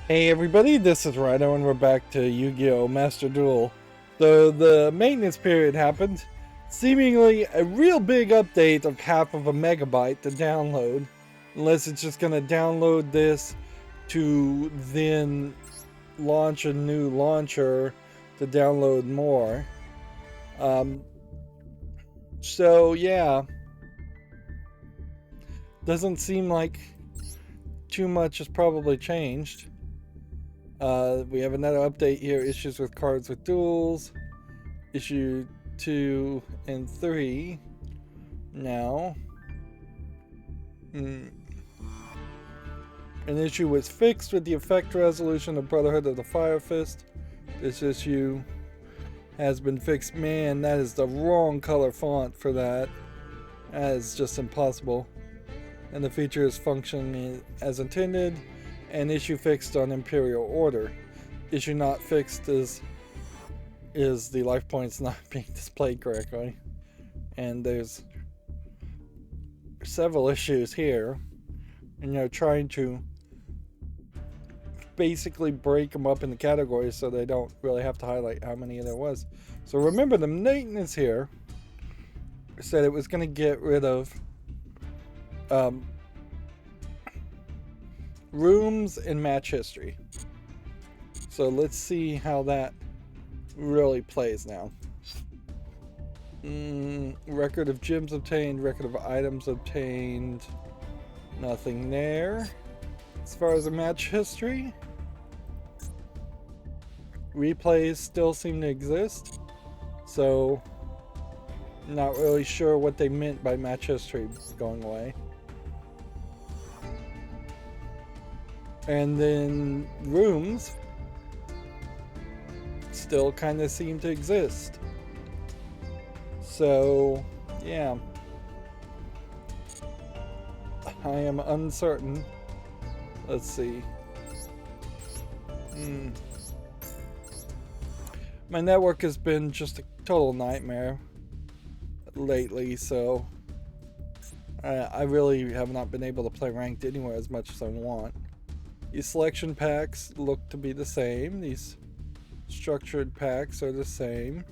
Hey everybody, this is Rydo and we're back to Yu-Gi-Oh! Master Duel. So the maintenance period happened. Seemingly a real big update of half of a megabyte to download. Unless it's just gonna download this to then launch a new launcher to download more. So yeah. Doesn't seem like too much has probably changed. We have another update here, issues with cards with duels. Issue 2 and 3 now. An issue was fixed with the effect resolution of Brotherhood of the Fire Fist. This issue has been fixed. Man, that is the wrong color font for that. That is just impossible. And the features function as intended. And issue fixed on Imperial Order. Issue not fixed is the life points not being displayed correctly. And there's several issues here. And you're trying to basically break them up into categories so they don't really have to highlight how many there was. So remember, the maintenance here said it was going to get rid of rooms and match history. So let's see how that really plays now. Record of gems obtained, record of items obtained. Nothing there. As far as the match history, replays still seem to exist. So, not really sure what they meant by match history going away. And then rooms still kind of seem to exist. So, yeah. I am uncertain. Let's see. My network has been just a total nightmare lately, so I really have not been able to play ranked anywhere as much as I want. These selection packs look to be the same. These structured packs are the same.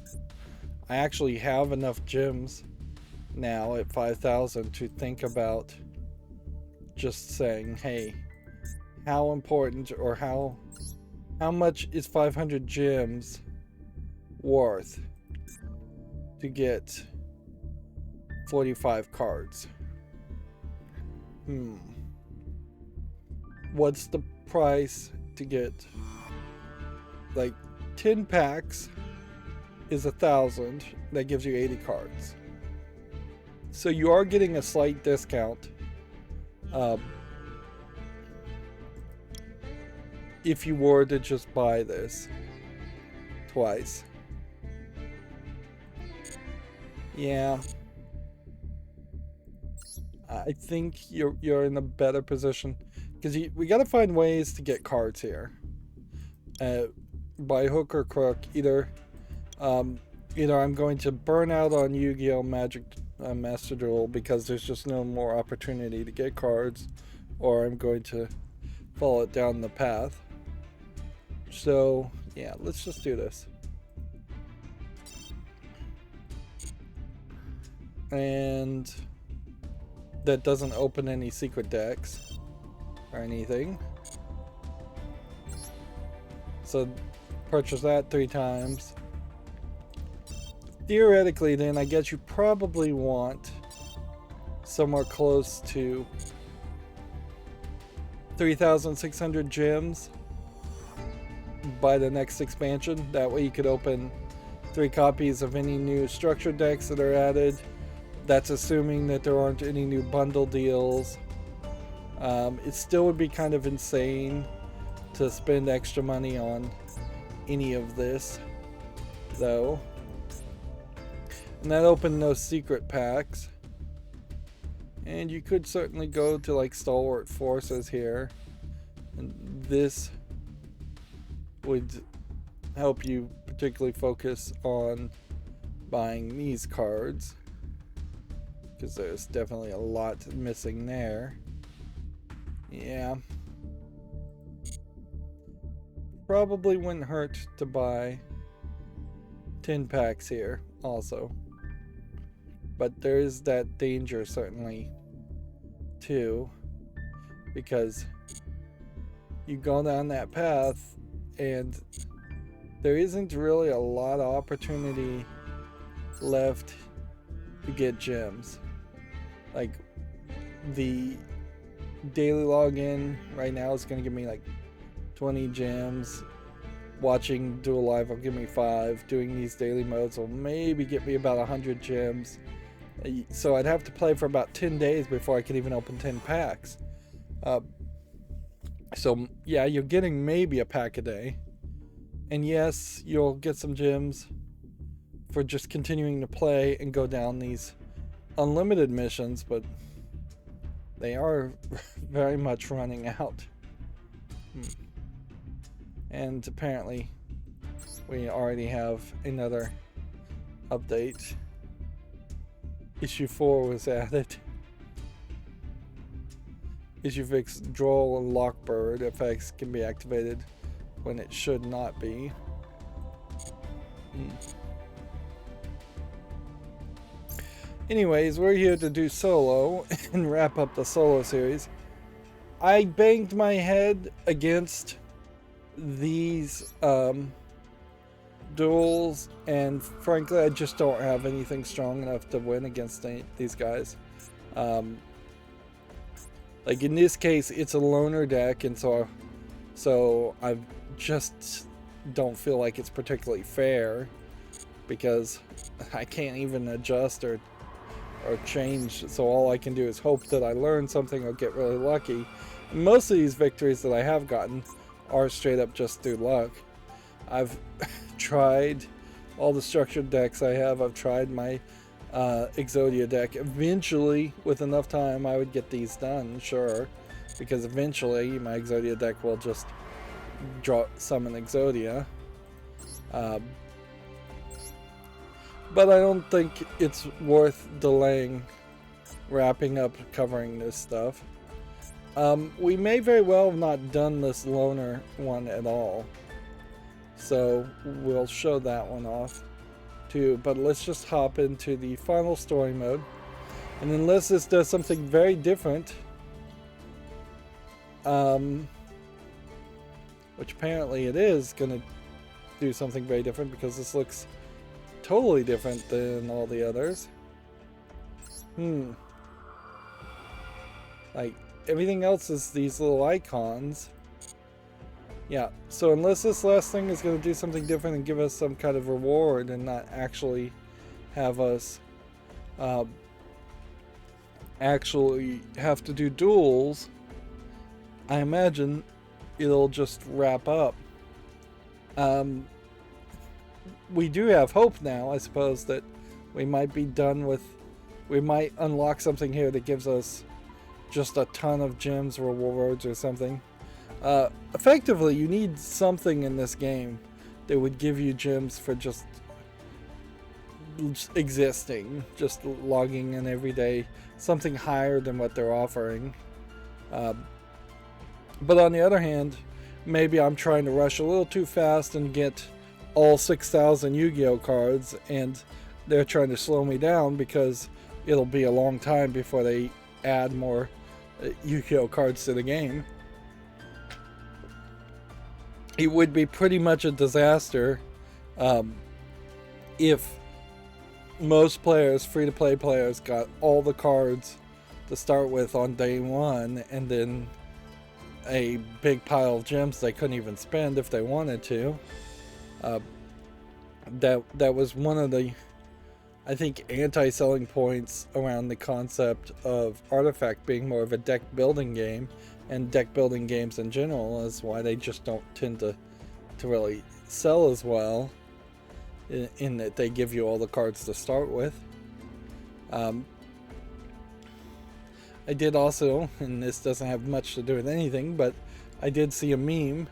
I actually have enough gems now at 5,000 to think about just saying, hey, how important or how much is 500 gems worth to get 45 cards? What's the price to get like 10 packs is 1,000. That gives you 80 cards. So you are getting a slight discount if you were to just buy this twice. Yeah, I think you're in a better position because we got to find ways to get cards here, by hook or crook. Either I'm going to burn out on Yu-Gi-Oh! Magic Master Duel because there's just no more opportunity to get cards, or I'm going to follow it down the path. So yeah, let's just do this. And that doesn't open any secret decks or anything. So purchase that 3 times. Theoretically, then I guess you probably want somewhere close to 3,600 gems by the next expansion. That way you could open 3 copies of any new structure decks that are added. That's assuming that there aren't any new bundle deals. It still would be kind of insane to spend extra money on any of this, though. And that opened no secret packs. And you could certainly go to like Stalwart Forces here. And this would help you particularly focus on buying these cards, because there's definitely a lot missing there. Yeah. probably wouldn't hurt to buy 10 packs here also. But there is that danger certainly too, because you go down that path and there isn't really a lot of opportunity left to get gems. Like the daily login right now is going to give me like 20 gems. Watching Duel Live will give me 5. Doing these daily modes will maybe get me about 100 gems. So I'd have to play for about 10 days before I could even open 10 packs. So yeah, you're getting maybe a pack a day. And yes, you'll get some gems for just continuing to play and go down these unlimited missions, but they are very much running out. And apparently we already have another update. Issue 4 was added. Issue fix Duel and Lockbird effects can be activated when it should not be. Anyways, we're here to do solo and wrap up the solo series. I banged my head against these duels, and frankly I just don't have anything strong enough to win against these guys. Like in this case it's a loner deck, and so I just don't feel like it's particularly fair, because I can't even adjust or change, so all I can do is hope that I learn something or get really lucky. And most of these victories that I have gotten are straight up just through luck. I've tried all the structured decks I have. I've tried my Exodia deck. Eventually, with enough time, I would get these done, sure, because eventually my Exodia deck will just summon Exodia. But I don't think it's worth delaying wrapping up covering this stuff. We may very well have not done this loner one at all, so we'll show that one off too. But let's just hop into the final story mode, and unless this does something very different, which apparently it is going to do something very different, because this looks totally different than all the others. Like everything else is these little icons. Yeah, so unless this last thing is going to do something different and give us some kind of reward and not actually have us actually have to do duels, I imagine it'll just wrap up. We do have hope now, I suppose, that we might be done with... We might unlock something here that gives us just a ton of gems or rewards or something. Effectively, you need something in this game that would give you gems for just existing, just logging in every day, something higher than what they're offering. But on the other hand, maybe I'm trying to rush a little too fast and get all 6,000 Yu-Gi-Oh cards, and they're trying to slow me down because it'll be a long time before they add more Yu-Gi-Oh cards to the game. It would be pretty much a disaster if most players, free-to-play players, got all the cards to start with on day one, and then a big pile of gems they couldn't even spend if they wanted to. That was one of the, I think, anti-selling points around the concept of Artifact being more of a deck building game, and deck building games in general is why they just don't tend to really sell as well, in that they give you all the cards to start with. I did also, and this doesn't have much to do with anything, but I did see a meme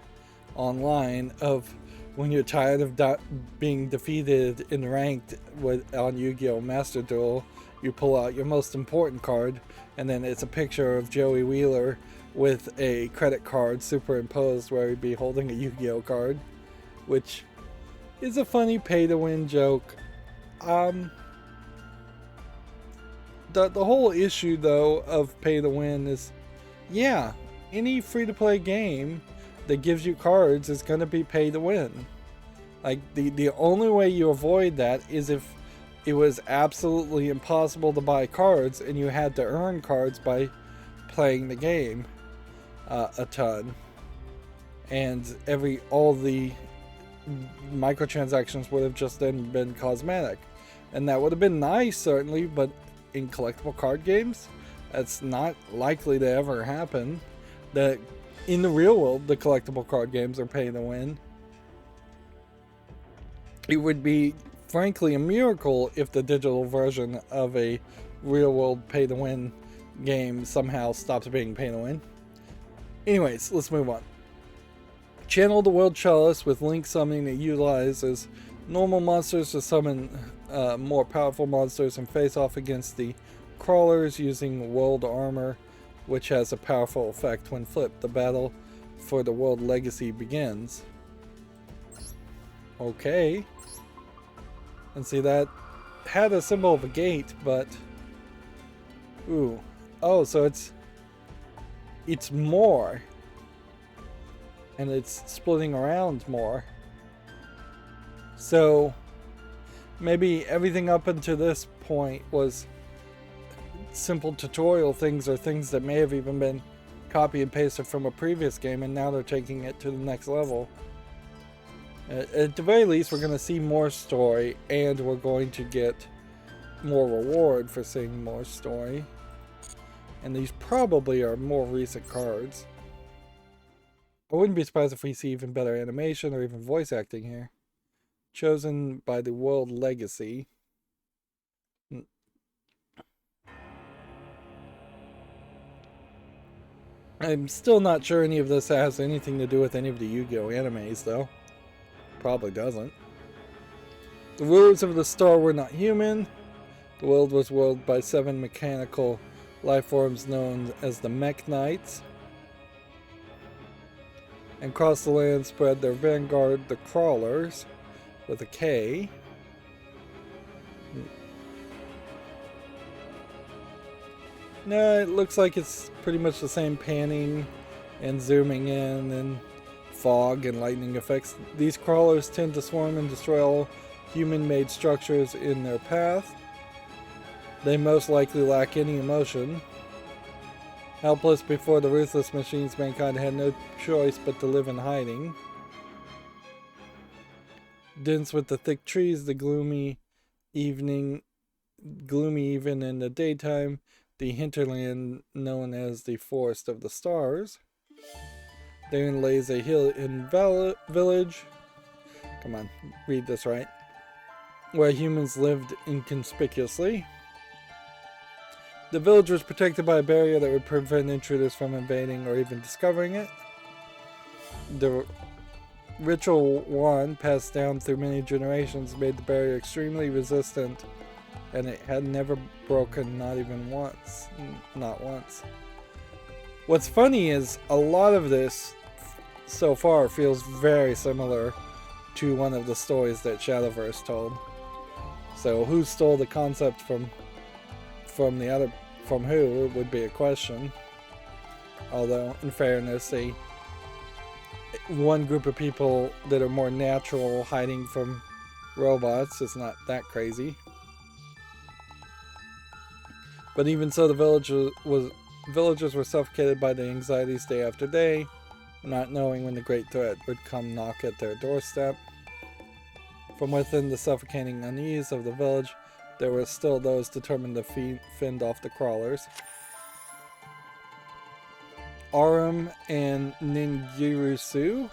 online of when you're tired of being defeated in ranked on Yu-Gi-Oh! Master Duel, you pull out your most important card, and then it's a picture of Joey Wheeler with a credit card superimposed where he'd be holding a Yu-Gi-Oh card, which is a funny pay-to-win joke. The whole issue, though, of pay-to-win is, yeah, any free-to-play game that gives you cards is going to be pay-to-win. Like, the only way you avoid that is if it was absolutely impossible to buy cards and you had to earn cards by playing the game a ton. And all the microtransactions would have just then been cosmetic. And that would have been nice, certainly, but in collectible card games, that's not likely to ever happen. That in the real world, the collectible card games are pay to win. It would be, frankly, a miracle if the digital version of a real world pay to win game somehow stopped being pay to win. Anyways, let's move on. Channel the World Chalice with Link summoning that utilizes normal monsters to summon more powerful monsters and face off against the crawlers using world armor, which has a powerful effect when flipped. The battle for the world legacy begins. Okay. And see, that had a symbol of a gate, but ooh. Oh, so it's more. And it's splitting around more. So maybe everything up until this point was simple tutorial things or things that may have even been copy and pasted from a previous game, and now they're taking it to the next level. At the very least, we're going to see more story, and we're going to get more reward for seeing more story. And these probably are more recent cards. I wouldn't be surprised if we see even better animation or even voice acting here. Chosen by the World Legacy. I'm still not sure any of this has anything to do with any of the Yu-Gi-Oh animes, though. Probably doesn't. The rulers of the star were not human. The world was ruled by 7 mechanical life forms known as the Mech Knights. And across the land spread their vanguard, the Crawlers, with a K. No, it looks like it's pretty much the same panning and zooming in and fog and lightning effects. These crawlers tend to swarm and destroy all human-made structures in their path. They most likely lack any emotion. Helpless before the ruthless machines, mankind had no choice but to live in hiding. Dense with the thick trees, the gloomy even in the daytime, the hinterland known as the Forest of the Stars. Therein lays a hidden village. Come on, read this right. Where humans lived inconspicuously. The village was protected by a barrier that would prevent intruders from invading or even discovering it. The ritual wand, passed down through many generations, made the barrier extremely resistant, and it had never broken, not even once. Not once. What's funny is a lot of this so far feels very similar to one of the stories that Shadowverse told. So who stole the concept from who would be a question. Although, in fairness, one group of people that are more natural hiding from robots is not that crazy. But even so, the villagers were suffocated by the anxieties day after day, not knowing when the great threat would come knock at their doorstep. From within the suffocating unease of the village, there were still those determined to fend off the crawlers. Arum and Ningirusu.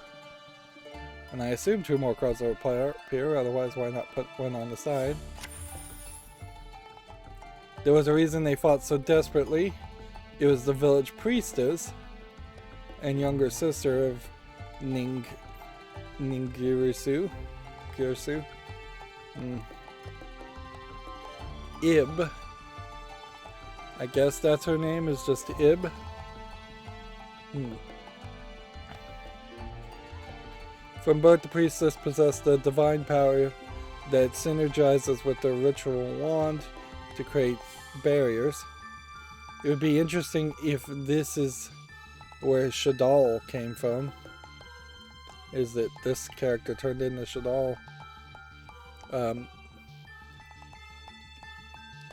And I assume 2 more cards will appear, otherwise why not put one on the side? There was a reason they fought so desperately. It was the village priestess and younger sister of Ningirusu. Ib. I guess that's her name, is just Ib. Hmm. From birth, the priestess possessed a divine power that synergizes with the ritual wand to create barriers. It would be interesting if this is where Shadal came from. Is that this character turned into Shadal?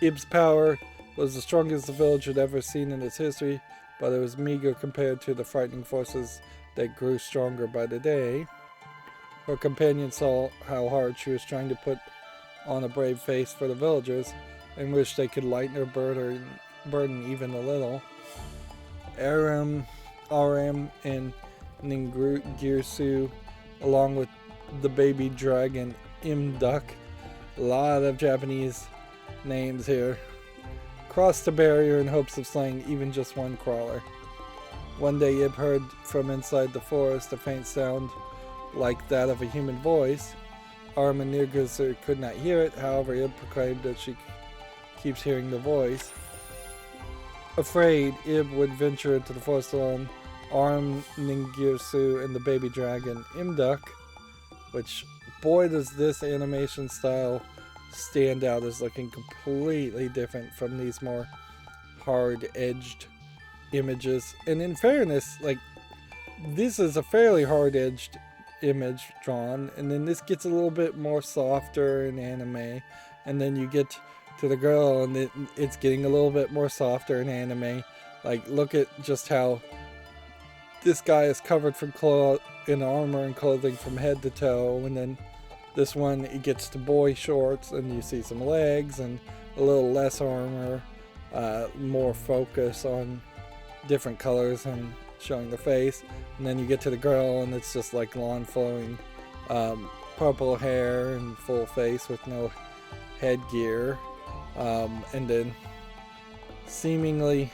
Ib's power was the strongest the village had ever seen in its history, but it was meager compared to the frightening forces that grew stronger by the day. Her companion saw how hard she was trying to put on a brave face for the villagers, and wished they could lighten her burden even a little. Aram, and Ningirsu, along with the baby dragon Imduk, a lot of Japanese names here, crossed the barrier in hopes of slaying even just one crawler. One day Ib heard from inside the forest a faint sound like that of a human voice. Aram and Ningirsu could not hear it, however Ib proclaimed that she keeps hearing the voice. Afraid, Ib would venture into the forest alone. Aram, Ningirsu, and the baby dragon Imduk, which, boy does this animation style stand out as looking completely different from these more hard-edged images. And in fairness, like, this is a fairly hard-edged image drawn, and then this gets a little bit more softer in anime, and then you get to the girl and it's getting a little bit more softer in anime. Like, look at just how this guy is covered in armor and clothing from head to toe, and then this one, it gets to boy shorts and you see some legs and a little less armor, more focus on different colors and showing the face. And then you get to the girl and it's just like lawn flowing, purple hair and full face with no headgear, and then seemingly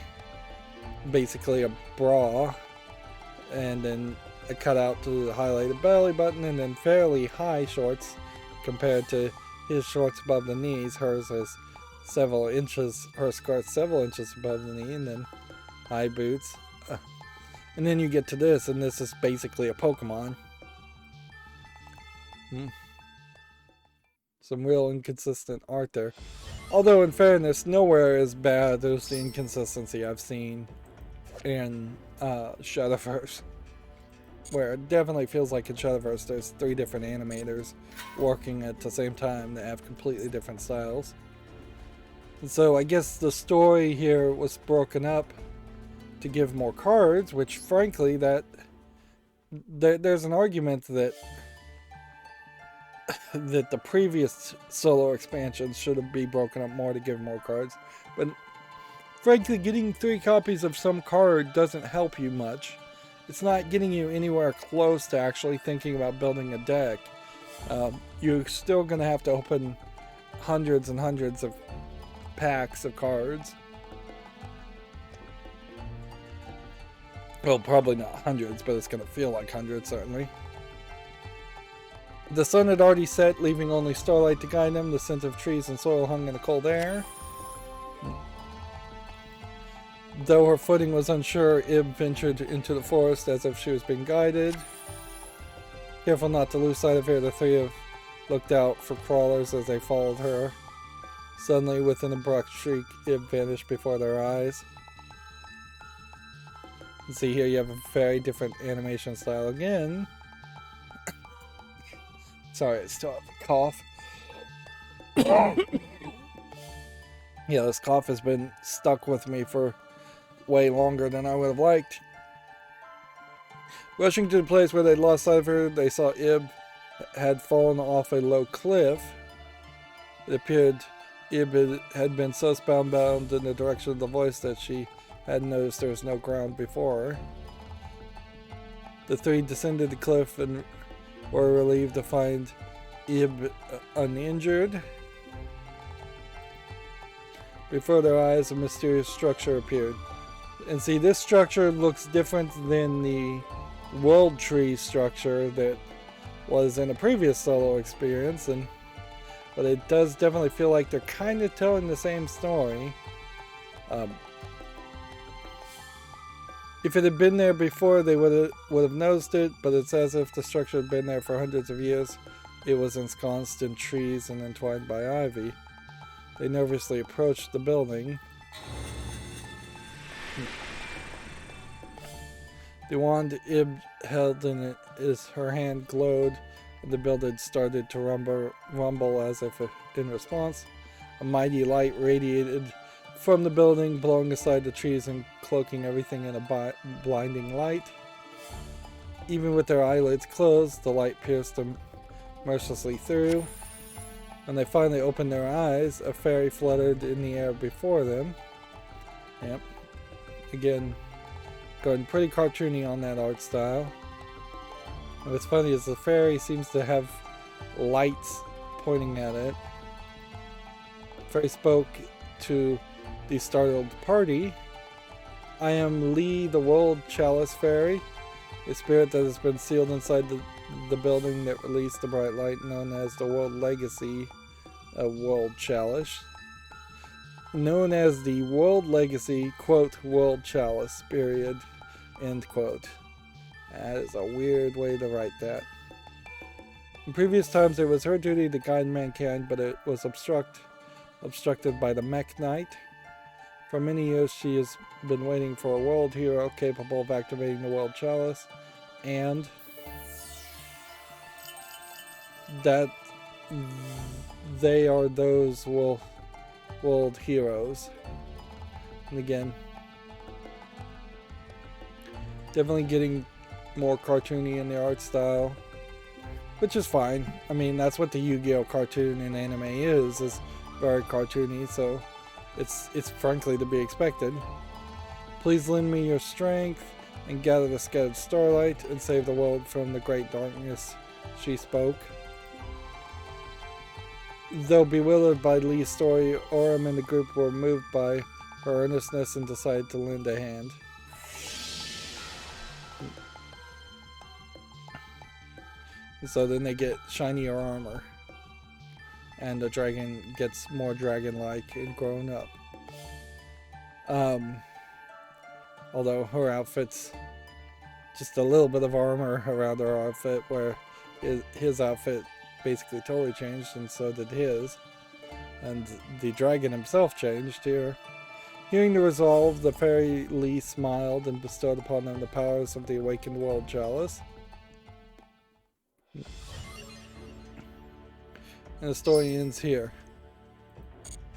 basically a bra, and then a cutout to the highlighted belly button, and then fairly high shorts compared to his shorts above the knees. Hers is her skirt's several inches above the knee, and then high boots. And then you get to this, and this is basically a Pokemon. Some real inconsistent art there. Although, in fairness, nowhere as bad as the inconsistency I've seen in Shadowverse, where it definitely feels like in Shadowverse there's 3 different animators working at the same time that have completely different styles. And so I guess the story here was broken up to give more cards, which frankly there's an argument that the previous solo expansions should be broken up more to give more cards, but frankly getting 3 copies of some card doesn't help you much. It's not getting you anywhere close to actually thinking about building a deck. You're still going to have to open hundreds and hundreds of packs of cards. Well, probably not hundreds, but it's going to feel like hundreds, certainly. The sun had already set, leaving only starlight to guide them. The scent of trees and soil hung in the cold air. Though her footing was unsure, Ib ventured into the forest as if she was being guided. Careful not to lose sight of her, the 3 looked out for crawlers as they followed her. Suddenly, with an abrupt shriek, Ib vanished before their eyes. You see here you have a very different animation style again. Sorry, I still have a cough. Yeah, this cough has been stuck with me for way longer than I would have liked. Rushing to the place where they'd lost sight of her, they saw Ib had fallen off a low cliff. It appeared Ib had been so spellbound in the direction of the voice that she had noticed there was no ground before her. The 3 descended the cliff and were relieved to find Ib uninjured. Before their eyes, a mysterious structure appeared. And see, this structure looks different than the world tree structure that was in a previous solo experience, but it does definitely feel like they're kind of telling the same story. If it had been there before, they would have noticed it, but it's as if the structure had been there for hundreds of years. It was ensconced in trees and entwined by ivy. They nervously approached the building. The wand Ib held in her hand glowed, and the building started to rumble as if in response. A mighty light radiated from the building, blowing aside the trees and cloaking everything in a blinding light. Even with their eyelids closed, the light pierced them mercilessly through. When they finally opened their eyes, a fairy fluttered in the air before them. Yep. Again, going pretty cartoony on that art style. And what's funny is the fairy seems to have lights pointing at it. The fairy spoke to the startled party. I am Lee, the World Chalice Fairy, a spirit that has been sealed inside the building that released the bright light known as the World Legacy World Chalice. Known as the World Legacy, quote, World Chalice, period, end quote. That is a weird way to write that. In previous times, it was her duty to guide mankind, but it was obstructed by the Mech Knight. For many years, she has been waiting for a world hero capable of activating the World Chalice, and that they are those world heroes. And again, definitely getting more cartoony in the art style, which is fine. I mean, that's what the Yu-Gi-Oh cartoon and anime is very cartoony, so it's frankly to be expected. Please lend me your strength and gather the scattered starlight and save the world from the great darkness, she spoke. Though bewildered by Lee's story, Orem and the group were moved by her earnestness and decided to lend a hand. So then they get shinier armor. And the dragon gets more dragon-like and grown up. Although her outfit's just a little bit of armor around her outfit, where his outfit basically totally changed, and so did his. And the dragon himself changed here. Hearing the resolve, the fairy Lee smiled and bestowed upon them the powers of the awakened World Chalice. And the story ends here.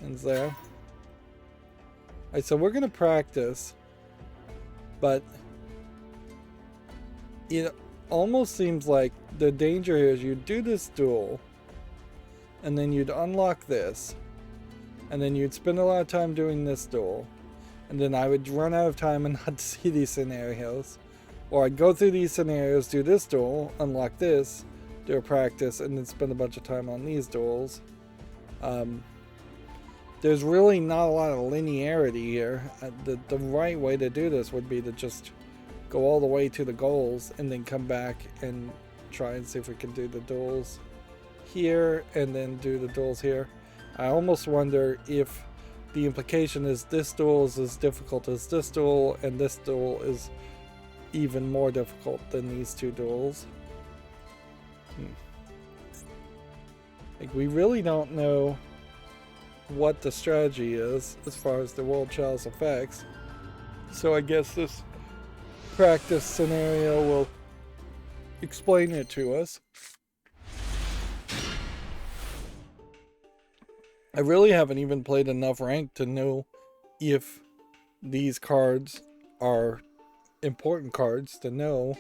Ends there. Alright, so we're going to practice. But it almost seems like the danger here is you do this duel. And then you'd unlock this. And then you'd spend a lot of time doing this duel. And then I would run out of time and not see these scenarios. Or I'd go through these scenarios, do this duel, unlock this, do a practice, and then spend a bunch of time on these duels. There's really not a lot of linearity here. The right way to do this would be to just go all the way to the goals and then come back and try and see if we can do the duels here and then do the duels here. I almost wonder if the implication is this duel is as difficult as this duel, and this duel is even more difficult than these two duels. Like, we really don't know what the strategy is as far as the World Chalice effects. So I guess this practice scenario will explain it to us. I really haven't even played enough rank to know if these cards are important cards to know.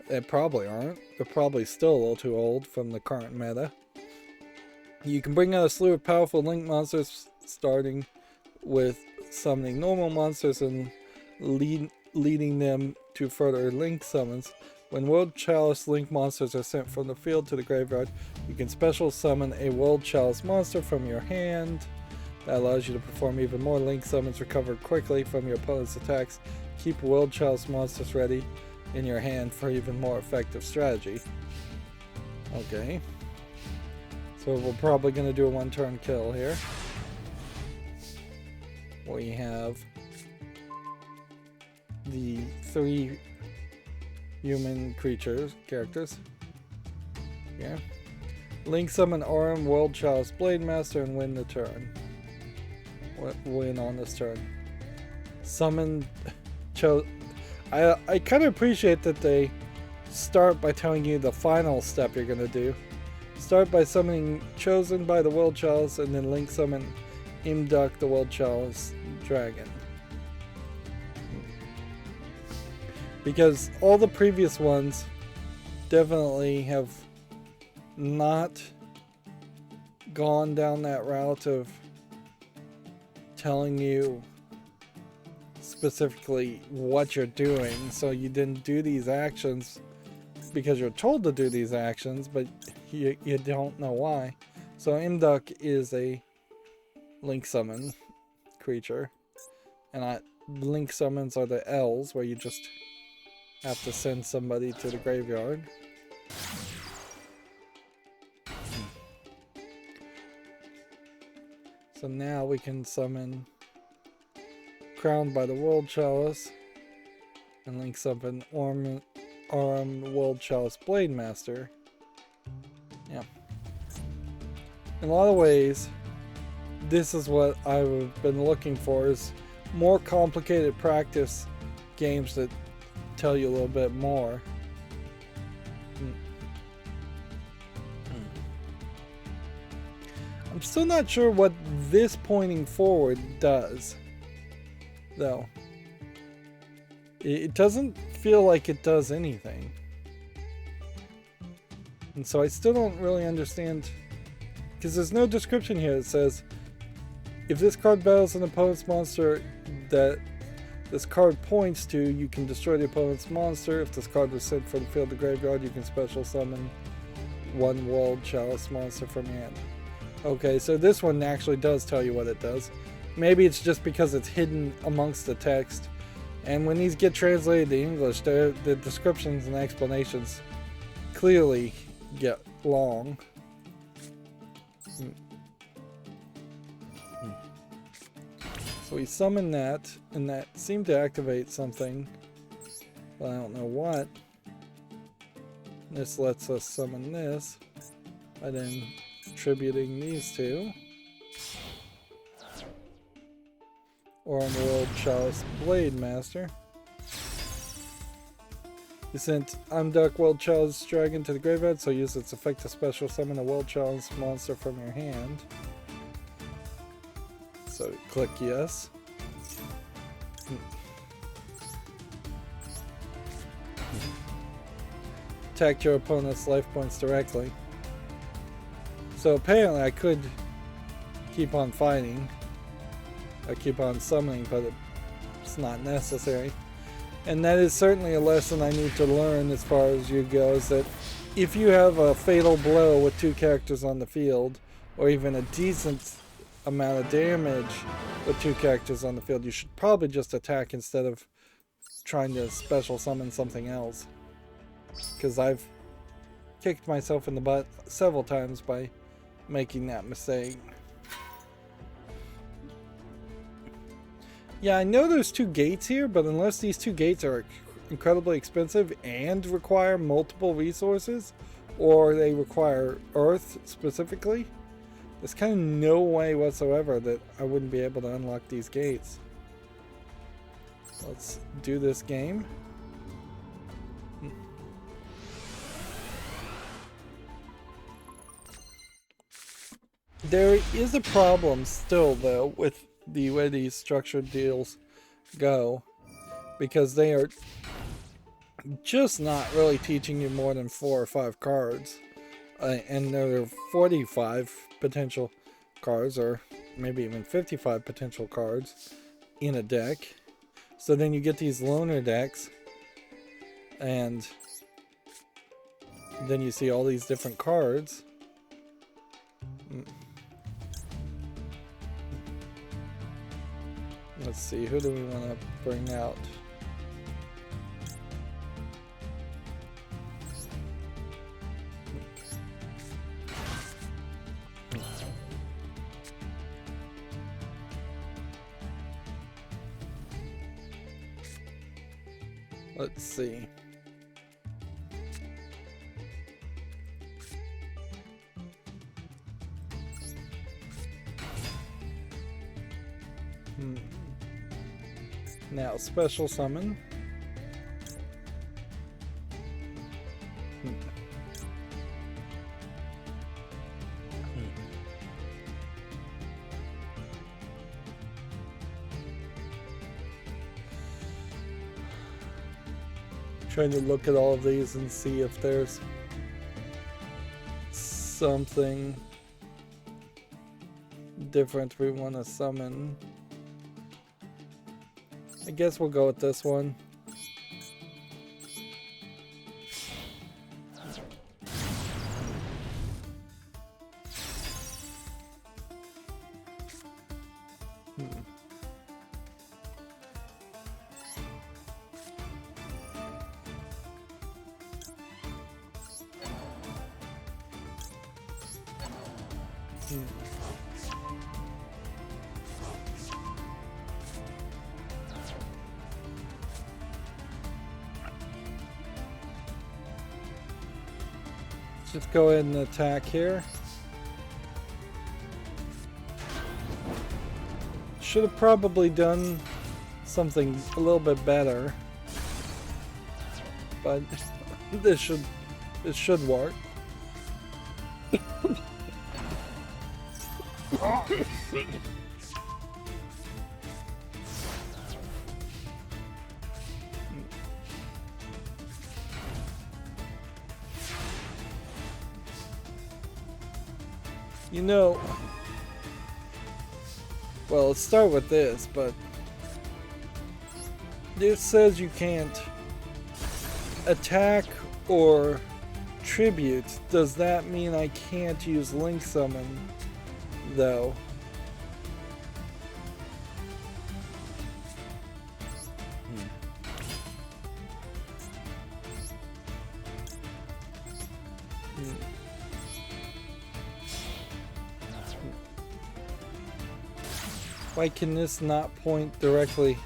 They probably aren't. They're probably still a little too old from the current meta. You can bring out a slew of powerful link monsters, starting with summoning normal monsters and leading them to further link summons. When World Chalice link monsters are sent from the field to the graveyard, you can special summon a World Chalice monster from your hand. That allows you to perform even more link summons recovered quickly from your opponent's attacks. Keep World Chalice monsters ready in your hand for even more effective strategy. Okay. So we're probably going to do a one-turn kill here. We have the 3 human characters. Yeah. Link summon Aurum, World Chalice Blade Master, and win the turn. Win on this turn. Summon. I kind of appreciate that they start by telling you the final step you're gonna do. Start by summoning Chosen by the World Chalice, and then Link summon Imduk, the World Chalice Dragon. Because all the previous ones definitely have not gone down that route of telling you specifically what you're doing, so you didn't do these actions because you're told to do these actions, but you don't know why. So Imduk is a Link summon creature, and Link summons are the L's, where you just have to send somebody to the graveyard. So now we can summon Crowned by the World Chalice and Link summon Aurum World Chalice Blade Master. Yeah. In a lot of ways, this is what I've been looking for, is more complicated practice games that tell you a little bit more. I'm still not sure what this pointing forward does, though. It doesn't feel like it does anything. And so I still don't really understand, because there's no description here that says, if this card battles an opponent's monster that this card points to, you can destroy the opponent's monster. If this card was sent from the field to graveyard, you can special summon 1 World Chalice monster from your hand. Okay, so this one actually does tell you what it does. Maybe it's just because it's hidden amongst the text. And when these get translated to English, the descriptions and explanations clearly get long. So we summon that, and that seemed to activate something, but I don't know what. This lets us summon this by then tributing these two. Aurum World Chalice Blade Master. You sent Imduk World Chalice Dragon to the graveyard, so use its effect to special summon a World Chalice monster from your hand. So click yes. Attack your opponent's life points directly. So apparently I could keep on fighting. I keep on summoning, but it's not necessary. And that is certainly a lesson I need to learn as far as you go, is that if you have a fatal blow with 2 characters on the field, or even a decent amount of damage with 2 characters on the field, you should probably just attack instead of trying to special summon something else. Because I've kicked myself in the butt several times by making that mistake. Yeah, I know there's 2 gates here, but unless these 2 gates are incredibly expensive and require multiple resources, or they require Earth specifically, there's kind of no way whatsoever that I wouldn't be able to unlock these gates. Let's do this game. There is a problem still, though, with the way these structured deals go, because they are just not really teaching you more than 4 or 5 cards, and there are 45 potential cards, or maybe even 55 potential cards in a deck. So then you get these loner decks, and then you see all these different cards. Let's see, who do we want to bring out? Let's see. Now, special summon. Trying to look at all of these and see if there's something different we want to summon. I guess we'll go with this one. Just go ahead and attack here. Should have probably done something a little bit better, but this should work. You know, well, let's start with this, but this says you can't attack or tribute. Does that mean I can't use Link Summon, though? Why can this not point directly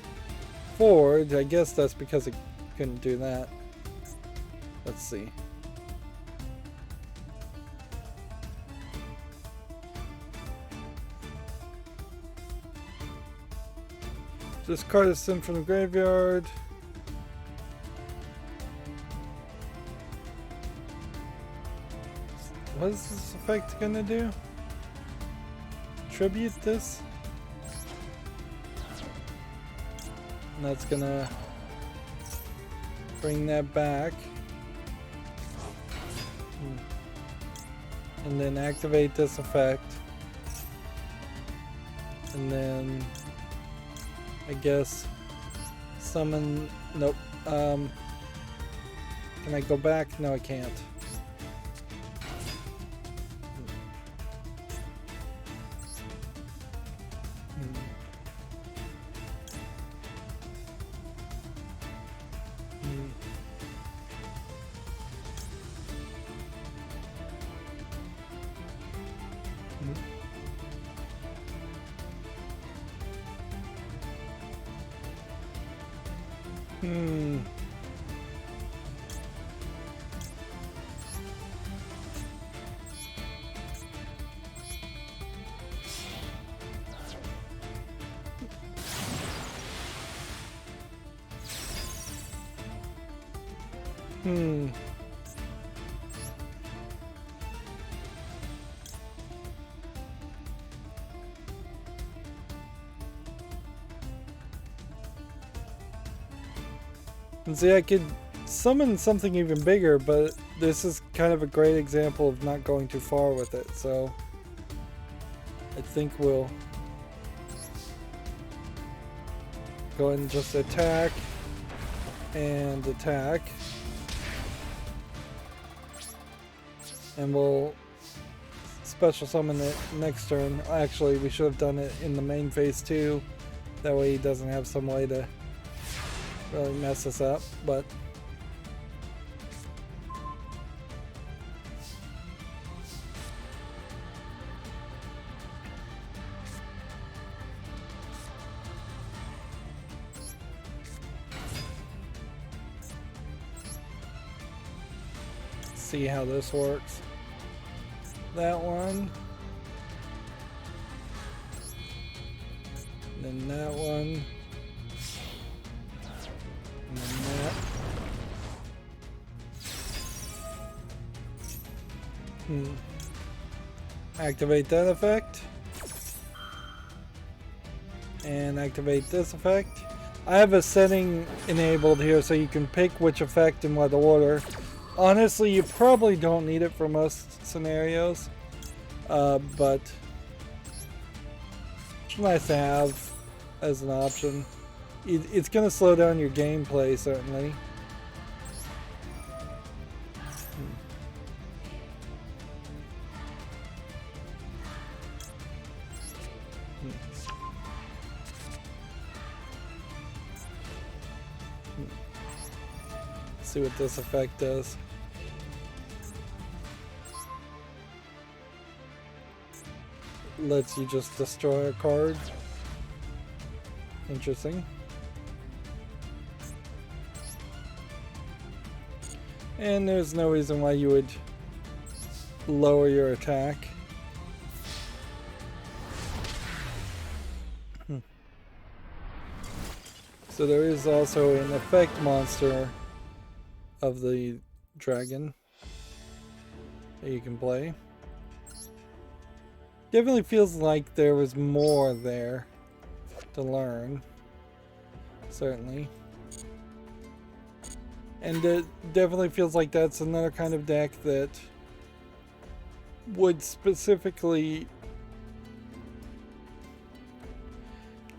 forward? I guess that's because it couldn't do that. Let's see. Discard a sim from the graveyard. What is this effect gonna do? Tribute this? And that's gonna bring that back. And then activate this effect. And then I guess summon. Nope. Can I go back? No, I can't. And see, I could summon something even bigger, but this is kind of a great example of not going too far with it, so I think we'll go ahead and just attack and attack. And we'll special summon it next turn. Actually, we should have done it in the main phase too. That way he doesn't have some way to really mess us up, but see how this works. That one. And then that one. And then that. Activate that effect. And activate this effect. I have a setting enabled here so you can pick which effect in what order. Honestly, you probably don't need it for most scenarios, but it's nice to have as an option. It's going to slow down your gameplay, certainly. See what this effect does. Lets you just destroy a card. Interesting. And there's no reason why you would lower your attack. So there is also an effect monster of the dragon that you can play. Definitely feels like there was more there to learn. Certainly. And it definitely feels like that's another kind of deck that would specifically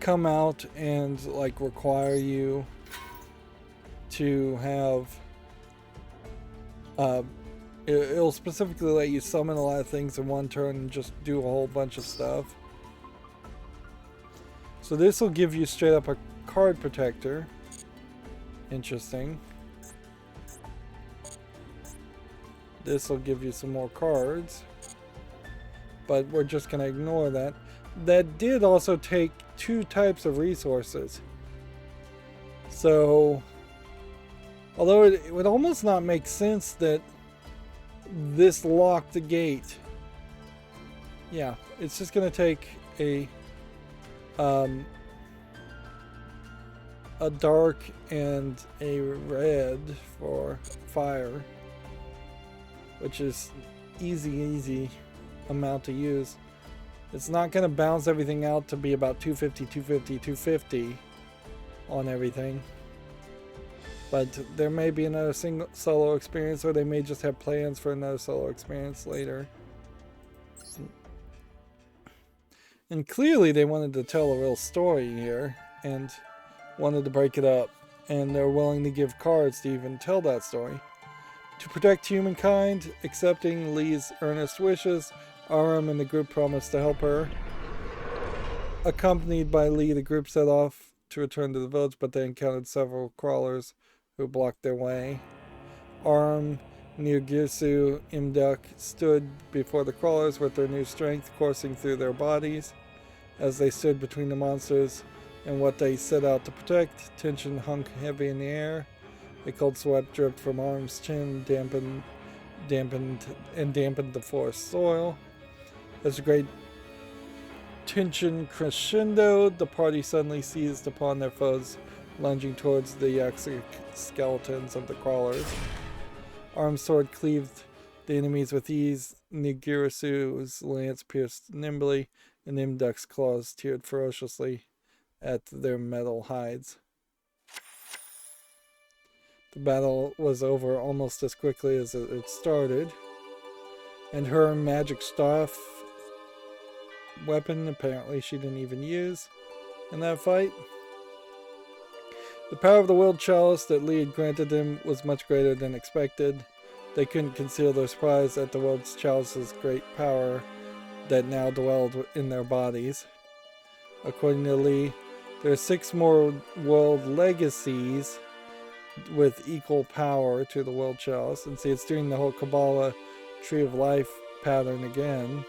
come out and like require you to have it'll specifically let you summon a lot of things in one turn and just do a whole bunch of stuff. So this will give you straight up a card protector. Interesting. This will give you some more cards, but we're just going to ignore that. That did also take 2 types of resources. So, although it would almost not make sense that this locked the gate. Yeah, it's just going to take a dark and a red for fire, which is easy amount to use. It's not going to balance everything out to be about 250, 250, 250 on everything. But there may be another single solo experience, or they may just have plans for another solo experience later. And clearly they wanted to tell a real story here, and wanted to break it up. And they're willing to give cards to even tell that story. To protect humankind, accepting Lee's earnest wishes, Aram and the group promised to help her. Accompanied by Lee, the group set off to return to the village, but they encountered several crawlers who blocked their way. Aram, Nirgirsu, Imduk stood before the crawlers with their new strength coursing through their bodies. As they stood between the monsters and what they set out to protect, tension hung heavy in the air. A cold sweat dripped from Aram's chin, dampened the forest soil. As the great tension crescendoed, the party suddenly seized upon their foes, lunging towards the exoskeletons of the crawlers. Aram's sword cleaved the enemies with ease. Nigirisu's lance pierced nimbly, and Imduk's claws teared ferociously at their metal hides. The battle was over almost as quickly as it started, and her magic staff weapon, apparently she didn't even use in that fight. The power of the Willed Chalice that Lee had granted them was much greater than expected. They couldn't conceal their surprise at the Willed Chalice's great power that now dwelled in their bodies. According to Lee, there are 6 more Willed Legacies with equal power to the Willed Chalice. And see, it's doing the whole Kabbalah Tree of Life pattern again.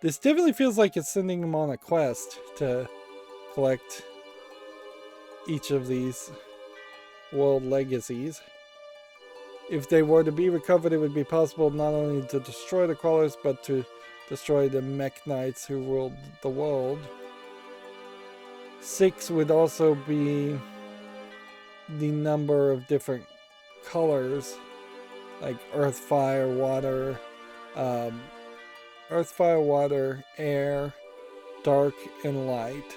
This definitely feels like it's sending them on a quest to collect each of these Willed Legacies. If they were to be recovered, it would be possible not only to destroy the crawlers, but to destroy the mech knights who ruled the world. 6 would also be the number of different colors, like earth, fire, water, air, dark, and light.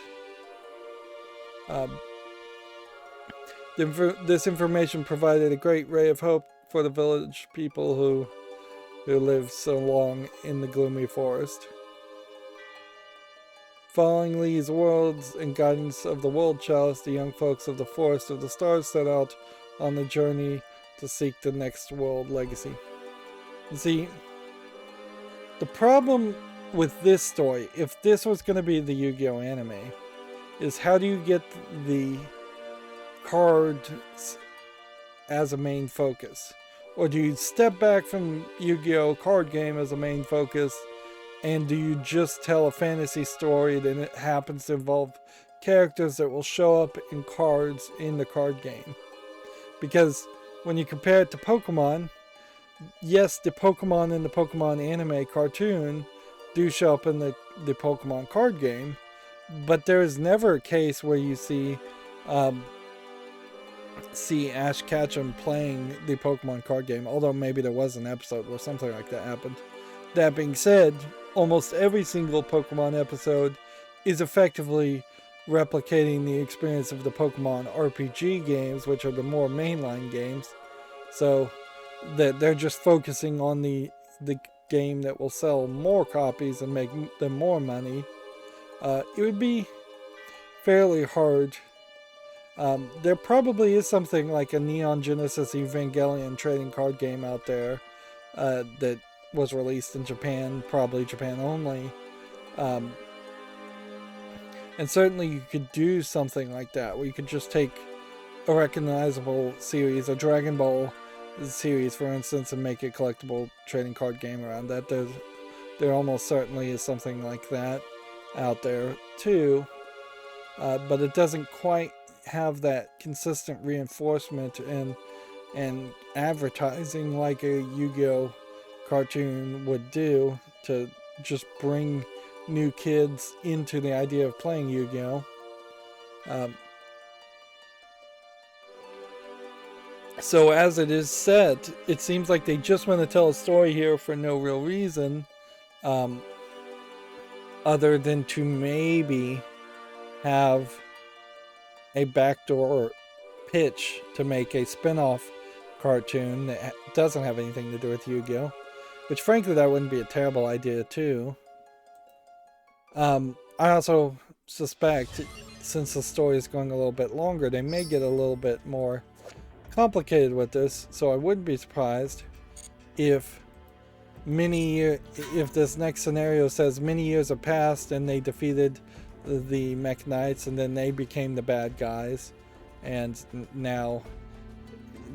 This information provided a great ray of hope for the village people who lived so long in the gloomy forest. Following Lee's words and guidance of the World Chalice, the young folks of the Forest of the Stars set out on the journey to seek the next world legacy. You see, the problem with this story, if this was going to be the Yu-Gi-Oh anime, is how do you get the cards as a main focus? Or do you step back from Yu-Gi-Oh card game as a main focus, and do you just tell a fantasy story that it happens to involve characters that will show up in cards in the card game? Because when you compare it to Pokemon, yes, the Pokemon in the Pokemon anime cartoon do show up in the Pokemon card game, but there is never a case where you see Ash Ketchum playing the Pokemon card game, although maybe there was an episode where something like that happened. That being said, almost every single Pokemon episode is effectively replicating the experience of the Pokemon RPG games, which are the more mainline games. So that they're just focusing on the game that will sell more copies and make them more money. It would be fairly hard. There probably is something like a Neon Genesis Evangelion trading card game out there that was released in Japan, probably Japan only. And certainly you could do something like that, where you could just take a recognizable series, a Dragon Ball series, for instance, and make a collectible trading card game around that. There almost certainly is something like that out there too, but it doesn't quite have that consistent reinforcement and advertising like a Yu-Gi-Oh cartoon would do to just bring new kids into the idea of playing Yu-Gi-Oh. So as it is set, it seems like they just want to tell a story here for no real reason, other than to maybe have a backdoor pitch to make a spin-off cartoon that doesn't have anything to do with Yu-Gi-Oh! Which frankly, that wouldn't be a terrible idea too. I also suspect, since the story is going a little bit longer, they may get a little bit more complicated with this, so I wouldn't be surprised if this next scenario says many years have passed and they defeated the Mech Knights and then they became the bad guys, and now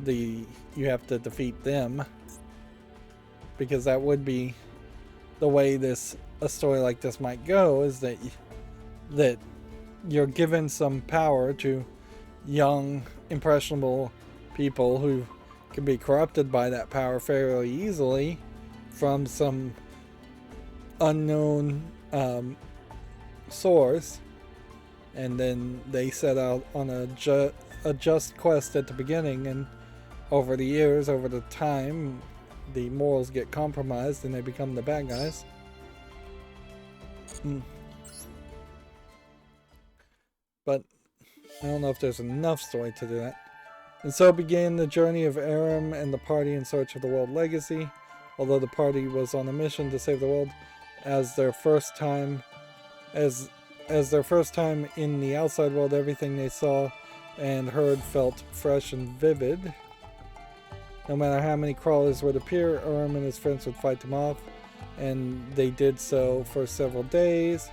you have to defeat them, because that would be the way a story like this might go, is that you're given some power to young, impressionable people who can be corrupted by that power fairly easily from some unknown source, and then they set out on a just quest at the beginning, and over the years, over the time, the morals get compromised and they become the bad guys. But I don't know if there's enough story to do that. And so began the journey of Aram and the party in search of the world legacy. Although the party was on a mission to save the world, as their first time in the outside world, everything they saw and heard felt fresh and vivid. No matter how many crawlers would appear, Aram and his friends would fight them off, and they did so for several days.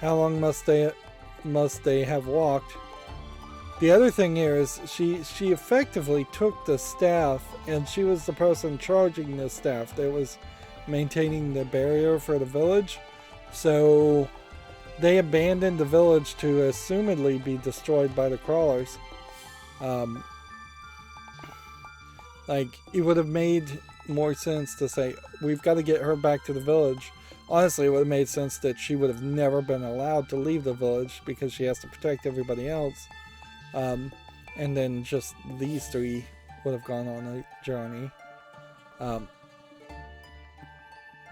How long must they have walked? The other thing here is she effectively took the staff, and she was the person charging the staff that was maintaining the barrier for the village. So they abandoned the village to assumedly be destroyed by the crawlers. Um, like, it would have made more sense to say, we've got to get her back to the village. Honestly, it would have made sense that she would have never been allowed to leave the village because she has to protect everybody else. And then just these three would have gone on a journey.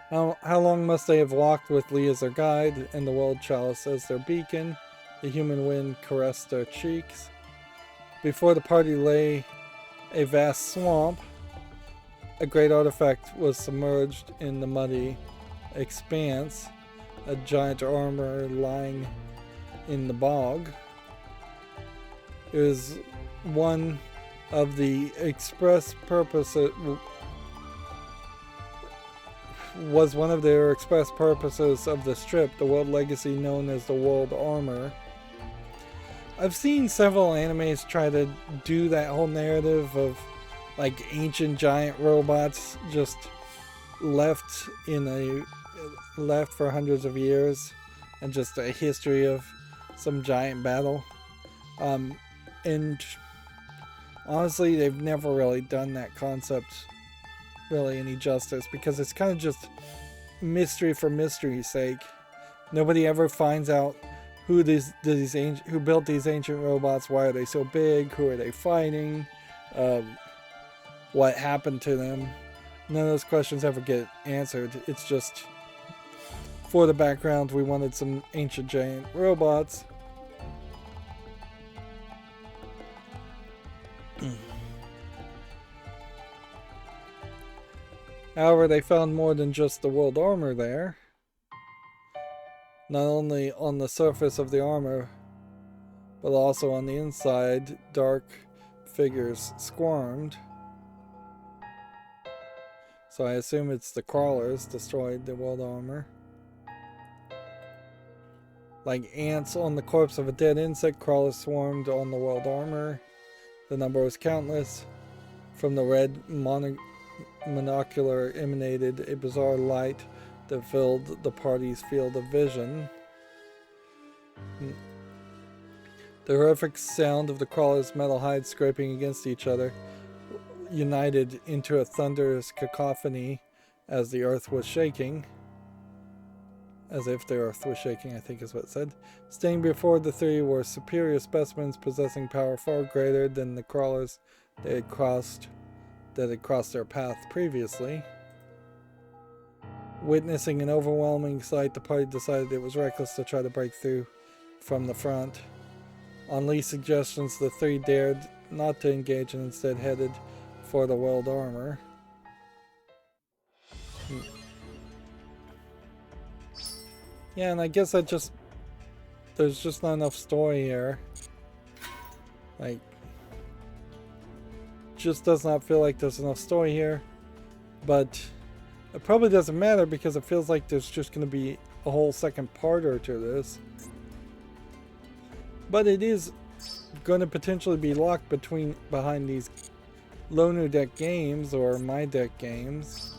How long must they have walked with Lee as their guide and the world chalice as their beacon? The human wind caressed their cheeks. Before the party lay a vast swamp. A great artifact was submerged in the muddy expanse. A giant armor lying in the bog. It was one of the express purposes. Was one of their express purposes of the strip, the world legacy known as the world armor. I've seen several animes try to do that whole narrative of like ancient giant robots just left for hundreds of years and just a history of some giant battle. And honestly, they've never really done that concept really any justice because it's kind of just mystery for mystery's sake. Nobody ever finds out who built these ancient robots, why are they so big, who are they fighting, what happened to them. None of those questions ever get answered. It's just for the background, we wanted some ancient giant robots. However, they found more than just the world armor there. Not only on the surface of the armor, but also on the inside, dark figures squirmed. So I assume it's the crawlers destroyed the world armor. Like ants on the corpse of a dead insect, crawlers swarmed on the world armor. The number was countless. From the red monocular emanated a bizarre light that filled the party's field of vision. The horrific sound of the crawlers' metal hides scraping against each other united into a thunderous cacophony as the earth was shaking. As if the earth was shaking, I think is what it said. Standing before the three were superior specimens possessing power far greater than the crawlers that had crossed their path previously. Witnessing an overwhelming sight, the party decided it was reckless to try to break through from the front. On Lee's suggestions, the three dared not to engage and instead headed for the world armor. Yeah, and I guess there's just not enough story here. Like, just does not feel like there's enough story here. But it probably doesn't matter because it feels like there's just going to be a whole second parter to this. But it is going to potentially be locked behind these Loner deck games or my deck games.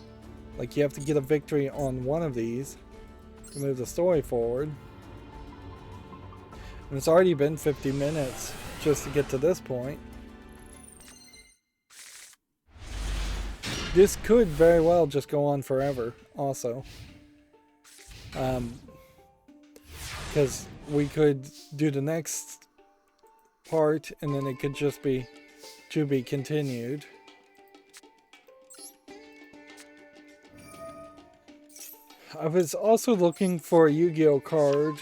Like you have to get a victory on one of these to move the story forward. And it's already been 50 minutes just to get to this point. This could very well just go on forever also. Because we could do the next part and then it could just be to be continued. I was also looking for a Yu-Gi-Oh card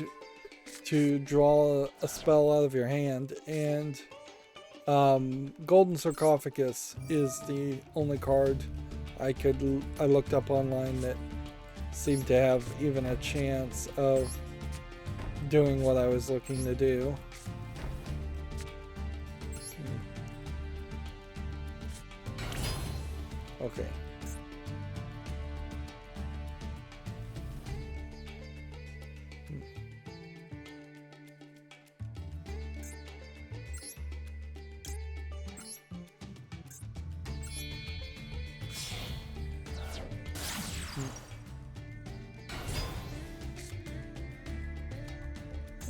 to draw a spell out of your hand, and Golden Sarcophagus is the only card I looked up online that seemed to have even a chance of doing what I was looking to do. Okay.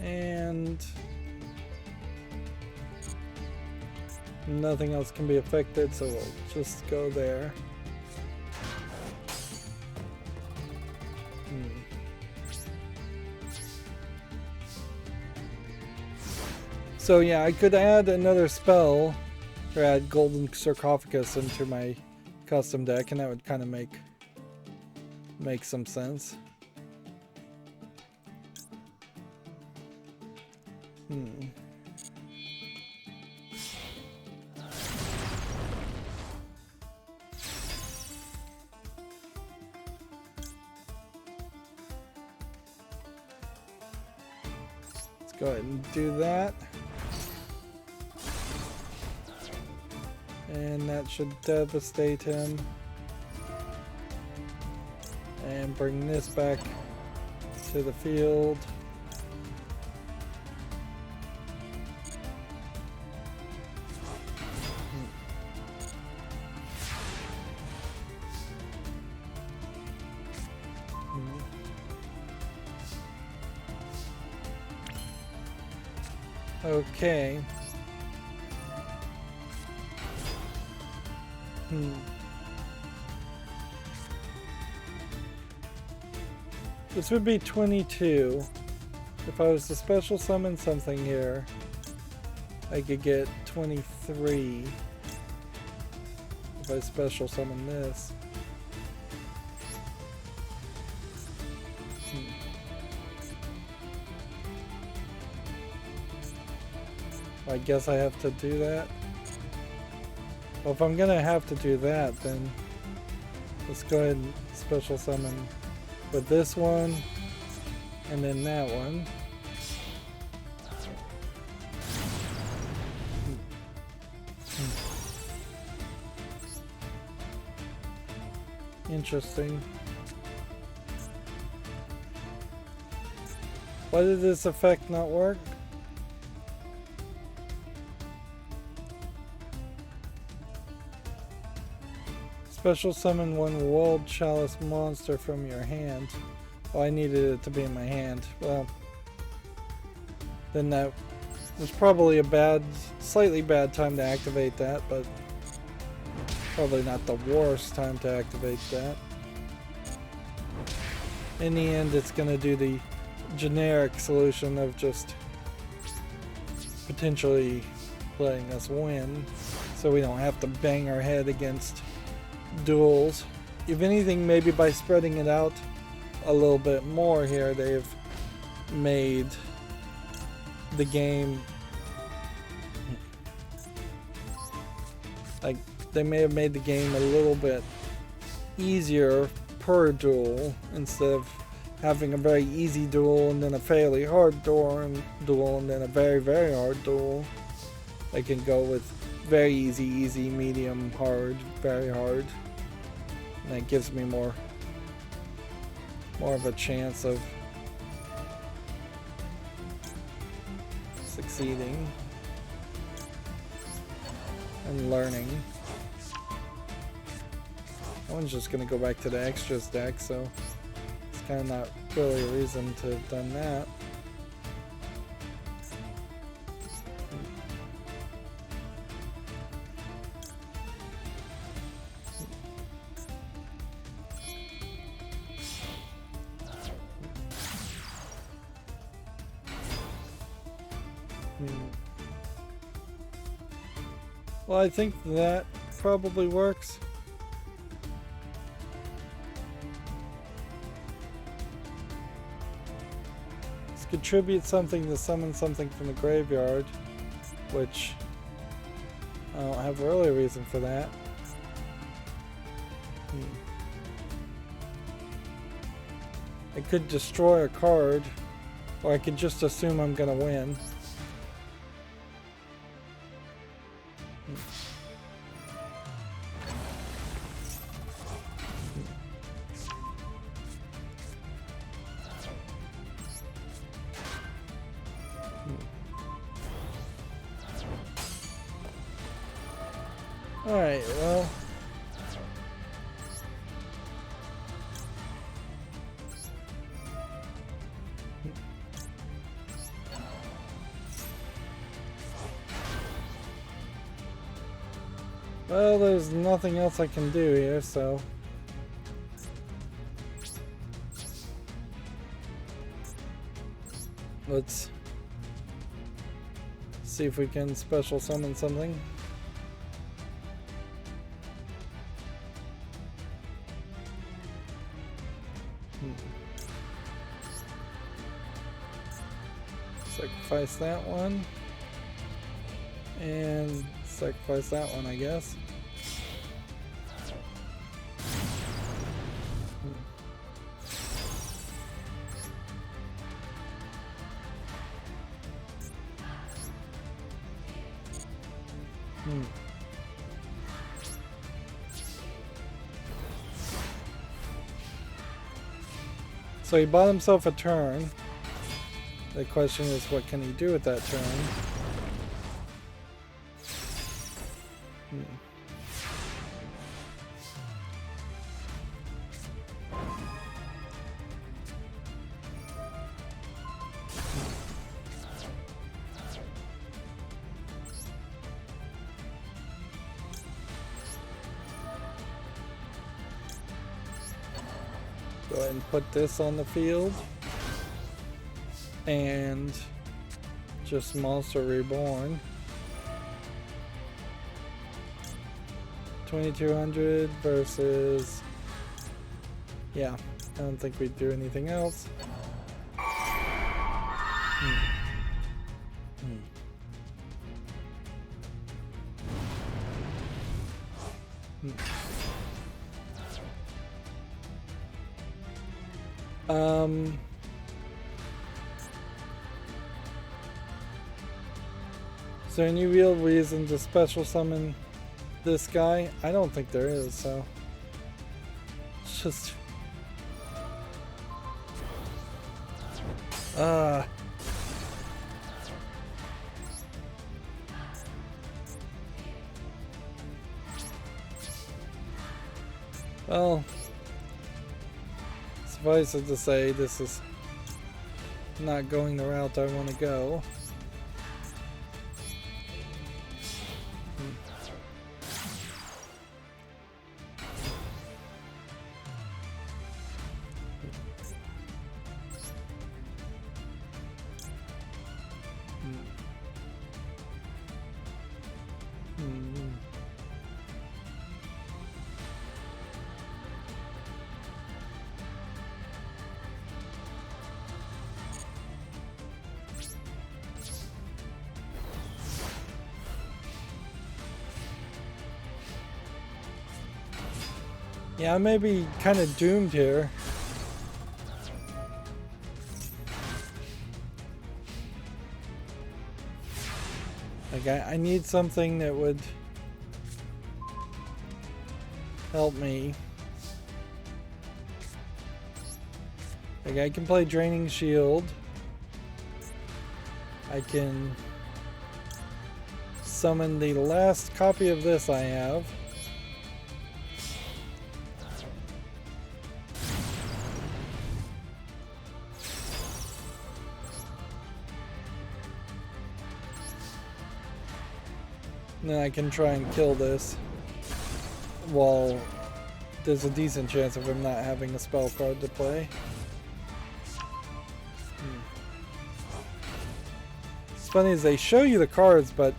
And Nothing else can be affected, so we'll just go there. So yeah, I could add another spell, or add Golden Sarcophagus into my custom deck, and that would kind of make some sense. Let's go ahead and do that. And that should devastate him. And bring this back to the field. Okay. This would be 22. If I was to special summon something here, I could get 23. If I special summon this. I guess I have to do that. Well, if I'm gonna have to do that, then let's go ahead and special summon with this one, and then that one. Interesting. Why did this effect not work? Special summon one World Chalice monster from your hand. Oh, I needed it to be in my hand. Well, then that was probably a slightly bad time to activate that, but probably not the worst time to activate that. In the end, it's going to do the generic solution of just potentially letting us win, so we don't have to bang our head against duels. If anything, maybe by spreading it out a little bit more here, they've made the game, like, they may have made the game a little bit easier per duel, instead of having a very easy duel and then a fairly hard duel and then a very, very hard duel. They can go with very easy, easy, medium, hard, very hard. And that gives me more of a chance of succeeding and learning. That one's just going to go back to the extras deck, so it's kind of not really a reason to have done that. Well, I think that probably works. Let's contribute something to summon something from the graveyard, which I don't have really a reason for that. I could destroy a card, or I could just assume I'm gonna win. Alright, well. Well, there's nothing else I can do here, so... let's see if we can special summon something. Sacrifice that one. And sacrifice that one, I guess. So he bought himself a turn. The question is, what can he do with that turn? Go ahead and put this on the field. And just Monster Reborn. 2200 versus... yeah, I don't think we'd do anything else. Is there any real reason to special summon this guy? I don't think there is, so... it's just... well... suffice it to say, this is not going the route I want to go. Yeah, I may be kind of doomed here. Like, I need something that would help me. Like, I can play Draining Shield. I can summon the last copy of this I have. And then I can try and kill this while there's a decent chance of him not having a spell card to play. It's funny is they show you the cards, but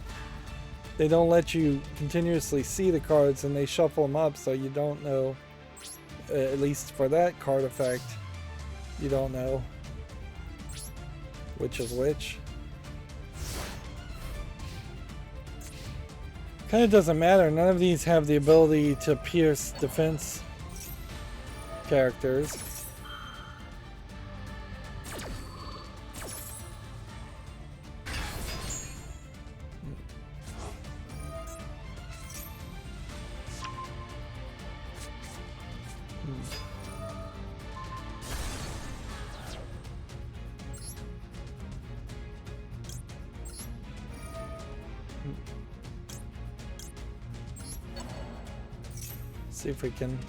they don't let you continuously see the cards, and they shuffle them up so you don't know, at least for that card effect, you don't know which is which. Kind of doesn't matter. None of these have the ability to pierce defense characters. See if we can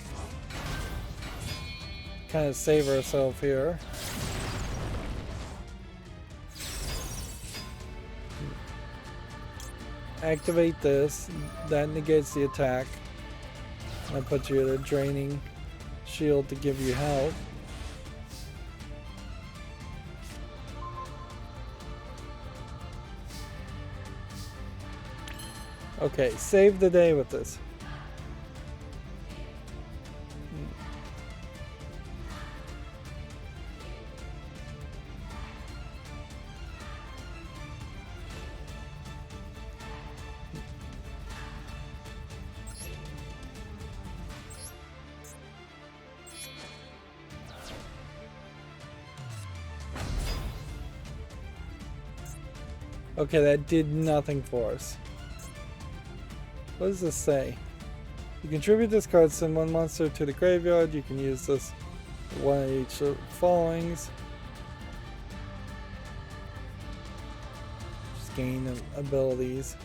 kind of save ourselves here. activate this. That negates the attack. That puts you at a draining shield to give you health. Okay, save the day with this. Okay, that did nothing for us. What does this say? You contribute this card, send one monster to the graveyard. You can use this one of each of the followings. Just gain abilities.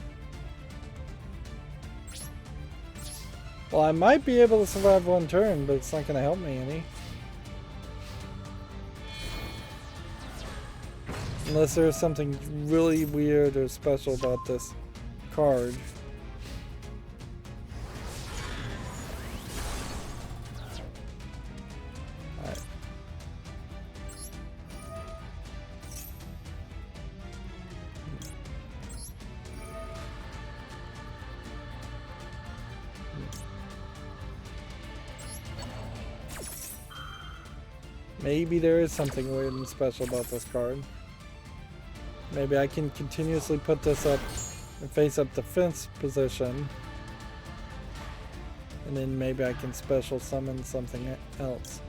Well, I might be able to survive one turn, but it's not going to help me any. Unless there's something really weird or special about this card. Alright. Maybe there is something weird and special about this card. Maybe I can continuously put this up and face up the fence position. And then maybe I can special summon something else.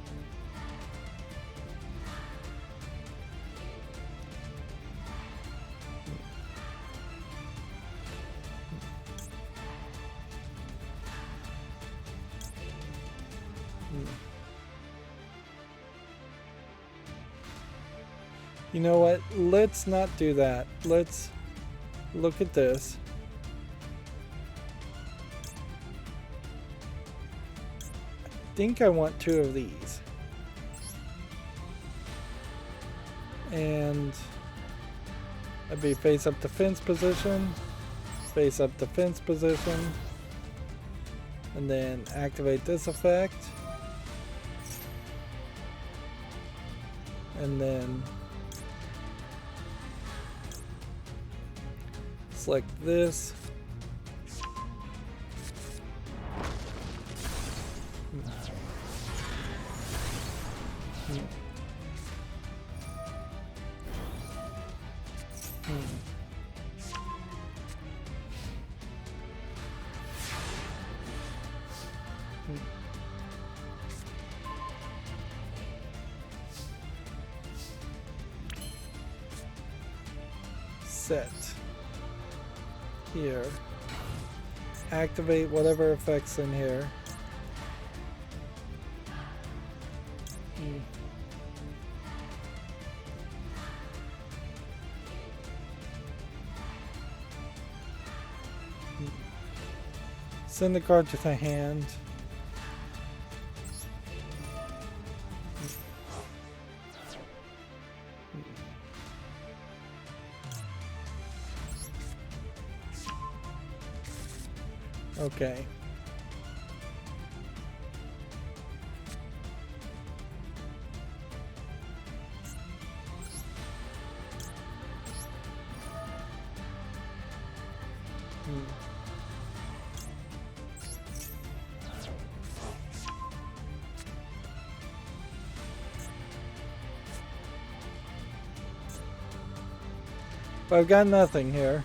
You know what? Let's not do that. Let's look at this. I think I want two of these. And I'd be face up the fence position, face up the fence position, and then activate this effect. And then select this. Set. Here. Activate whatever effects in here. Send the card to the hand. Okay. But I've got nothing here.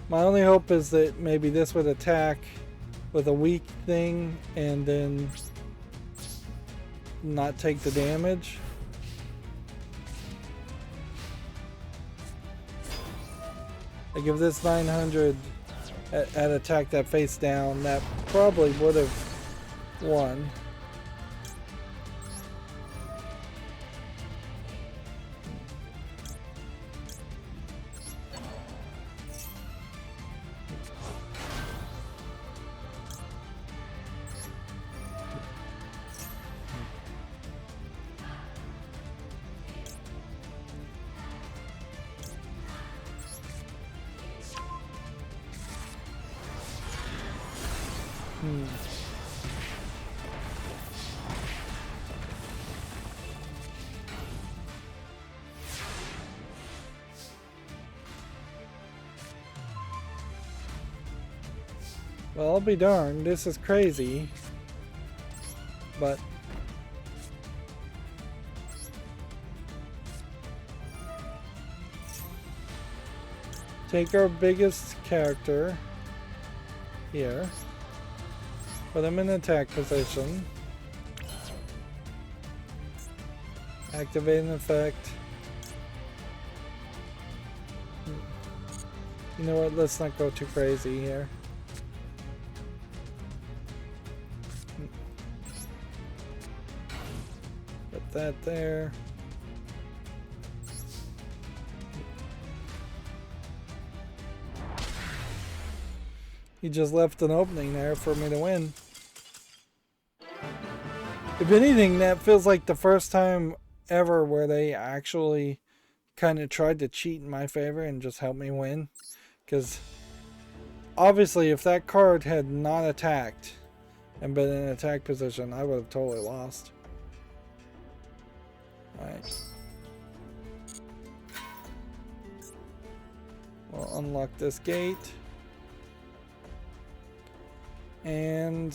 My only hope is that maybe this would attack with a weak thing and then not take the damage. Like if this 900 had attacked that face down, that probably would have won. Hmm. Well, I'll be darned. This is crazy. But take our biggest character here. Put him in attack position. Activate an effect. You know what? Let's not go too crazy here. Put that there. He just left an opening there for me to win. If anything, that feels like the first time ever where they actually kind of tried to cheat in my favor and just help me win. Because obviously if that card had not attacked and been in attack position, I would have totally lost. Alright. We'll unlock this gate. And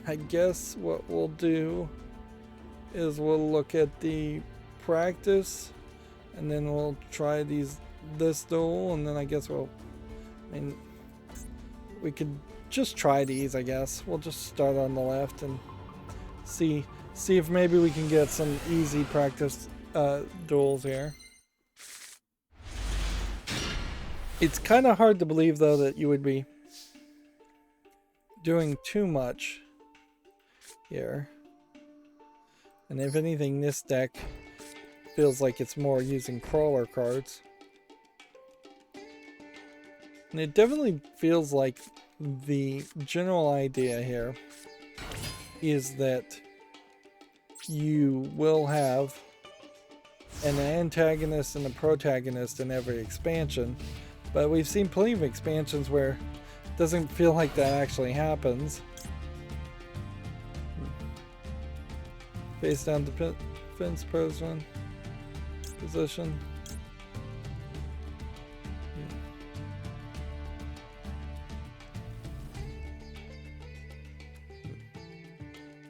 I guess what we'll do is we'll look at the practice and then we'll try this duel, and then I guess we could just try these, I guess. We'll just start on the left and see if maybe we can get some easy practice duels here. It's kind of hard to believe though that you would be doing too much here. And if anything, this deck feels like it's more using crawler cards. And it definitely feels like the general idea here is that you will have an antagonist and a protagonist in every expansion. But we've seen plenty of expansions where it doesn't feel like that actually happens. Face down defense position.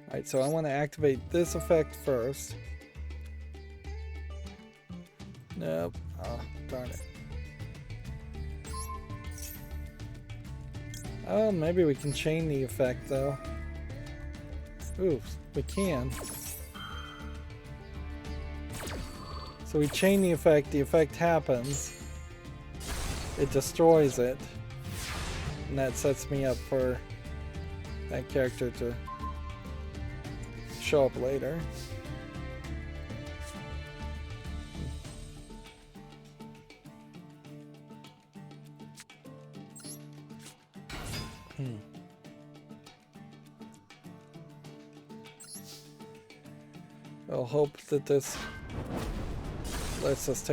Alright, so I want to activate this effect first. Nope. Oh, darn it. Oh, maybe we can chain the effect though. Ooh, we can. So we chain the effect happens, it destroys it, and that sets me up for that character to show up later. I'll hope that this lets us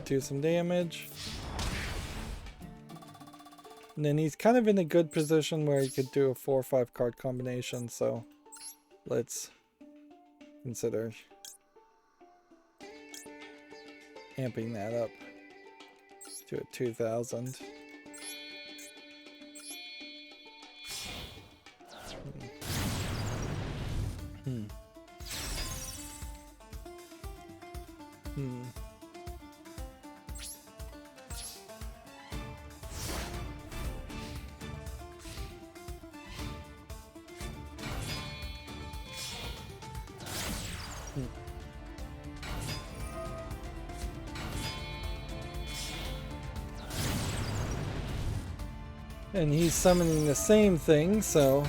do some damage. And then he's kind of in a good position where he could do a 4 or 5 card combination, so let's consider amping that up to a 2000. And he's summoning the same thing, so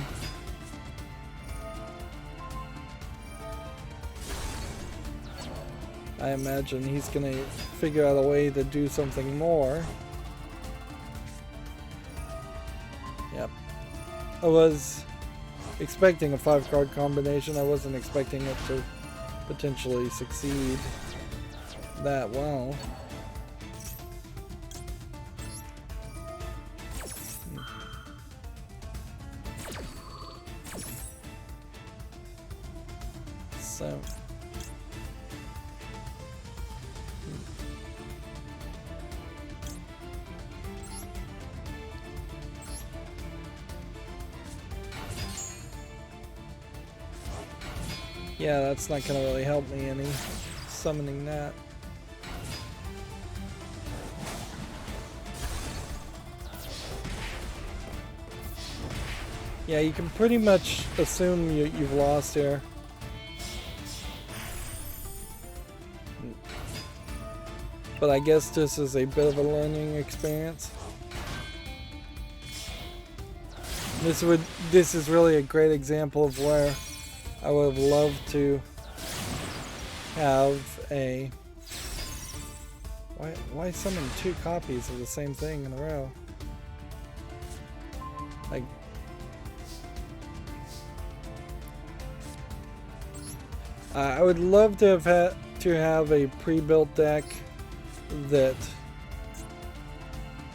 I imagine he's gonna figure out a way to do something more. Yep. I was expecting a 5-card combination. I wasn't expecting it to potentially succeed that well. So. Yeah, that's not gonna really help me any, summoning that. Yeah, you can pretty much assume you've lost here. But I guess this is a bit of a learning experience. This is really a great example of where I would have loved to have a... Why summon 2 copies of the same thing in a row? Like... I would love to have a pre-built deck that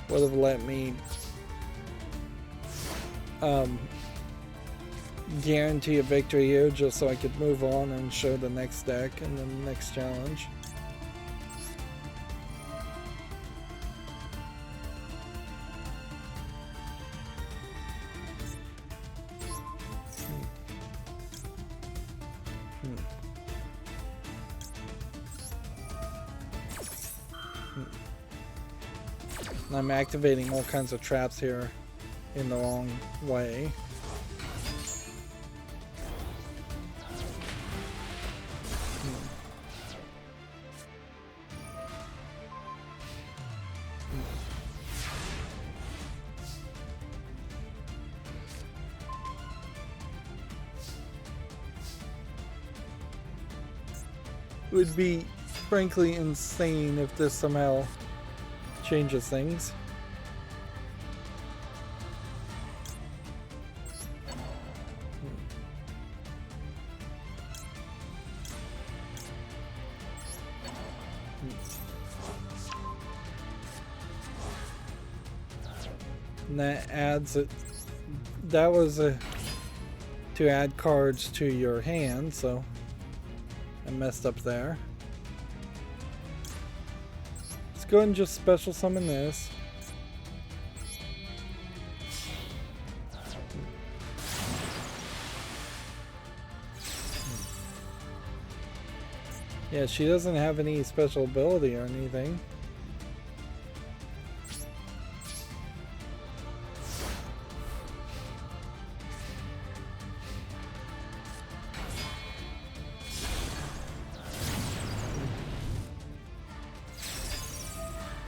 would have let me guarantee a victory here, just so I could move on and show the next deck and the next challenge. I'm activating all kinds of traps here in the wrong way. It would be frankly insane if this somehow changes things. And that adds it. That was to add cards to your hand, so I messed up there. Let's go ahead and just special summon this. Yeah, she doesn't have any special ability or anything.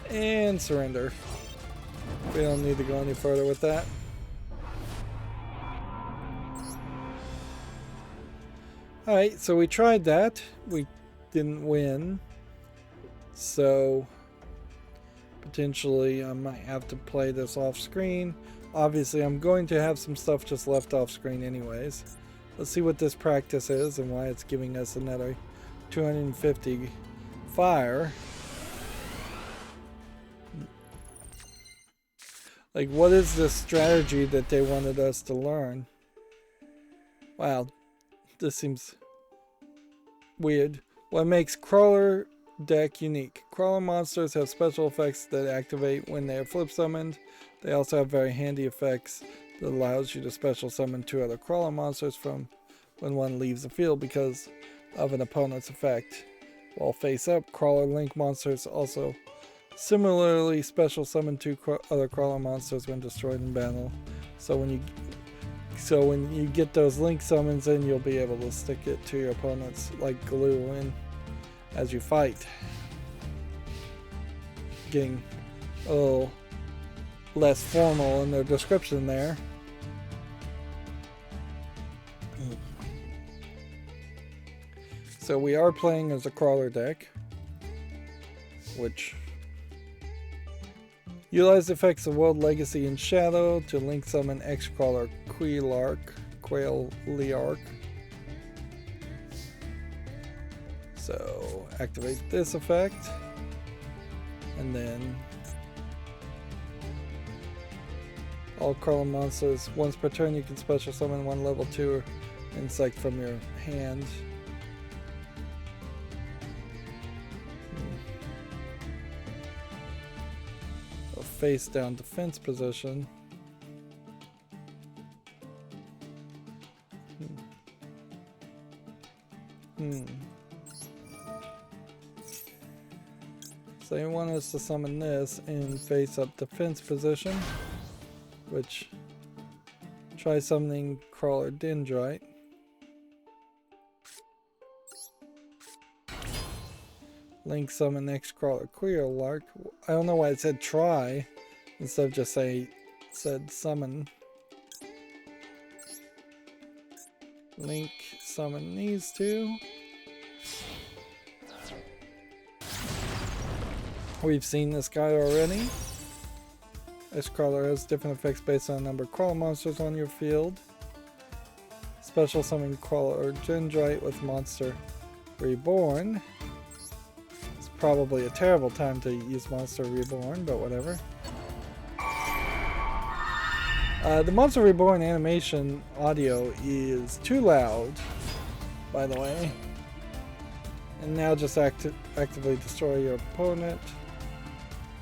And surrender. We don't need to go any further with that. Alright, so we tried that. We didn't win. So potentially I might have to play this off screen. Obviously I'm going to have some stuff just left off screen anyways. Let's see what this practice is and why it's giving us another 250 fire. Like, what is the strategy that they wanted us to learn? Wow, this seems weird. What makes Crawler deck unique? Crawler monsters have special effects that activate when they are flip summoned. They also have very handy effects that allows you to special summon 2 other Crawler monsters from when one leaves the field because of an opponent's effect. While face up, Crawler Link monsters also similarly special summon 2 other Crawler monsters when destroyed in battle. So when you get those Link summons in, you'll be able to stick it to your opponents like glue in as you fight. Getting a little less formal in their description there. So we are playing as a Crawler deck, which utilize the effects of World Legacy and Shadow to link summon X-Crawler Quailiark. So activate this effect, and then all Crawler monsters once per turn you can special summon 1 level 2 insect from your hand. face down defense position. So they want us to summon this in face up defense position, which try summoning Crawler Dendrite. Link summon next Crawler Queer Lark. I don't know why it said try instead of just said summon. Link summon these two. We've seen this guy already. This crawler has different effects based on the number of crawler monsters on your field. Special summon Crawler Dendrite with Monster Reborn. It's probably a terrible time to use Monster Reborn, but whatever. The Monster Reborn animation audio is too loud, by the way. And now just actively destroy your opponent,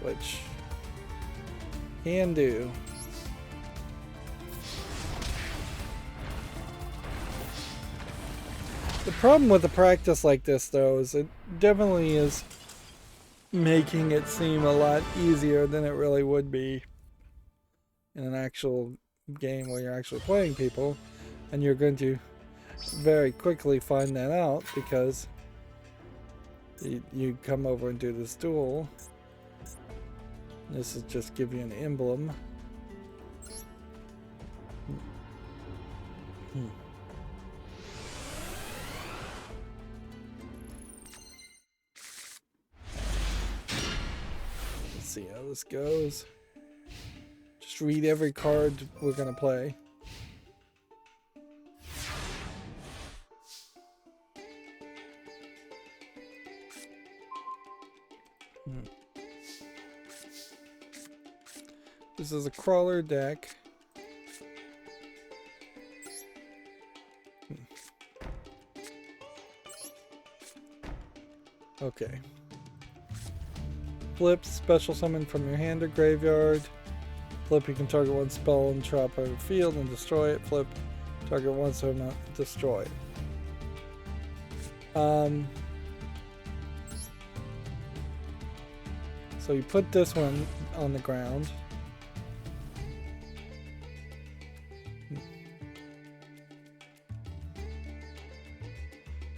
which can do. The problem with a practice like this, though, is it definitely is making it seem a lot easier than it really would be in an actual game where you're actually playing people, and you're going to very quickly find that out because you come over and do this duel. This is just give you an emblem. Let's see how this goes. Just read every card we're gonna play. This is a crawler deck. Okay. Flip, special summon from your hand or graveyard. Flip, you can target one spell and drop out of the field and destroy it. Flip, target one so not destroy it. So you put this one on the ground.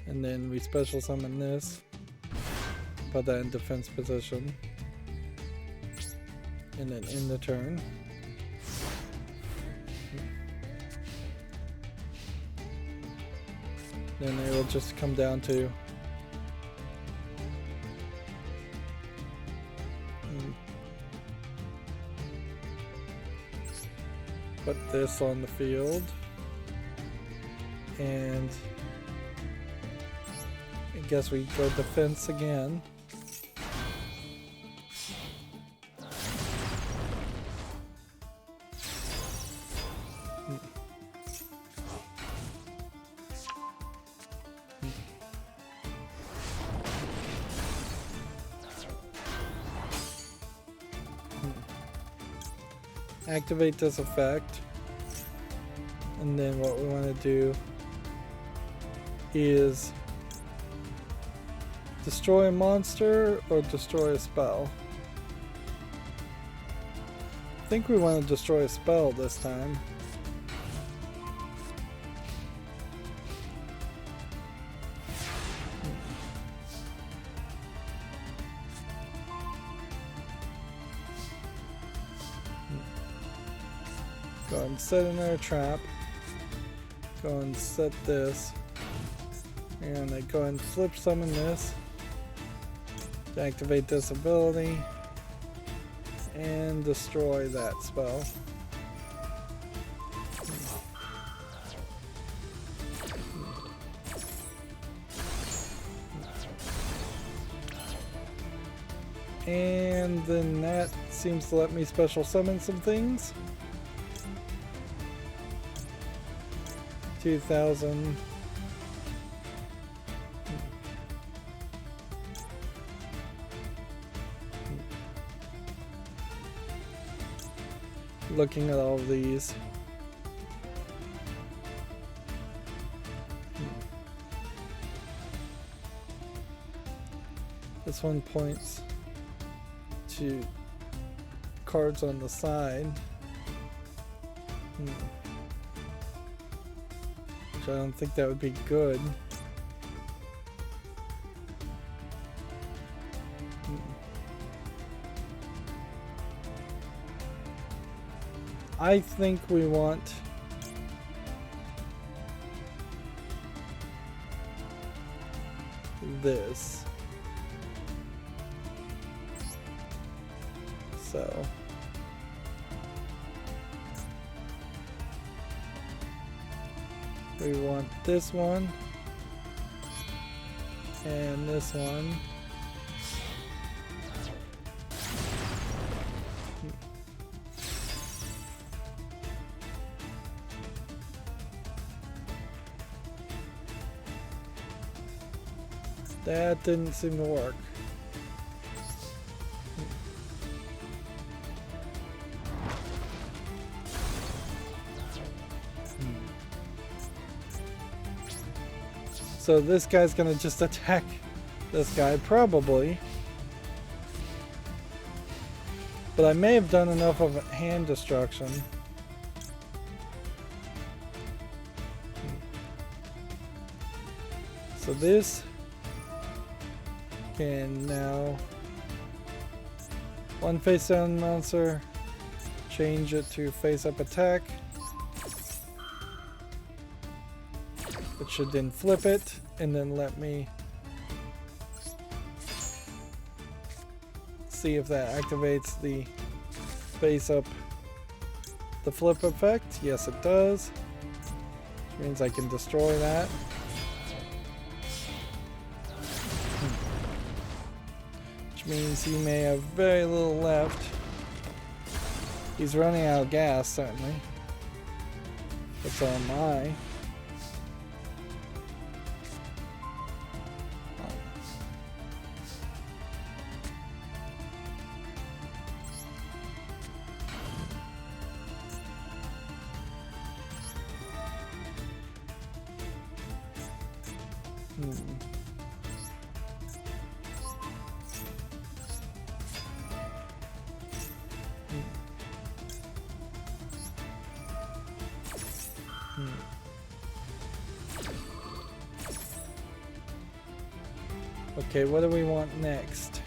And then we special summon this. Put that in defense position. And then end the turn. Then it will just come down to put this on the field, and I guess we go defense again. Activate this effect, and then what we want to do is destroy a monster or destroy a spell. I think we want to destroy a spell this time. Go ahead and set another trap. Go and set this. And I go ahead and flip summon this to activate this ability and destroy that spell. And then that seems to let me special summon some things. 2000. looking at all of these. This one points to cards on the side. Which I don't think that would be good. I think we want this. So we want this one and this one. That didn't seem to work. So this guy's gonna just attack this guy, probably. But I may have done enough of hand destruction. So this can now one face down monster, change it to face up attack. It should then flip it and then let me see if that activates the face up the flip effect. Yes, it does, which means I can destroy that. Which means he may have very little left. He's running out of gas, certainly. But so am I. Okay, what do we want next?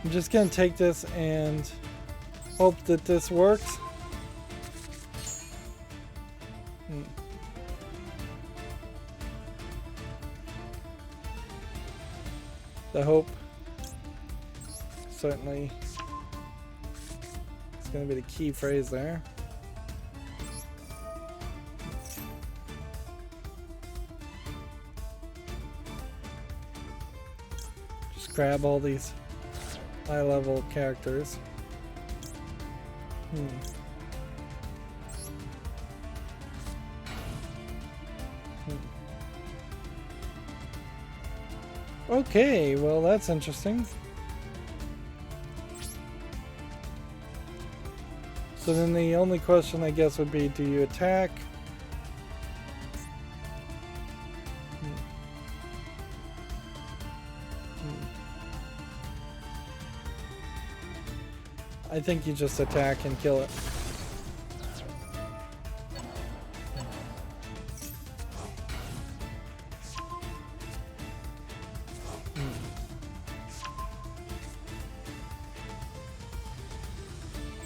I'm just gonna take this and hope that this works. The hope certainly is going to be the key phrase there. Just grab all these high level characters. Okay, well that's interesting. So then the only question I guess would be, do you attack? I think you just attack and kill it.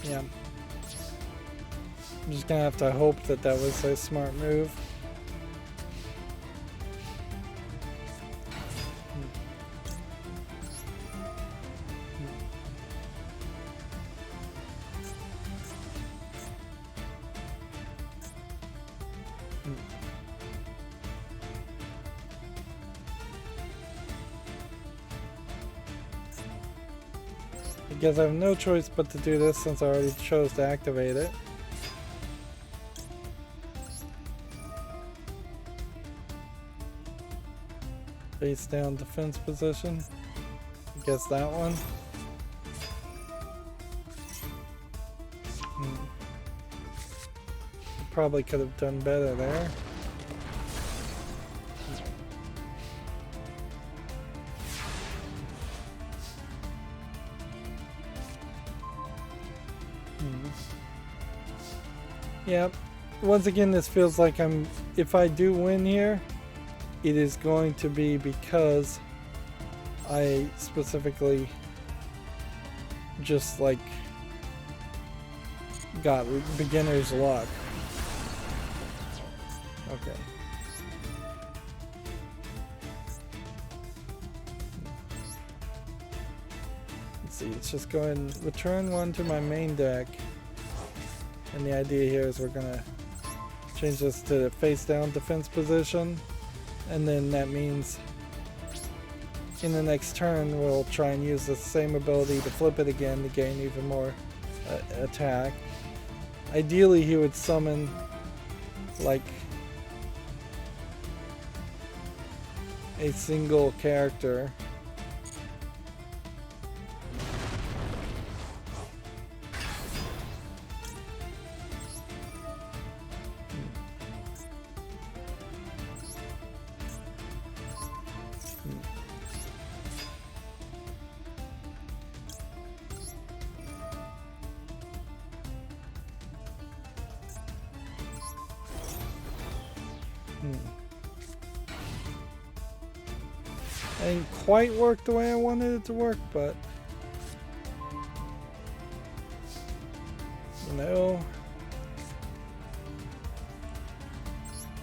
Yeah. I'm just gonna have to hope that that was a smart move. I guess I have no choice but to do this since I already chose to activate it. Face down defense position. I guess that one. Probably could have done better there. Yep. Once again, this feels like if I do win here, it is going to be because I specifically just like got beginner's luck. Okay. Let's see, let's just go ahead and return one to my main deck. And the idea here is we're gonna change this to the face down defense position. And then that means in the next turn we'll try and use the same ability to flip it again to gain even more attack. Ideally he would summon like a single character. Didn't quite work the way I wanted it to work, but no,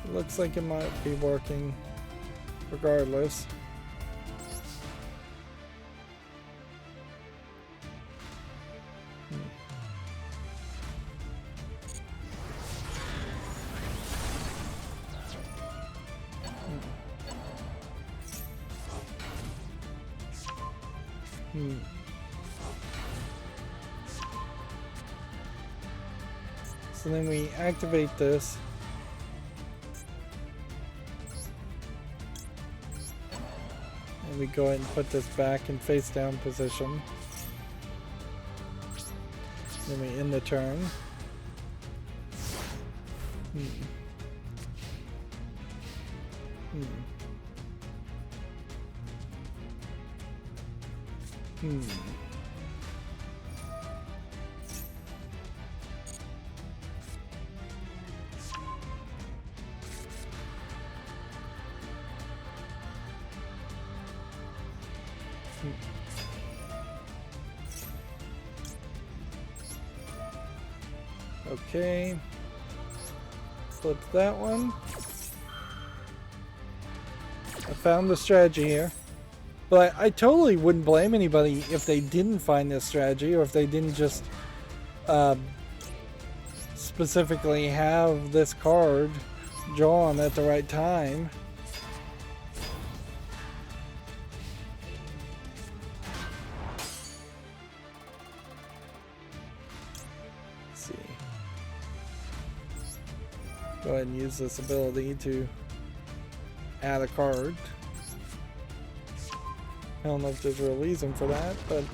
it looks like it might be working regardless. So then we activate this. And we go ahead and put this back in face down position. Then we end the turn. Okay, flip that one. I found the strategy here, but I totally wouldn't blame anybody if they didn't find this strategy, or if they didn't just specifically have this card drawn at the right time. Go ahead and use this ability to add a card. I don't know if there's a real reason for that, but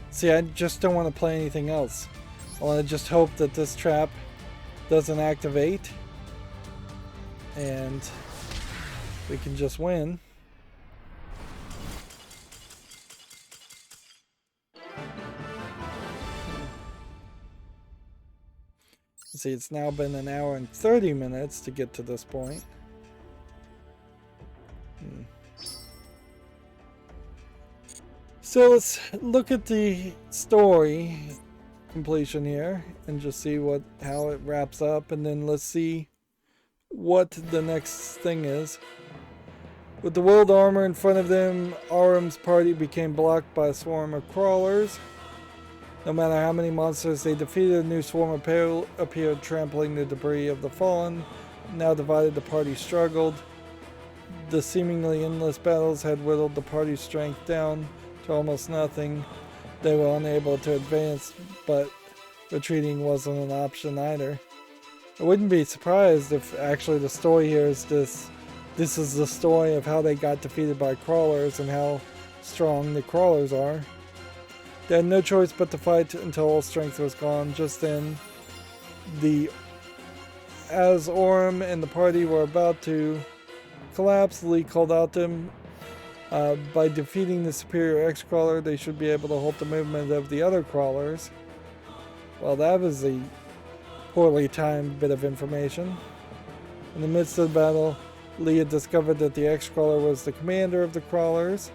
see, I just don't want to play anything else. I want to just hope that this trap doesn't activate and we can just win. See, it's now been an hour and 30 minutes to get to this point. So let's look at the story completion here and just see how it wraps up, and then let's see what the next thing is. With the world armor in front of them, Aram's party became blocked by a swarm of crawlers. No matter how many monsters they defeated, a new swarm appeared, trampling the debris of the fallen. Now divided, the party struggled. The seemingly endless battles had whittled the party's strength down to almost nothing. they were unable to advance, but retreating wasn't an option either. I wouldn't be surprised if actually the story here is this is the story of how they got defeated by crawlers and how strong the crawlers are. They had no choice but to fight until all strength was gone. Just then, as Orm and the party were about to collapse, Lee called out to them. By defeating the superior X-Crawler, they should be able to halt the movement of the other crawlers. Well, that was a poorly timed bit of information. In the midst of the battle, Lee had discovered that the X-Crawler was the commander of the crawlers.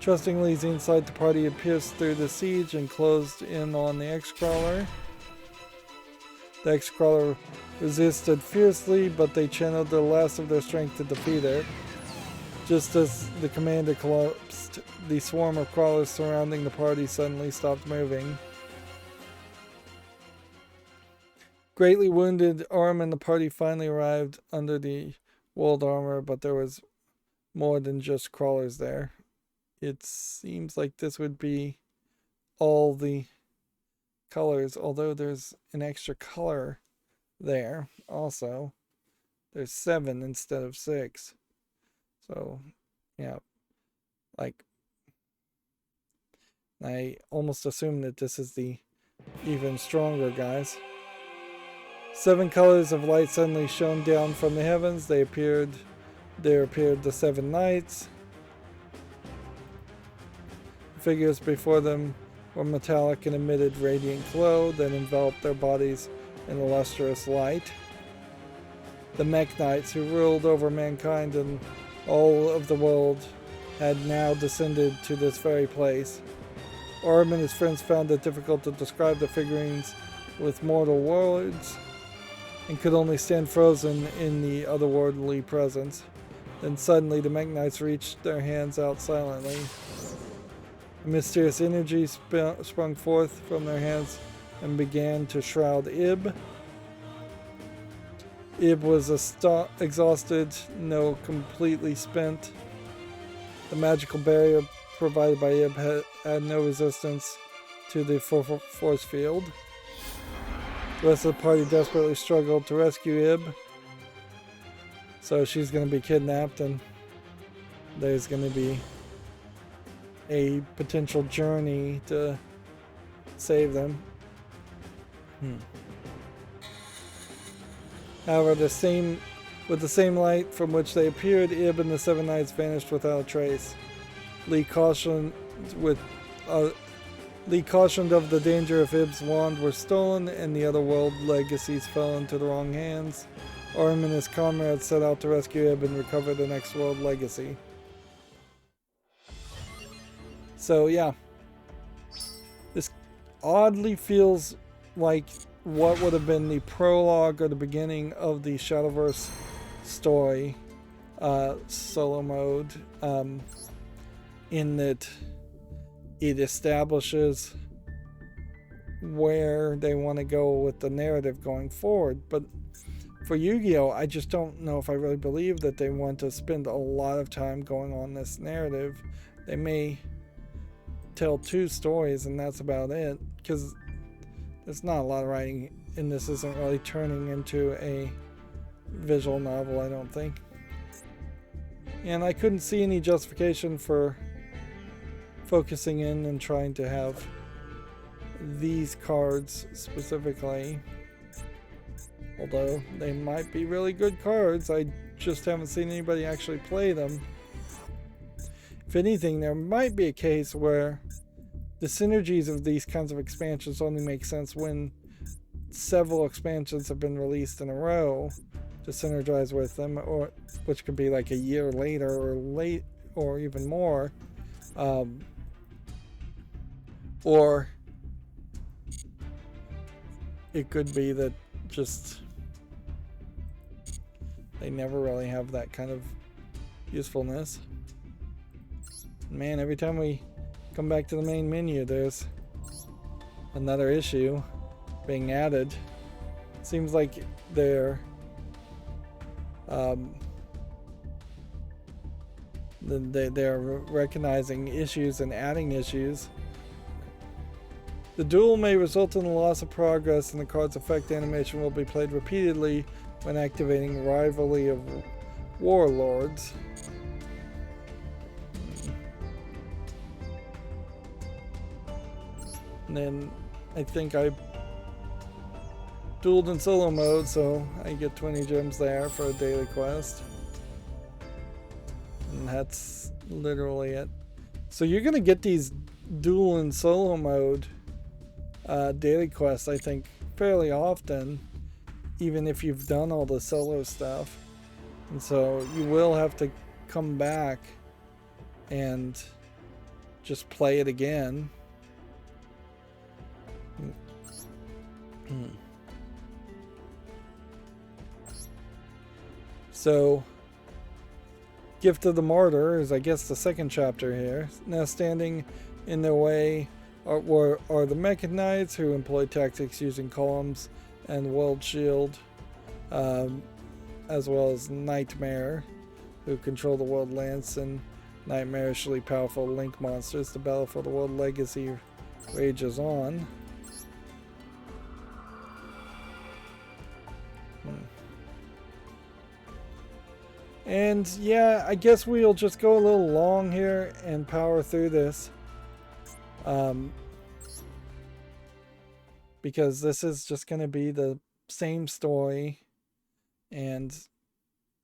Trusting Lee's insight, the party had pierced through the siege and closed in on the X-Crawler. The X-Crawler resisted fiercely, but they channeled the last of their strength to defeat it. Just as the commander collapsed, the swarm of crawlers surrounding the party suddenly stopped moving. Greatly wounded, Orm and the party finally arrived under the walled armor, but there was more than just crawlers there. It seems like this would be all the colors, although there's an extra color there also. There's 7 instead of 6. So, yeah, like, I almost assume that this is the even stronger guys. 7 colors of light suddenly shone down from the heavens. There appeared the 7 knights. The figures before them were metallic and emitted radiant glow that enveloped their bodies in a lustrous light. The mech knights who ruled over mankind and all of the world had now descended to this very place. Orm and his friends found it difficult to describe the figurines with mortal words and could only stand frozen in the otherworldly presence. Then suddenly the mech knights reached their hands out silently. A mysterious energy sprung forth from their hands and began to shroud Ib. Ib was exhausted, no completely spent. The magical barrier provided by Ib had no resistance to the force field. The rest of the party desperately struggled to rescue Ib. So she's going to be kidnapped and there's going to be a potential journey to save them. However, with the same light from which they appeared, Ib and the 7 knights vanished without a trace. Lee cautioned of the danger if Ib's wand were stolen and the otherworld legacies fell into the wrong hands. Orm and his comrades set out to rescue Ib and recover the next world legacy. So yeah, this oddly feels like what would have been the prologue or the beginning of the Shadowverse story solo mode, in that it establishes where they want to go with the narrative going forward. But for Yu-Gi-Oh! I just don't know if I really believe that they want to spend a lot of time going on this narrative. They may tell 2 stories and that's about it, because there's not a lot of writing and this isn't really turning into a visual novel, I don't think. And I couldn't see any justification for focusing in and trying to have these cards specifically, although they might be really good cards. I just haven't seen anybody actually play them. If anything, there might be a case where the synergies of these kinds of expansions only make sense when several expansions have been released in a row to synergize with them, or which could be like a year later or even more, or it could be that just they never really have that kind of usefulness. Man, every time we come back to the main menu, there's another issue being added. Seems like they're They're recognizing issues and adding issues. The duel may result in the loss of progress, and the card's effect animation will be played repeatedly when activating Rivalry of Warlords. And then I think I dueled in solo mode, so I get 20 gems there for a daily quest. And that's literally it. So you're gonna get these duel in solo mode daily quests, I think, fairly often, even if you've done all the solo stuff. And so you will have to come back and just play it again. So, Gift of the Martyr is, I guess, the second chapter here. Now standing in their way are the Mechanic Knights, who employ tactics using columns and World Shield, as well as Nightmare, who control the World Lance, and nightmarishly powerful Link monsters. The battle for the World Legacy rages on. And yeah, I guess we'll just go a little long here and power through this. Because this is just going to be the same story, and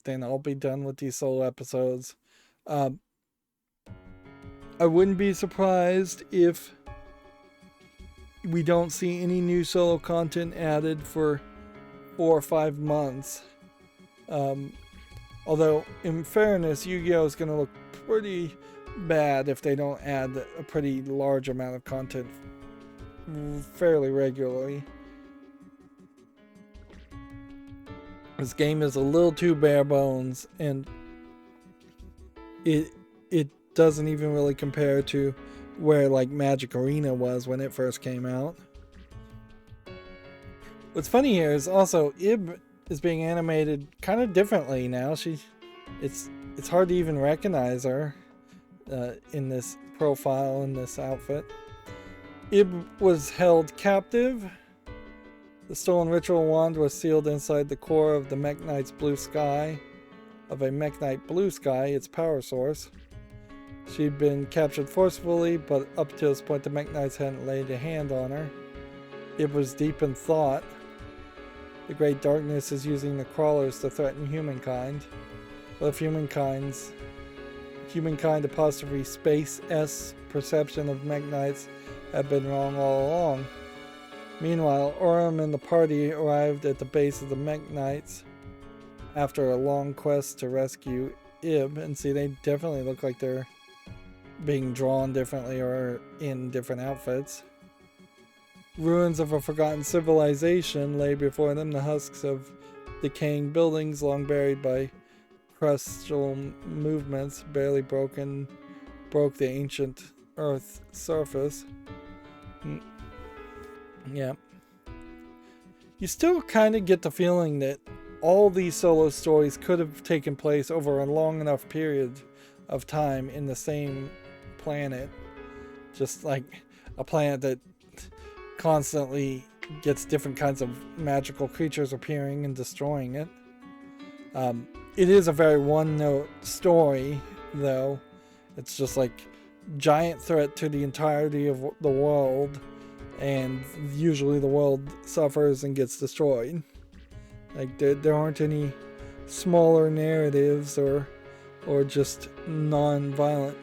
then I'll be done with these solo episodes. I wouldn't be surprised if we don't see any new solo content added for 4 or 5 months. Although, in fairness, Yu-Gi-Oh! Is going to look pretty bad if they don't add a pretty large amount of content fairly regularly. This game is a little too bare bones, and it doesn't even really compare to where like Magic Arena was when it first came out. What's funny here is also Ib is being animated kind of differently now. It's hard to even recognize her in this profile, in this outfit. Ib was held captive. The stolen ritual wand was sealed inside the core of the Mech Knight's blue sky, its power source. She'd been captured forcefully, but up to this point the Mech Knights hadn't laid a hand on her. Ib was deep in thought. The Great Darkness is using the crawlers to threaten humankind. What if humankind apostrophe space S perception of Mech Knights had been wrong all along? Meanwhile, Orim and the party arrived at the base of the Mech Knights after a long quest to rescue Ib. And see, they definitely look like they're being drawn differently or in different outfits. Ruins of a forgotten civilization lay before them, the husks of decaying buildings long buried by crustal movements barely broke the ancient earth surface. Yeah. You still kind of get the feeling that all these solo stories could have taken place over a long enough period of time in the same planet. Just like a planet that constantly gets different kinds of magical creatures appearing and destroying it. It is a very one-note story, though. It's just like giant threat to the entirety of the world, and usually the world suffers and gets destroyed. Like there aren't any smaller narratives or just non-violent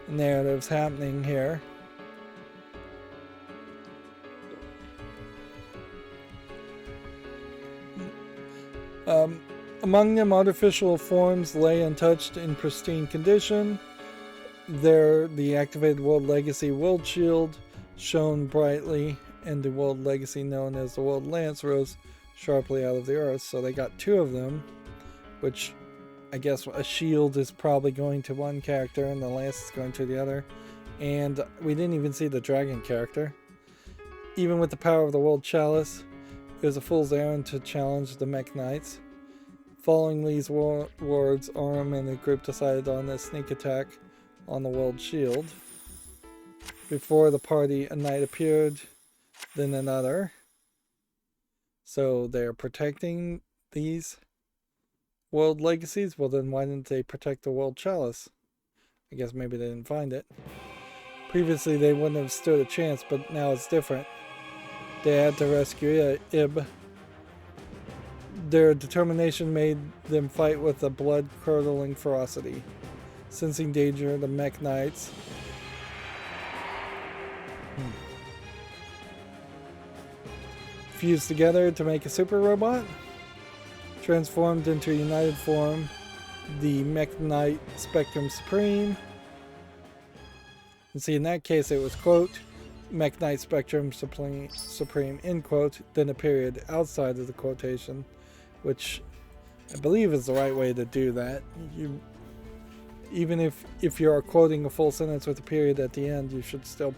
narratives happening here. Among them, artificial forms lay untouched in pristine condition. There, the activated World Legacy World Shield shone brightly, and the World Legacy known as the World Lance rose sharply out of the earth. So they got 2 of them, which I guess a shield is probably going to one character and the lance is going to the other. And we didn't even see the dragon character. Even with the power of the World Chalice, it was a fool's errand to challenge the Mech Knights. Following these words, Orm and the group decided on a sneak attack on the world shield. Before the party, a knight appeared, then another. So they're protecting these world legacies? Well, then why didn't they protect the world chalice? I guess maybe they didn't find it. Previously, they wouldn't have stood a chance, but now it's different. They had to rescue Ib. Their determination made them fight with a blood-curdling ferocity. Sensing danger, the mech knights fused together to make a super robot. Transformed into a united form, the Mech Knight Spectrum Supreme. And see, in that case, it was, quote, Mech Knight Spectrum Supreme, end quote, then a period outside of the quotation, which I believe is the right way to do that. Even if you're quoting a full sentence with a period at the end, you should still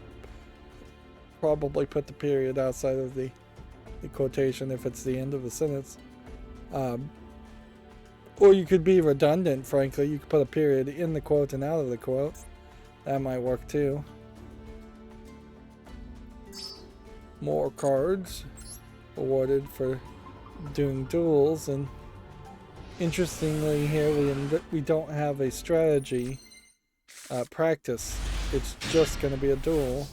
probably put the period outside of the quotation if it's the end of the sentence. Or you could be redundant, frankly. You could put a period in the quote and out of the quote. That might work too. More cards awarded for doing duels, and interestingly here we don't have a strategy practice. It's just going to be a duel.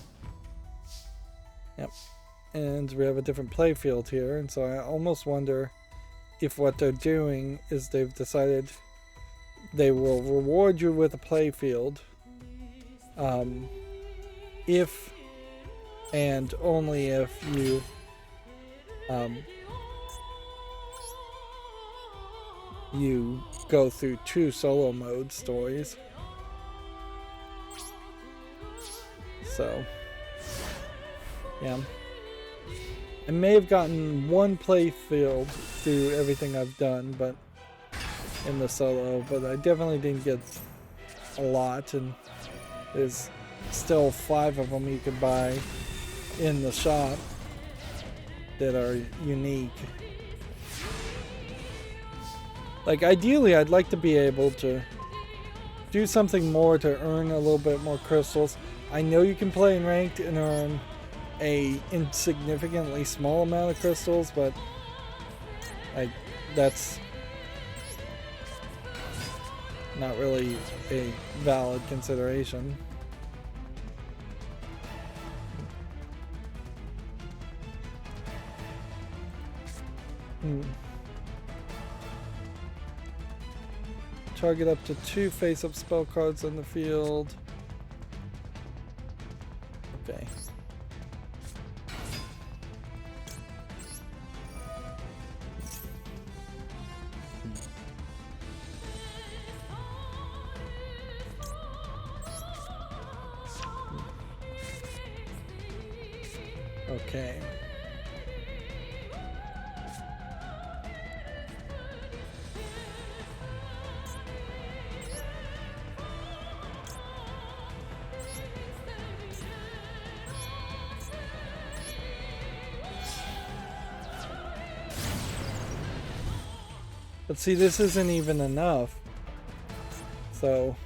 Yep. And we have a different play field here, and so I almost wonder if what they're doing is they've decided they will reward you with a play field if and only if you go through 2 solo mode stories. So yeah, I may have gotten 1 play field through everything I've done, but in the solo, but I definitely didn't get a lot, and there's still 5 of them you could buy in the shop that are unique. Like, ideally, I'd like to be able to do something more to earn a little bit more crystals. I know you can play in ranked and earn a insignificantly small amount of crystals, but that's not really a valid consideration. Target up to 2 face-up spell cards on the field. Okay. Okay. But see, this isn't even enough. So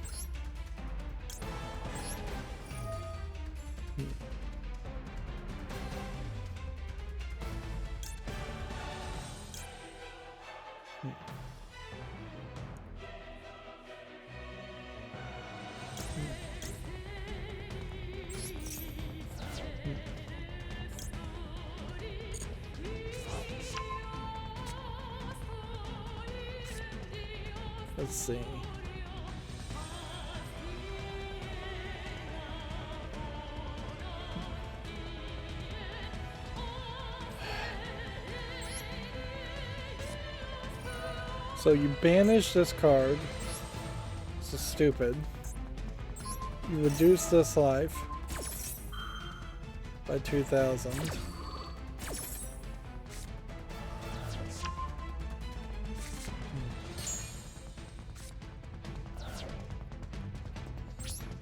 let's see. So you banish this card. This is stupid. You reduce this life by 2,000.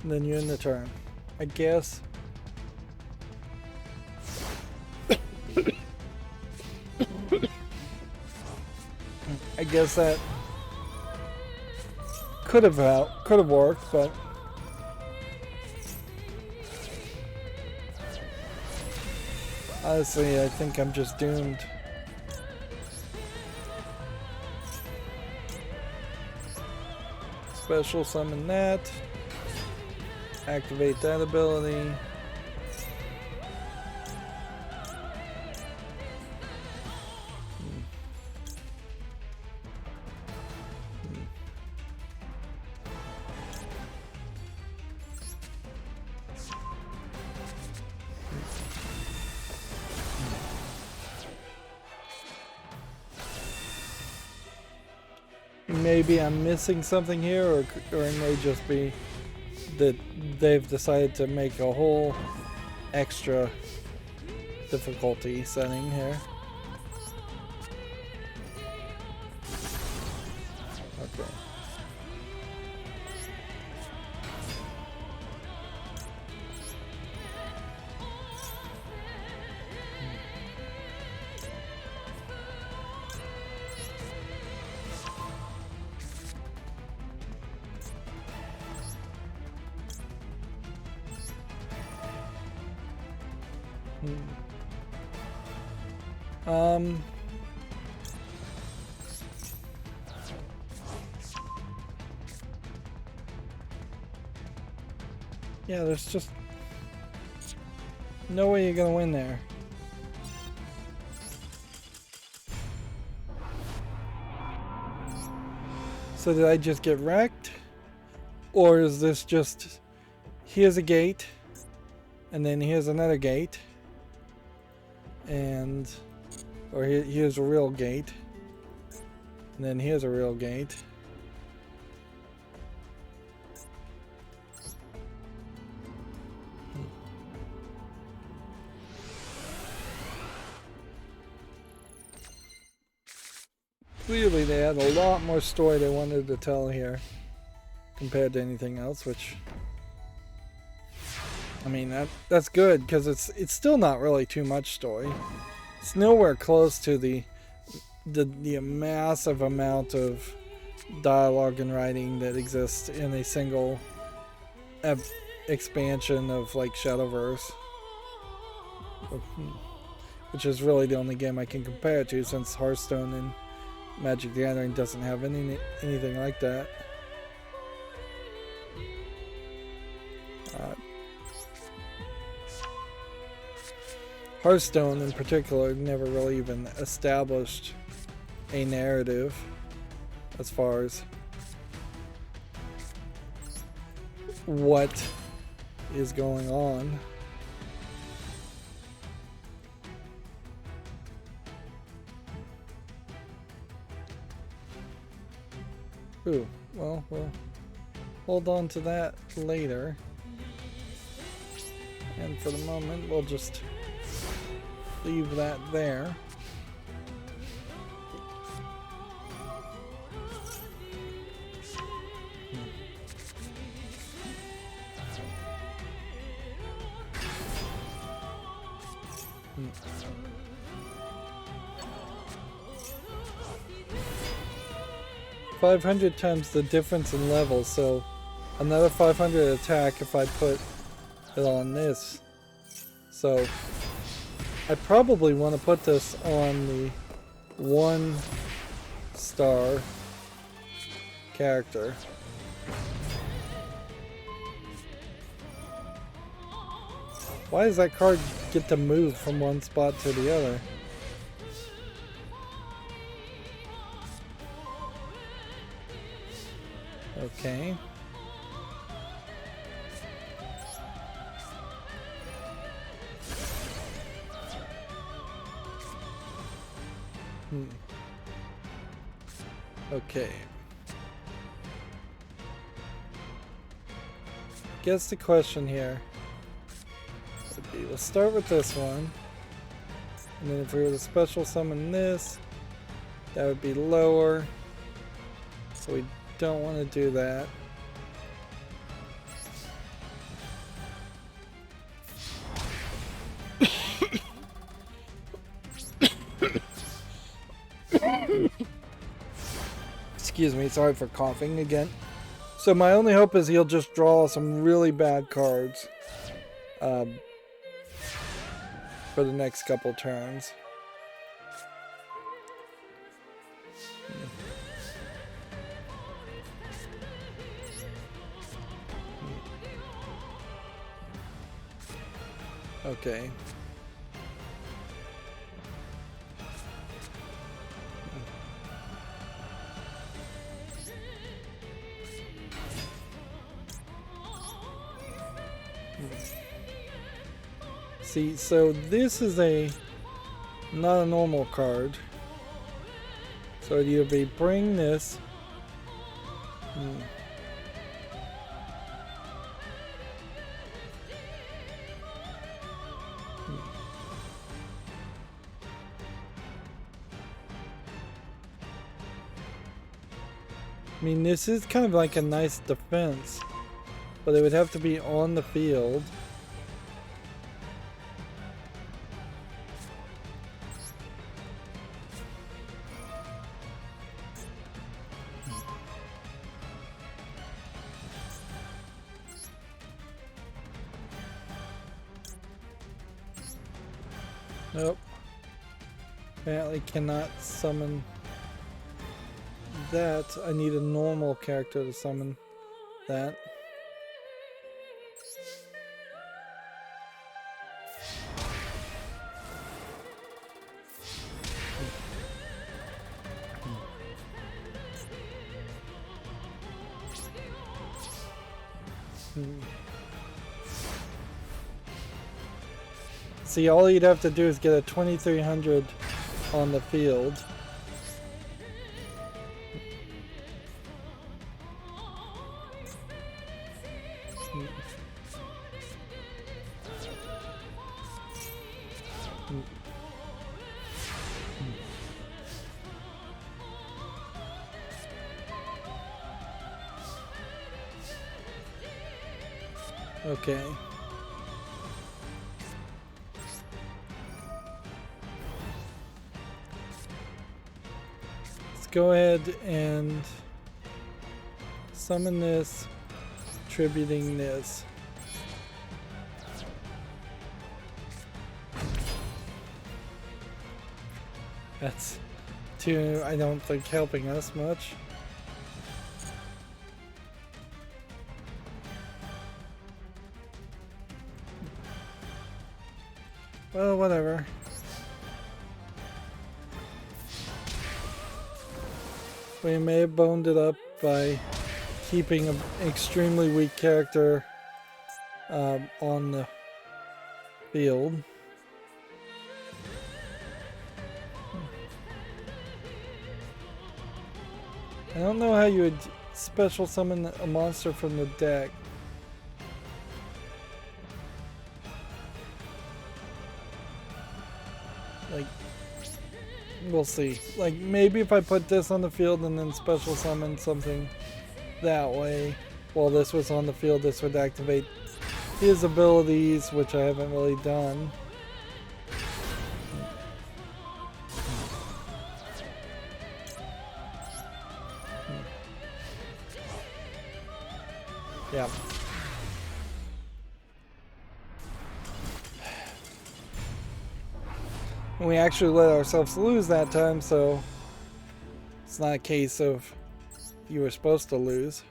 And then you end the turn. I guess. I guess that could have worked, but honestly, I think I'm just doomed. Special summon that. Activate that ability. Maybe I'm missing something here, or it may just be that they've decided to make a whole extra difficulty setting here. Okay. Yeah, there's just no way you're gonna win there. So did I just get wrecked? Or is this just, here's a gate, and then here's another gate, and, or here's a real gate, and then here's a real gate. Clearly they had a lot more story they wanted to tell here compared to anything else, which, I mean, that's good, because it's still not really too much story. It's nowhere close to the massive amount of dialogue and writing that exists in a single expansion of like Shadowverse, which is really the only game I can compare it to, since Hearthstone and Magic the Gathering doesn't have anything like that. Hearthstone in particular never really even established a narrative as far as what is going on. Ooh, well, we'll hold on to that later. And for the moment, we'll just leave that there. Hmm. 500 times the difference in levels, so another 500 attack if I put it on this. So I probably want to put this on the 1-star character. Why does that card get to move from one spot to the other? Okay. Okay. Guess the question here would be, we'll start with this one, and then if we were to special summon this, that would be lower, so we don't want to do that. Excuse me, sorry for coughing again. So my only hope is he'll just draw some really bad cards for the next couple turns. Okay. See, so this is not a normal card. So it'd either be bring this. I mean, this is kind of like a nice defense, but it would have to be on the field. Nope. Apparently cannot summon that. I need a normal character to summon that. See, all you'd have to do is get a 2300 on the field. Okay. Let's go ahead and summon this, tributing this. That's too, I don't think, helping us much. Well, whatever. We may have boned it up by keeping an extremely weak character on the field. I don't know how you would special summon a monster from the deck. Like, we'll see. Like, maybe if I put this on the field and then special summon something that way, while this was on the field, this would activate his abilities, which I haven't really done. Yeah. And we actually let ourselves lose that time, so it's not a case of you were supposed to lose.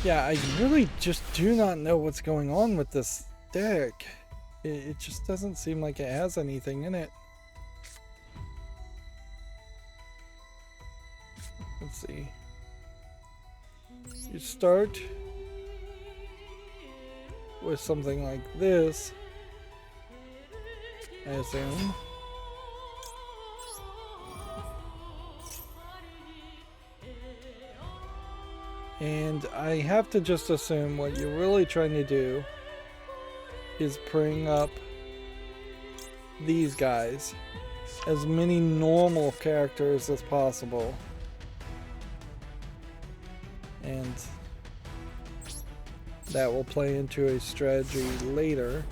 Yeah, I really just do not know what's going on with this deck. It just doesn't seem like it has anything in it. Let's see. You start with something like this, I assume. And I have to just assume what you're really trying to do is bring up these guys, as many normal characters as possible. And that will play into a strategy later.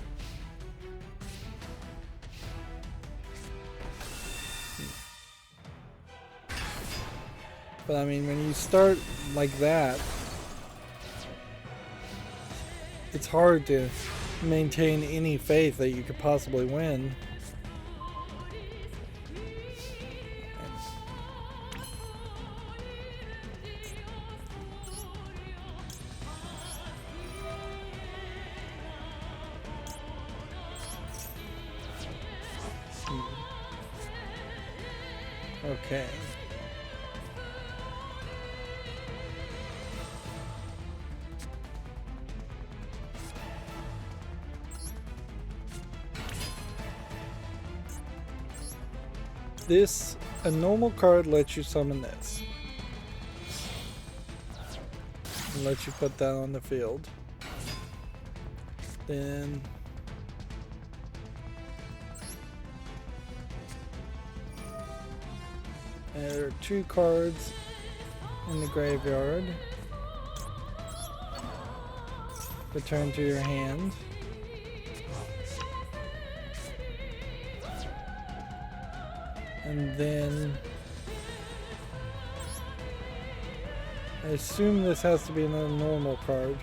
But I mean, when you start like that, it's hard to maintain any faith that you could possibly win. Okay. This, a normal card lets you summon this. And lets you put that on the field. Then there are 2 cards in the graveyard. Return to your hand. And then I assume this has to be another normal card.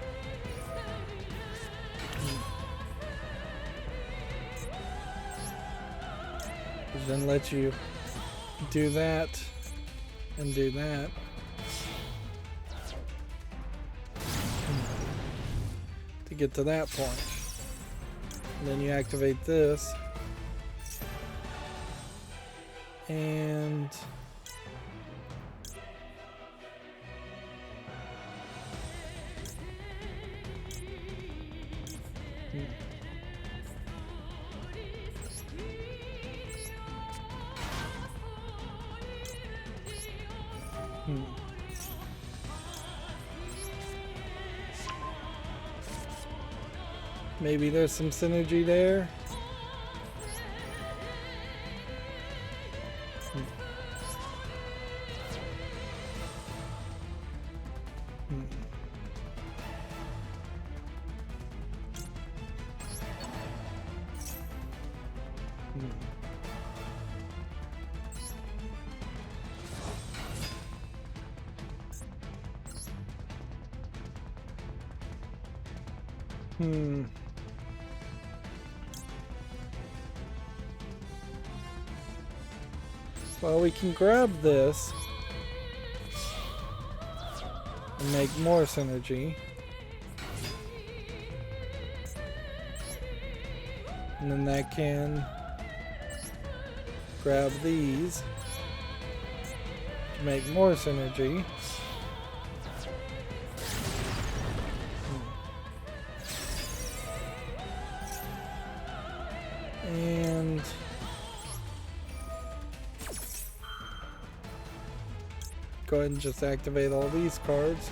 Which then lets you do that and do that. To get to that point. And then you activate this. And maybe there's some synergy there. Well, we can grab this and make more synergy. And then that can grab these to make more synergy. And go ahead and just activate all these cards.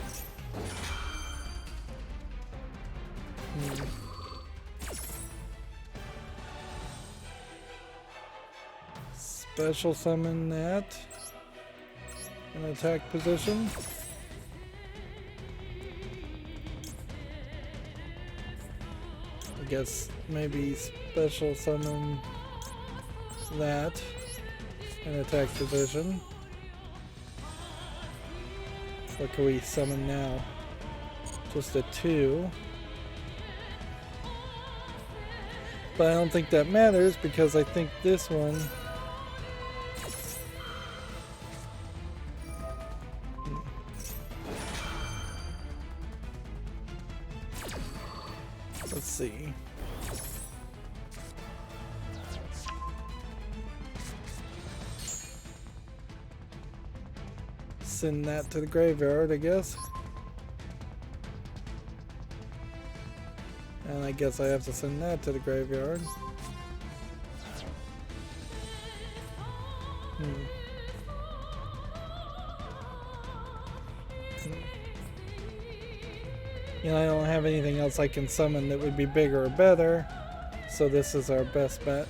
Special summon that in attack position. I guess maybe special summon that in attack position. What can we summon now? Just a 2. But I don't think that matters because I think this one let's see. Send that to the graveyard, I guess. And I guess I have to send that to the graveyard. You know, I don't have anything else I can summon that would be bigger or better, so this is our best bet.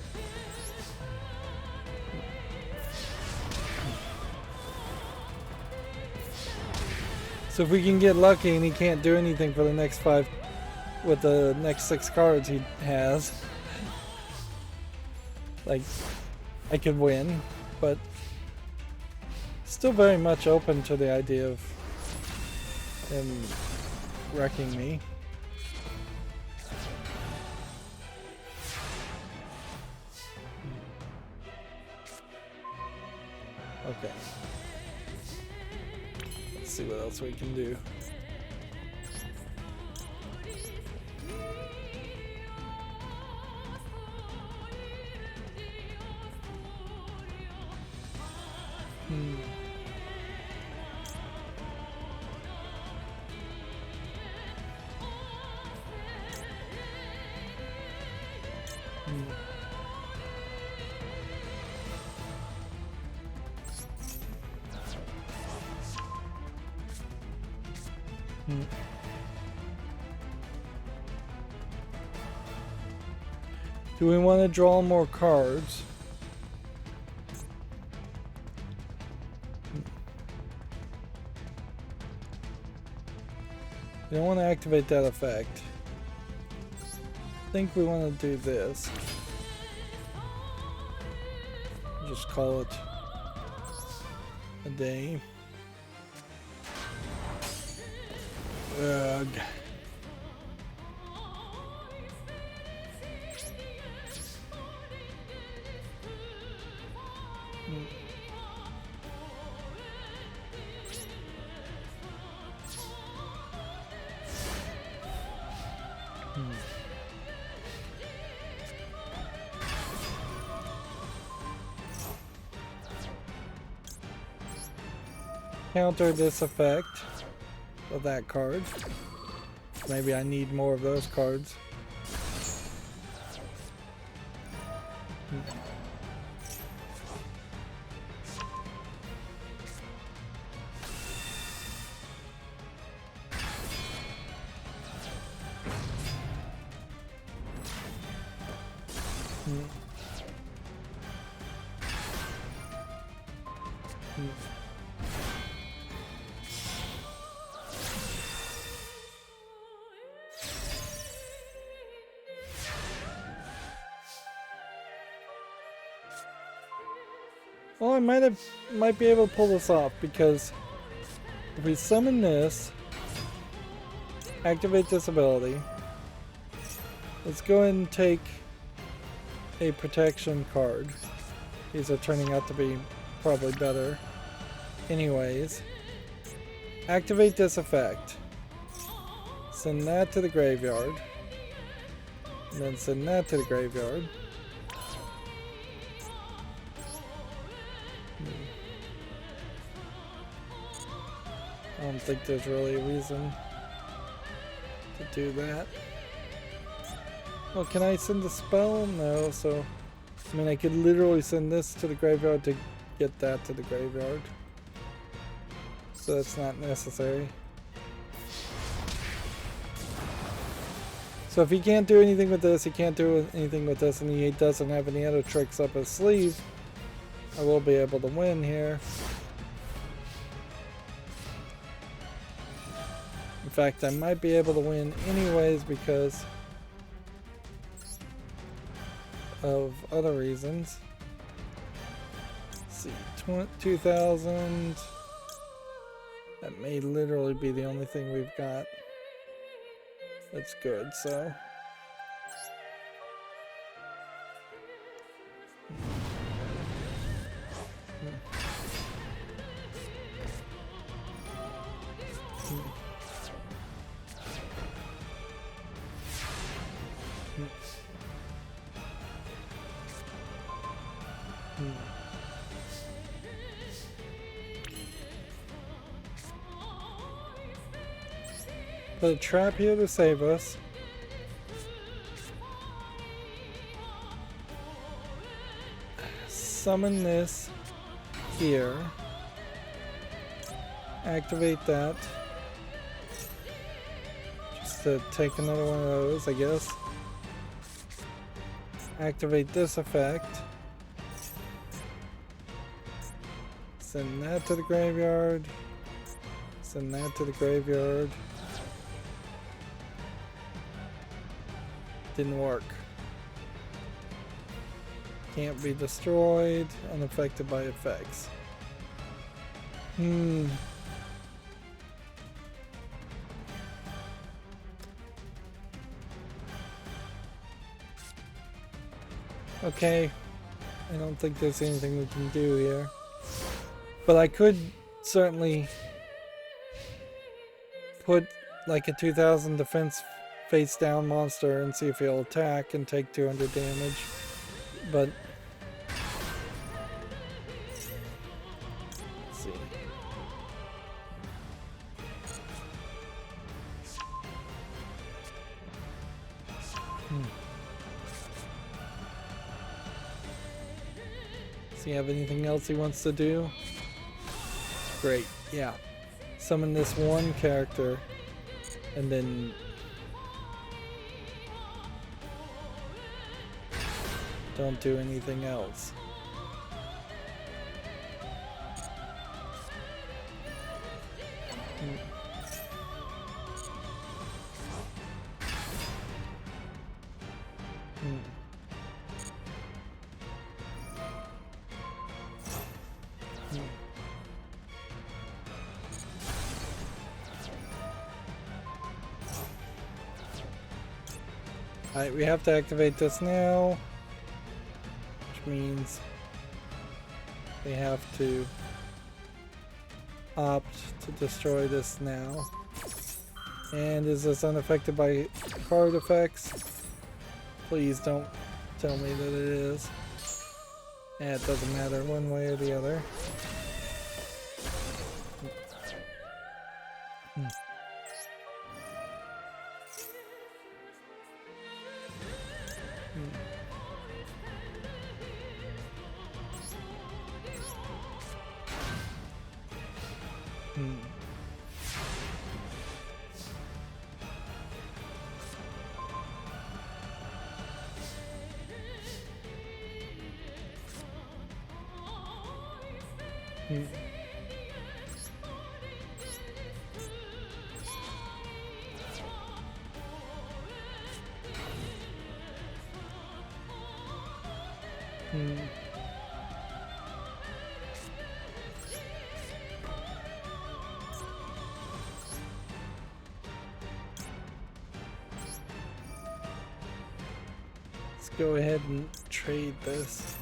So if we can get lucky and he can't do anything for the next 5 with the next 6 cards he has, like, I could win, but Still very much open to the idea of him wrecking me. Okay. Let's see what else we can do. Do we want to draw more cards? We don't want to activate that effect. I think we want to do this. Just call it a day. Ugh. Counter this effect with that card. Maybe I need more of those cards. Well, I might be able to pull this off, because if we summon this, activate this ability, let's go ahead and take a protection card. These are turning out to be probably better. Anyways, activate this effect. Send that to the graveyard. And then send that to the graveyard. I don't think there's really a reason to do that. Well, can I send a spell? No, so I mean I could literally send this to the graveyard to get that to the graveyard. So that's not necessary. So if he can't do anything with this, he can't do anything with this, and he doesn't have any other tricks up his sleeve, I will be able to win here. In fact, I might be able to win anyways because of other reasons. Let's see, 2,000. That may literally be the only thing we've got that's good, so. Put a trap here to save us. Summon this here. Activate that. Just to take another one of those, I guess. Activate this effect. Send that to the graveyard. Send that to the graveyard. Didn't work. Can't be destroyed, unaffected by effects. Hmm. Okay. I don't think there's anything we can do here. But I could certainly put like a 2000 defense face down monster and see if he'll attack and take 200 damage. But let's see. Does he have anything else he wants to do? Great, yeah. Summon this one character and then don't do anything else. Alright, we have to activate this now, which means we have to opt to destroy this now. And is this unaffected by card effects? Please don't tell me that it is. Yeah, it doesn't matter one way or the other. Let's go ahead and trade this.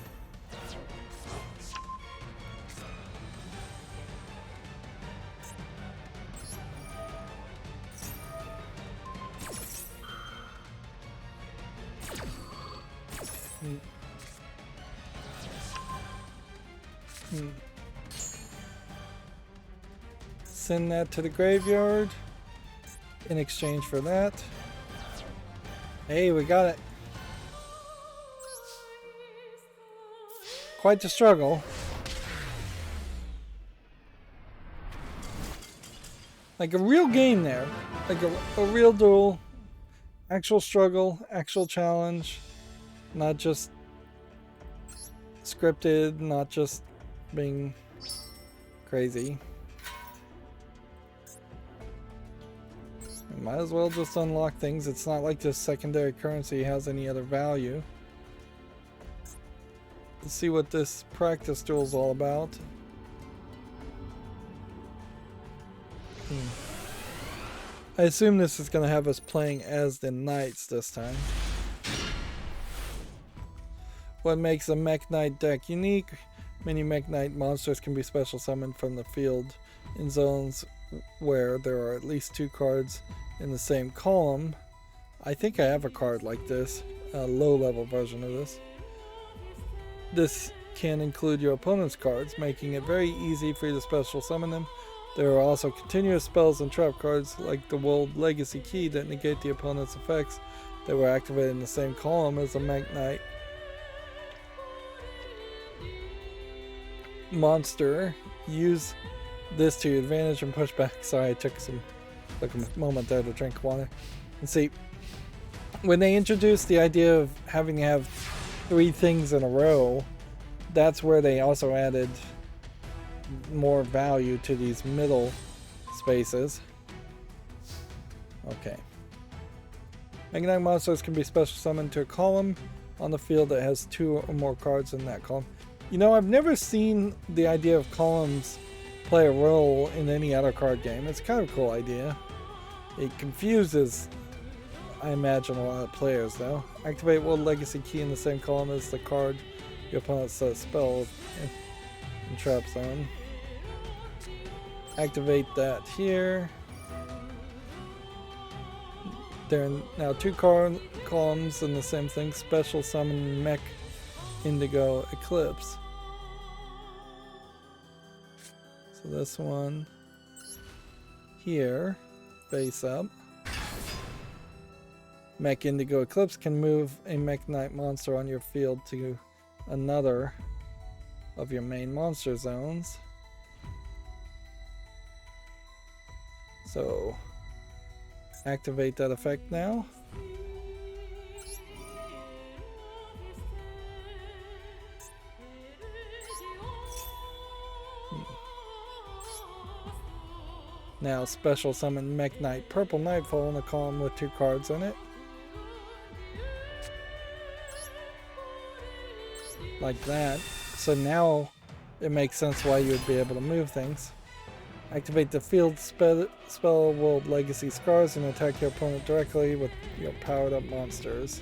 Send that to the graveyard in exchange for that. Hey, we got it. Quite the struggle. Like a real game there. Like a real duel. Actual struggle, actual challenge. Not just scripted, not just being crazy. Might as well just unlock things. It's not like this secondary currency has any other value. Let's see what this practice duel is all about. I assume this is going to have us playing as the knights this time. What makes a Mech Knight deck unique? Many Mech Knight monsters can be special summoned from the field in zones where there are at least 2 cards in the same column. I think I have a card like this, a low level version of this. This can include your opponent's cards, making it very easy for you to special summon them. There are also continuous spells and trap cards like the Dueled Legacy Key that negate the opponent's effects that were activated in the same column as a Mech Knight monster. Use this to your advantage and push back. Sorry, I took a moment there to drink water. And see, when they introduced the idea of having to have 3 things in a row, that's where they also added more value to these middle spaces. Okay. Mech Knight monsters can be special summoned to a column on the field that has 2 or more cards in that column. You know, I've never seen the idea of columns play a role in any other card game. It's kind of a cool idea. It confuses, I imagine, a lot of players though. Activate World Legacy key in the same column as the card your opponent says spell in trap zone. Activate that here. There are now 2 columns in the same thing. Special Summon Mech Indigo Eclipse. So this one here, face up. Mech Indigo Eclipse can move a Mech Knight monster on your field to another of your main monster zones. So activate that effect now. Now special summon Mech Knight Purple Nightfall in a column with 2 cards in it. Like that. So now it makes sense why you would be able to move things. Activate the field spell World Legacy Scars and attack your opponent directly with your powered up monsters.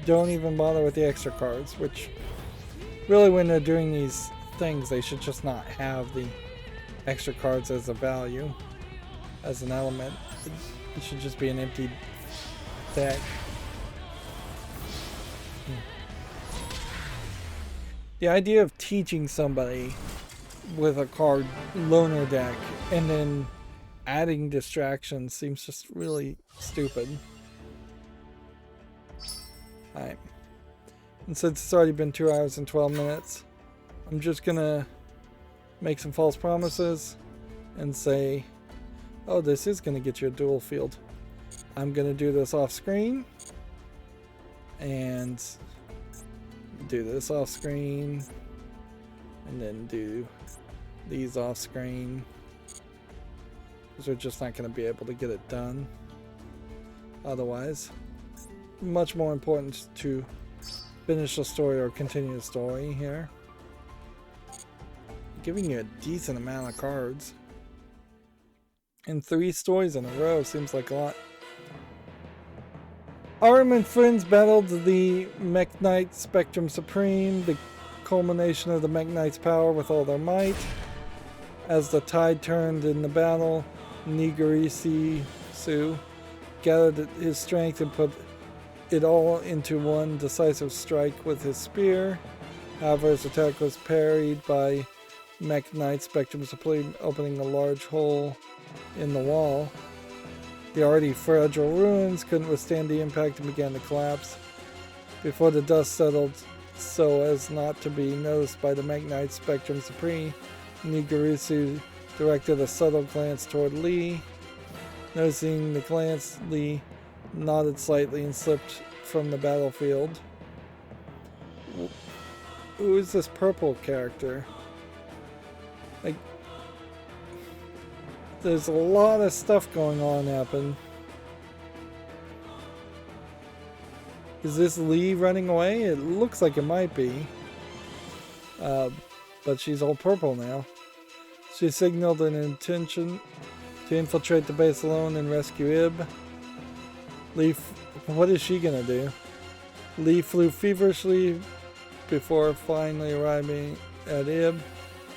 Don't even bother with the extra cards, which really when they're doing these things they should just not have the extra cards as a value, as an element. It should just be an empty deck. The idea of teaching somebody with a card loaner deck and then adding distractions seems just really stupid. Alright. And since it's already been 2 hours and 12 minutes, I'm just gonna make some false promises and say, oh, this is gonna get you a dual field. I'm gonna do this off screen and do this off screen and then do these off screen, because we're just not going to be able to get it done otherwise. Much more important to finish the story or continue the story here. Giving you a decent amount of cards, and 3 stories in a row seems like a lot. Arm and friends battled the Mech Knight Spectrum Supreme, the culmination of the Mech Knight's power with all their might. As the tide turned in the battle, Nigirisu gathered his strength and put it all into one decisive strike with his spear. However, his attack was parried by Mech Knight Spectrum Supreme, opening a large hole in the wall. The already fragile ruins couldn't withstand the impact and began to collapse. Before the dust settled so as not to be noticed by the Mech Knight Spectrum Supreme, Nigirisu directed a subtle glance toward Lee. Noticing the glance, Lee nodded slightly and slipped from the battlefield. Who is this purple character? Like, there's a lot of stuff going on happen. Is this Lee running away? It looks like it might be. But she's all purple now. She signaled an intention to infiltrate the base alone and rescue Ib. Lee, what is she gonna do? Lee flew feverishly before finally arriving at Ib.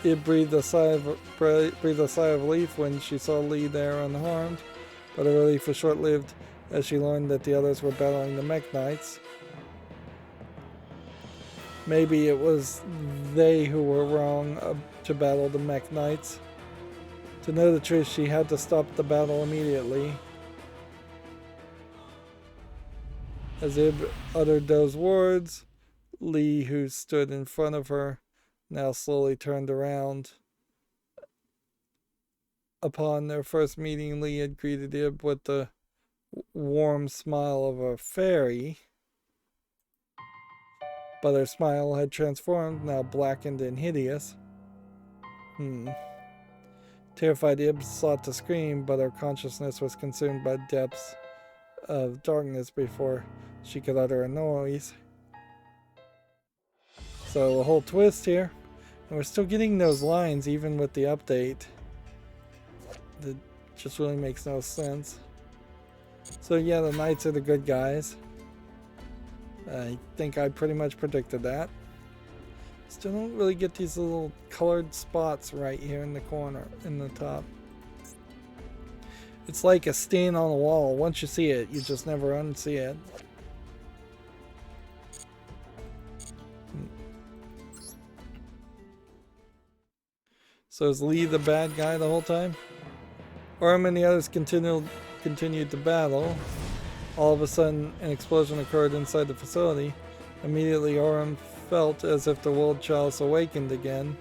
Ib breathed a sigh of relief when she saw Lee there unharmed, but her relief was short-lived as she learned that the others were battling the Mech Knights. Maybe it was they who were wrong to battle the Mech Knights. To know the truth, she had to stop the battle immediately. As Ib uttered those words, Lee, who stood in front of her, now slowly turned around. Upon their first meeting, Lee had greeted Ib with the warm smile of a fairy, but her smile had transformed, now blackened and hideous. Terrified, Ib sought to scream, but her consciousness was consumed by depths of darkness before she could utter a noise. So a whole twist here. And we're still getting those lines even with the update. That just really makes no sense. So yeah, the knights are the good guys. I think I pretty much predicted that. Still don't really get these little colored spots right here in the corner, in the top. It's like a stain on the wall. Once you see it, you just never unsee it. So is Lee the bad guy the whole time? Orm and the others continued to battle. All of a sudden, an explosion occurred inside the facility. Immediately, Orm felt as if the world chalice awakened again,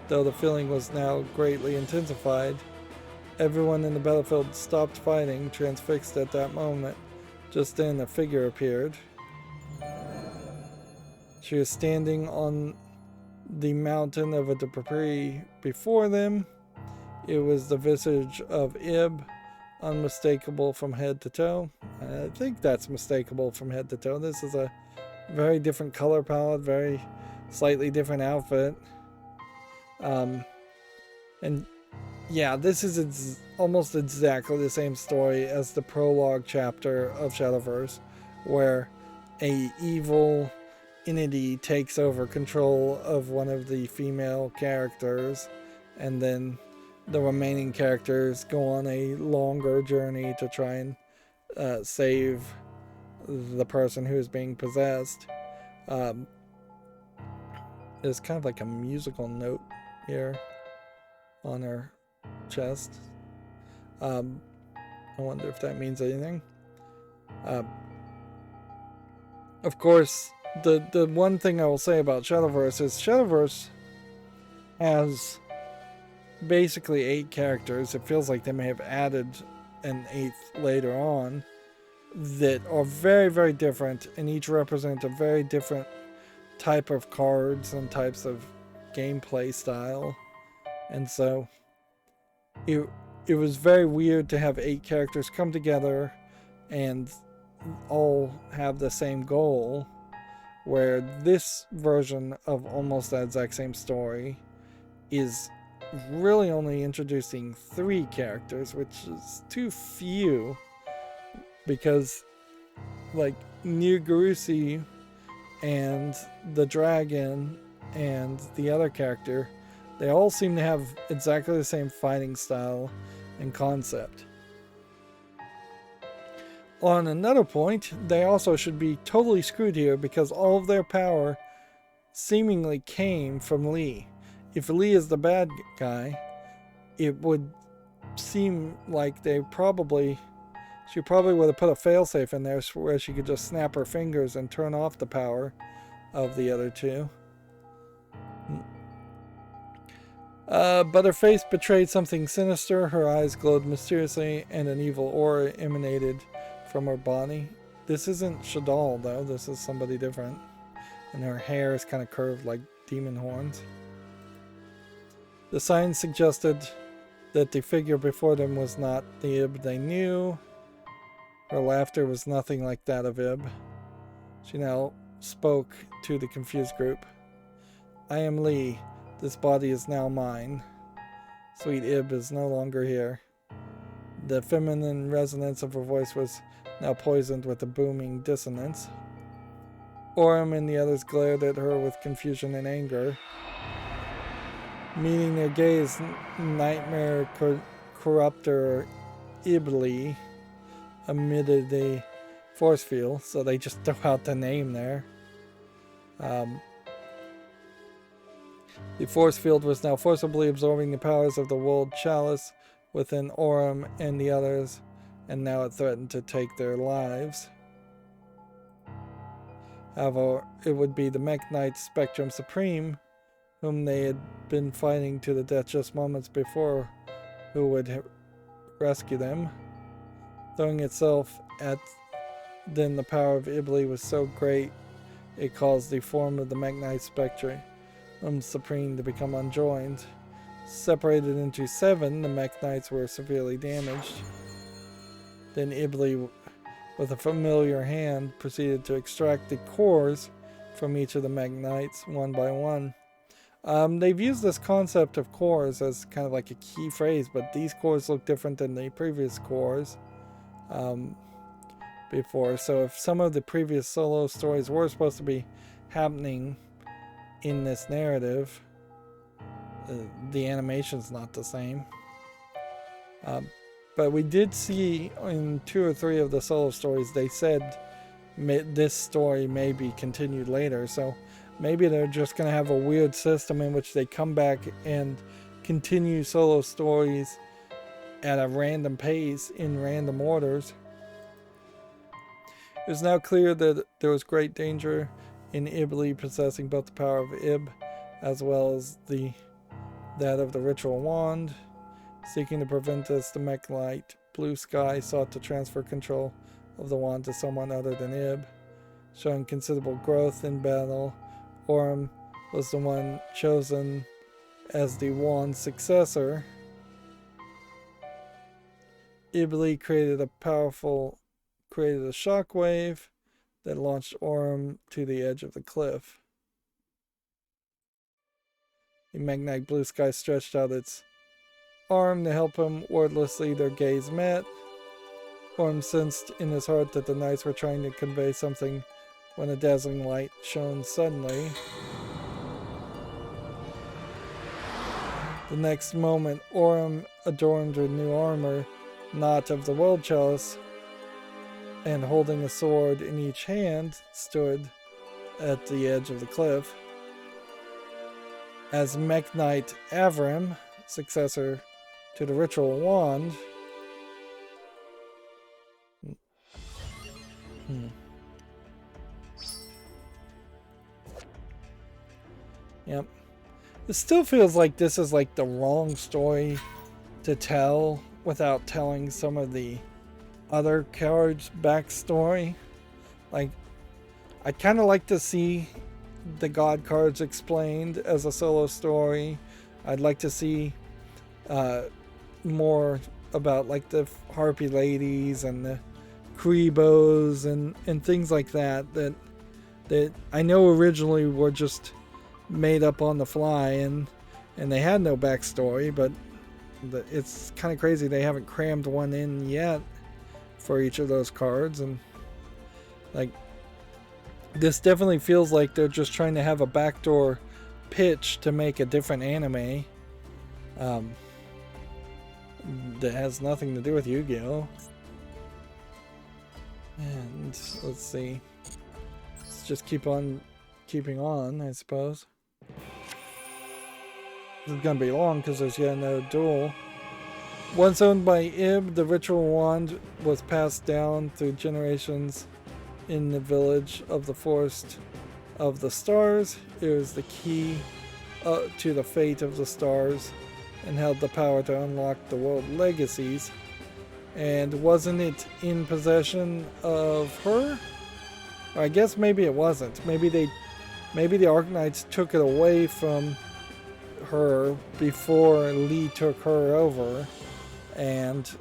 though the feeling was now greatly intensified. Everyone in the battlefield stopped fighting, transfixed at that moment. Just then, a figure appeared. She was standing on the mountain of a debris before them. It was the visage of Ib, unmistakable from head to toe. I think that's mistakable from head to toe. This is a very different color palette, very slightly different outfit. And yeah, this is almost exactly the same story as the prologue chapter of Shadowverse, where a evil entity takes over control of one of the female characters, and then the remaining characters go on a longer journey to try and save the person who is being possessed. There's kind of like a musical note here on her chest. I wonder if that means anything. Of course, the one thing I will say about Shadowverse is Shadowverse has basically 8 characters. It feels like they may have added an 8th later on that are very, very different, and each represent a very different type of cards and types of gameplay style. And so it was very weird to have 8 characters come together and all have the same goal, where this version of almost that exact same story is really only introducing 3 characters, which is too few, because like Nirgarusi and the dragon and the other character, they all seem to have exactly the same fighting style and concept. On another point, they also should be totally screwed here because all of their power seemingly came from Lee. If Lee is the bad guy, it would seem like she probably would have put a failsafe in there where she could just snap her fingers and turn off the power of the other two. But her face betrayed something sinister. Her eyes glowed mysteriously, and an evil aura emanated from her body. This isn't Shadal, though. This is somebody different. And her hair is kind of curved like demon horns. The signs suggested that the figure before them was not the Ib they knew. Her laughter was nothing like that of Ib. She now spoke to the confused group. I am Lee. This body is now mine. Sweet Ib is no longer here. The feminine resonance of her voice was now poisoned with a booming dissonance. Orm and the others glared at her with confusion and anger. Meeting their gaze, Nightmare Corruptor Ibli emitted a force field, so they just throw out the name there. The force field was now forcibly absorbing the powers of the world chalice within Orm and the others, and now it threatened to take their lives. However, it would be the Mech Knight Spectrum Supreme, whom they had been fighting to the death just moments before, who would rescue them. Throwing itself at them, the power of Ibli was so great it caused the form of the Mech Knight Spectrum Supreme to become unjoined. Separated into 7, the Mech Knights were severely damaged. Then Ibli, with a familiar hand, proceeded to extract the cores from each of the Mech Knights one by one. They've used this concept of cores as kind of like a key phrase, but these cores look different than the previous cores before. So if some of the previous solo stories were supposed to be happening in this narrative, the animation's not the same. But we did see in 2 or 3 of the solo stories, they said this story may be continued later. So maybe they're just going to have a weird system in which they come back and continue solo stories at a random pace in random orders. It is now clear that there was great danger in Ibli possessing both the power of Ib as well as that of the ritual wand. Seeking to prevent this, the Mechanite Blue Sky sought to transfer control of the wand to someone other than Ib. Showing considerable growth in battle, Orm was the one chosen as the wand's successor. Ibli created a shockwave that launched Orm to the edge of the cliff. The Mechanite Blue Sky stretched out its arm to help him. Wordlessly, their gaze met. Orm sensed in his heart that the knights were trying to convey something when a dazzling light shone suddenly. The next moment, Orm, adorned with new armor, not of the world chalice, and holding a sword in each hand, stood at the edge of the cliff. As Mekhnite Avram, successor to the ritual wand, Yep. It still feels like this is like the wrong story to tell without telling some of the other cards' backstory. Like, I'd kind of like to see the god cards explained as a solo story. I'd like to see more about like the Harpy ladies and the Kribos and things like that I know originally were just made up on the fly and they had no backstory, but it's kind of crazy they haven't crammed one in yet for each of those cards. And like, this definitely feels like they're just trying to have a backdoor pitch to make a different anime that has nothing to do with Yu-Gi-Oh! And let's see, let's just keep on keeping on, I suppose. This is gonna be long because there's yet another duel. Once owned by Ib, the ritual wand was passed down through generations in the village of the Forest of the Stars. It was the key to the fate of the stars and held the power to unlock the world legacies. And wasn't it in possession of her? Or I guess maybe it wasn't. Maybe the Arknights took it away from her before Lee took her over, and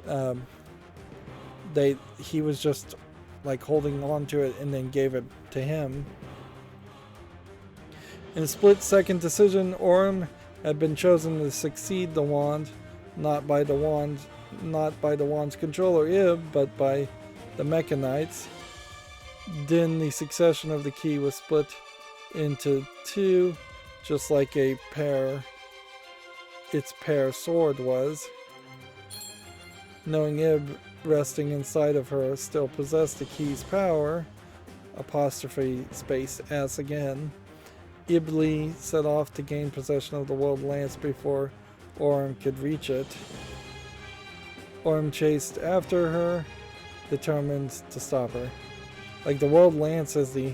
he was just like holding on to it and then gave it to him. In a split-second decision, Orm had been chosen to succeed the wand, not by the wand's controller Ib, but by the Mechanites. Then the succession of the key was split into two, just like its pair sword was. Knowing Ib resting inside of her still possessed the key's power, apostrophe space S again, Ibli set off to gain possession of the world lance before Orm could reach it. Orm chased after her, determined to stop her. Like, the world lance is the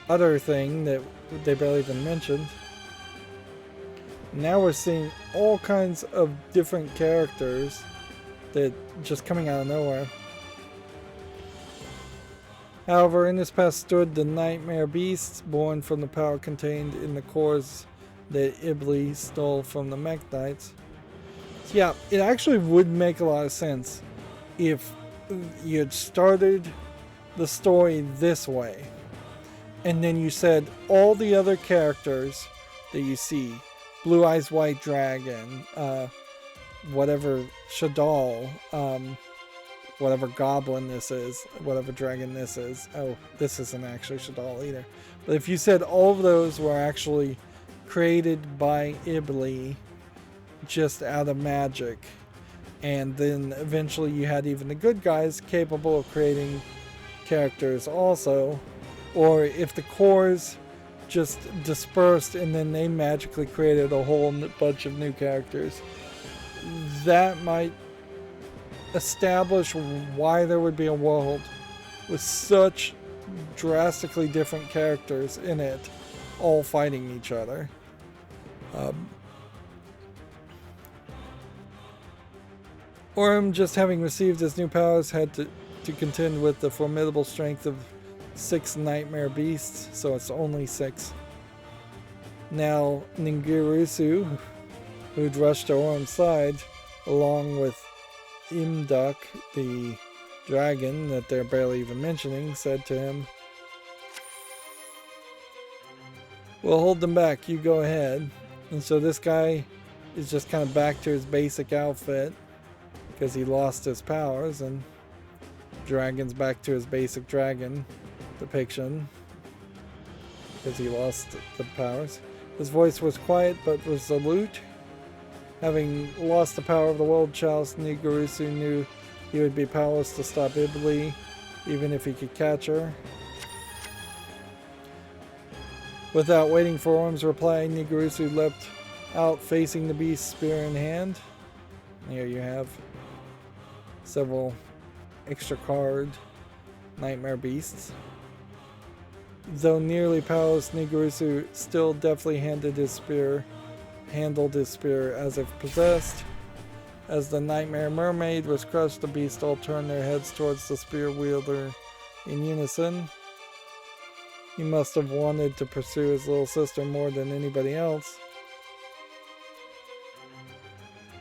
other thing that they barely even mentioned. Now we're seeing all kinds of different characters that just coming out of nowhere. However, in this past stood the nightmare beasts born from the power contained in the cores that Ibli stole from the Mechanites. So yeah, it actually would make a lot of sense if you had started the story this way, and then you said all the other characters that you see. Blue Eyes White Dragon, whatever Shadal, whatever goblin this is, whatever dragon this is. Oh, this isn't actually Shadal either. But if you said all of those were actually created by Ibli just out of magic, and then eventually you had even the good guys capable of creating characters also, or if the cores just dispersed and then they magically created a whole bunch of new characters, that might establish why there would be a world with such drastically different characters in it, all fighting each other. Orm, just having received his new powers, had to contend with the formidable strength of 6 nightmare beasts, so it's only 6. Now Ningirusu, who'd rushed to Orm's side, along with Imduk, the dragon that they're barely even mentioning, said to him, "We'll hold them back, you go ahead." And so this guy is just kind of back to his basic outfit because he lost his powers, and Dragon's back to his basic dragon depiction because he lost the powers. His voice was quiet but resolute. Having lost the power of the world chalice, Nigurusu knew he would be powerless to stop Ibli, even if he could catch her. Without waiting for Orm's reply, Nigurusu leapt out, facing the beast, spear in hand. Here you have several extra card nightmare beasts. Though nearly powerless, Nigurusu still deftly handled his spear as if possessed. As the nightmare mermaid was crushed, the beasts all turned their heads towards the spear wielder in unison. He must have wanted to pursue his little sister more than anybody else.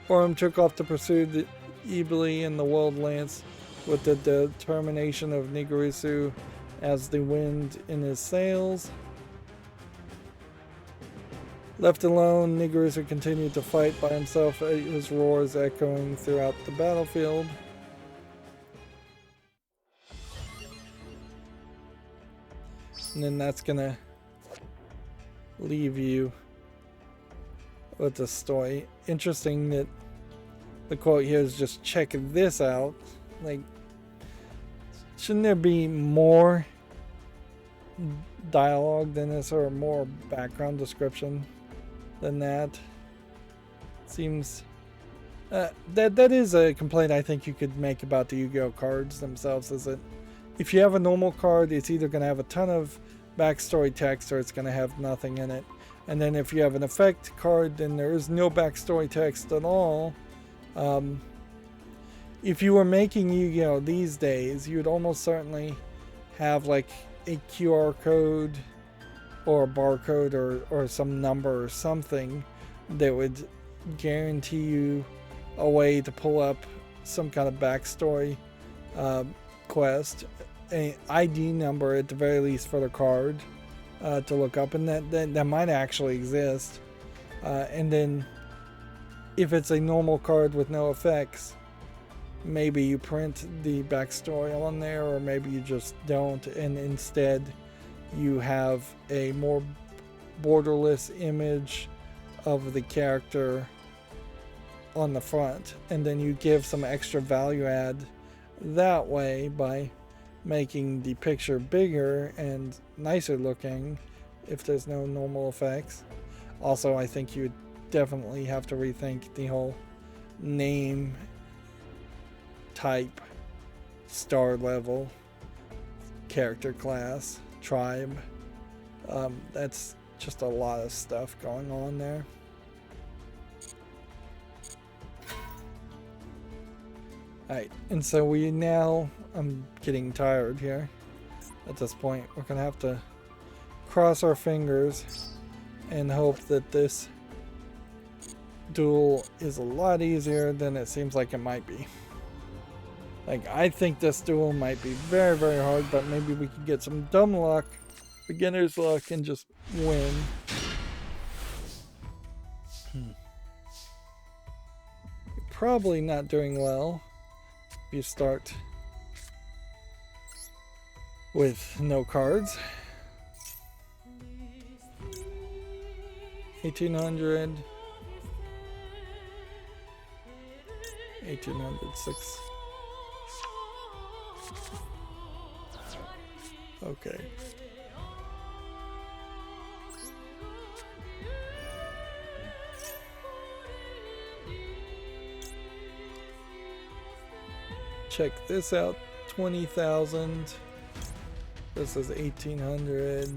Orm took off to pursue the Ibli and the world lance with the determination of Nigurusu as the wind in his sails. Left alone, Nigurusu continued to fight by himself, his roars echoing throughout the battlefield. And then that's gonna leave you with the story. Interesting that the quote here is just check this out. Like, shouldn't there be more dialogue than this, or more background description than that? Seems that is a complaint I think you could make about the Yu-Gi-Oh cards themselves, is that if you have a normal card, it's either going to have a ton of backstory text or it's going to have nothing in it. And then if you have an effect card, then there is no backstory text at all. If you were making Yu-Gi-Oh these days, you would almost certainly have like a QR code or a barcode or some number or something that would guarantee you a way to pull up some kind of backstory quest, an ID number at the very least for the card to look up, and that might actually exist. And then if it's a normal card with no effects, maybe you print the backstory on there, or maybe you just don't, and instead you have a more borderless image of the character on the front, and then you give some extra value add that way by making the picture bigger and nicer looking if there's no normal effects. Also, I think you would definitely have to rethink the whole name, type, star level, character class, tribe. That's just a lot of stuff going on there. Alright, and so we now, I'm getting tired here at this point. We're gonna have to cross our fingers and hope that this duel is a lot easier than it seems like it might be. Like, I think this duel might be very, very hard, but maybe we can get some dumb luck, beginner's luck, and just win. You're probably not doing well if you start with no cards. 1800, 1806. Okay. Check this out, 20,000. This is 1800.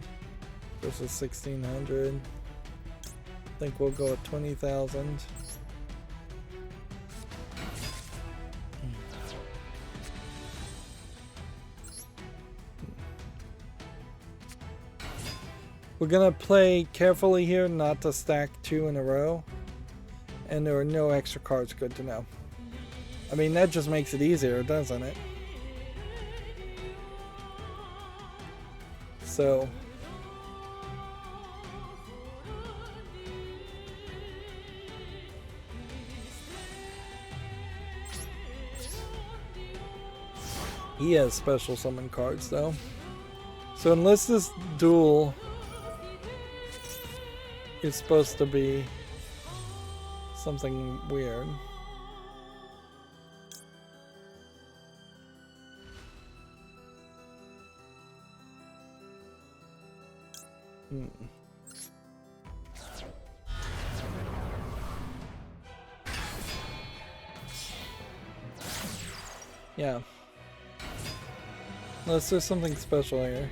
This is 1600. I think we'll go at 20,000. We're gonna play carefully here, not to stack 2 in a row. And there are no extra cards, good to know. I mean, that just makes it easier, doesn't it? So he has special summon cards though. So unless this duel is supposed to be something weird. Yeah. Unless there's something special here.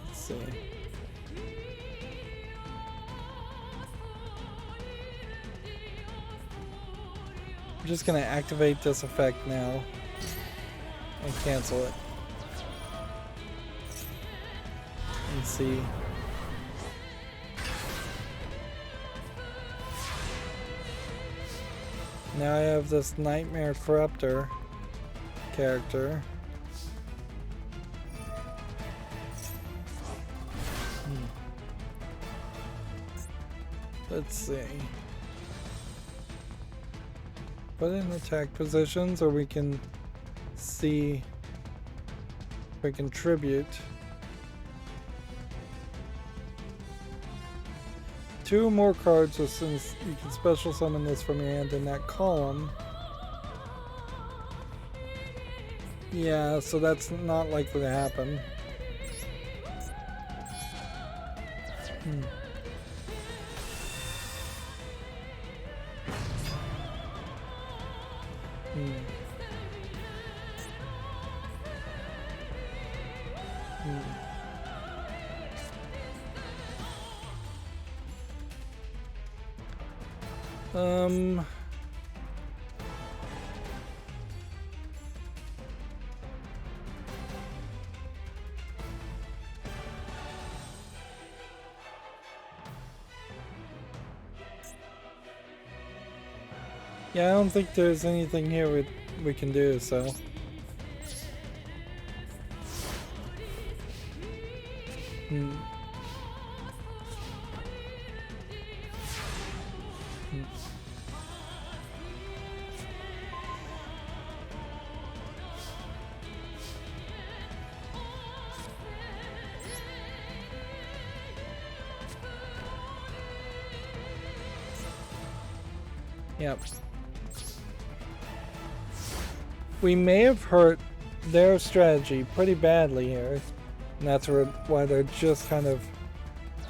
Let's see. I'm just gonna activate this effect now and cancel it. And see. Now I have this Nightmare Corruptor character. Let's see. Put in attack positions, or we can see if we can tribute. 2 more cards, or since you can special summon this from your hand in that column. Yeah, so that's not likely to happen. Yeah, I don't think there's anything here we can do, so. Yep. We may have hurt their strategy pretty badly here, and that's why they're just kind of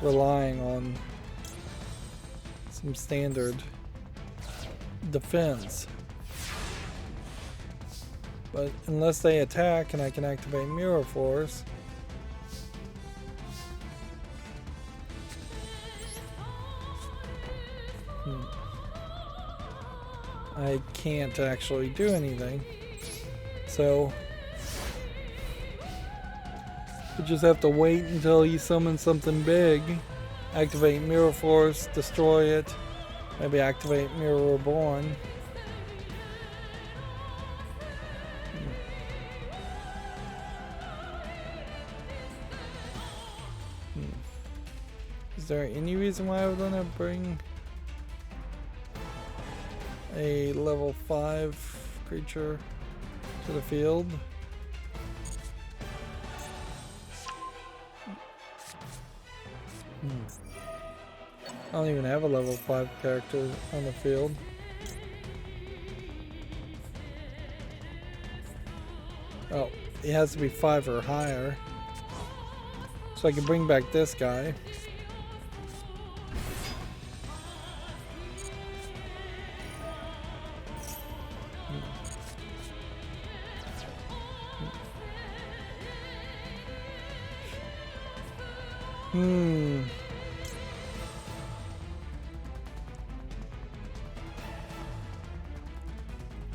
relying on some standard defense. But unless they attack and I can activate Mirror Force, I can't actually do anything. So we just have to wait until he summons something big, activate Mirror Force, destroy it, maybe activate Mirror Reborn. Is there any reason why I would want to bring a level 5 creature to the field? I don't even have a level 5 character on the field. Oh, it has to be 5 or higher. So I can bring back this guy.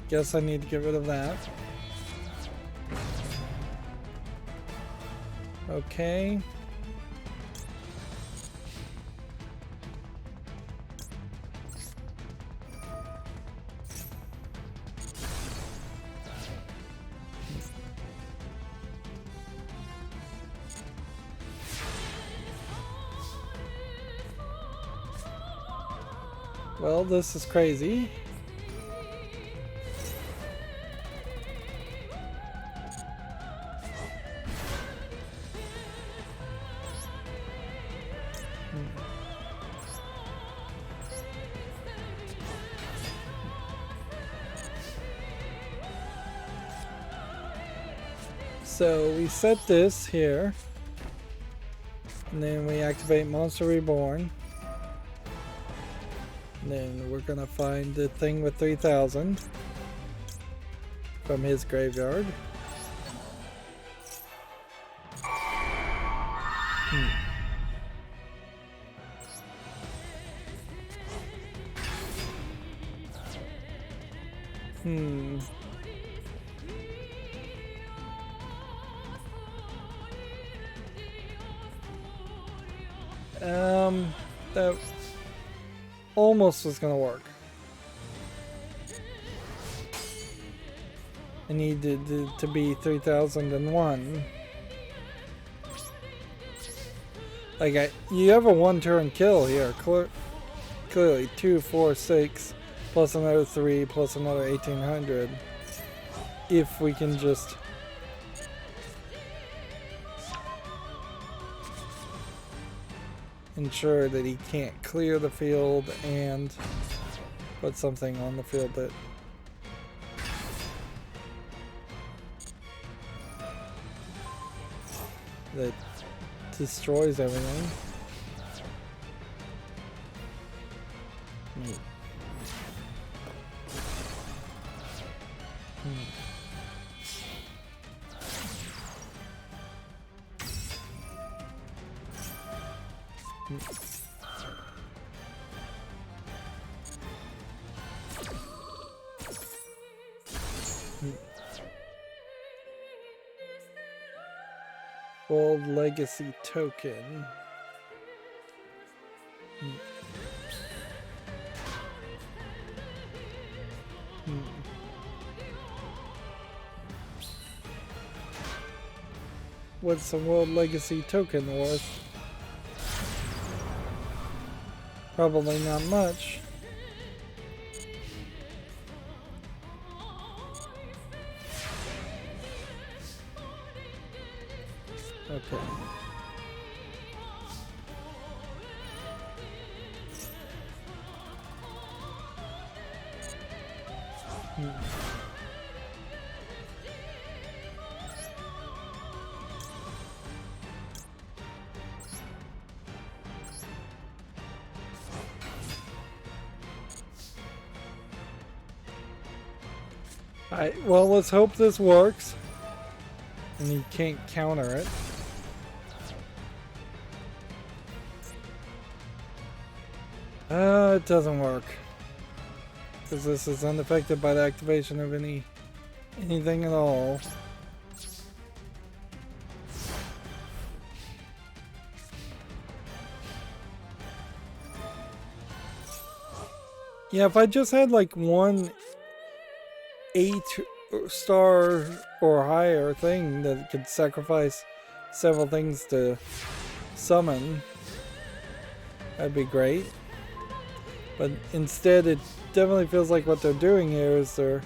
Guess I need to get rid of that. Okay. Well, this is crazy. So we set this here, and then we activate Monster Reborn. And then we're gonna find the thing with 3,000 from his graveyard. That almost was gonna work. I needed to be 3001. Like you have a 1-turn kill here. Clearly 2, 4, 6 plus another 3 plus another 1800. If we can just ensure that he can't clear the field and put something on the field that destroys everything. Old legacy token. What's a world legacy token worth? Probably not much. Okay. Alright, well, let's hope this works. And you can't counter it. It doesn't work. Because this is unaffected by the activation of anything at all. Yeah, if I just had like one 8-star or higher thing that could sacrifice several things to summon, That'd be great. But instead, it definitely feels like what they're doing here is they're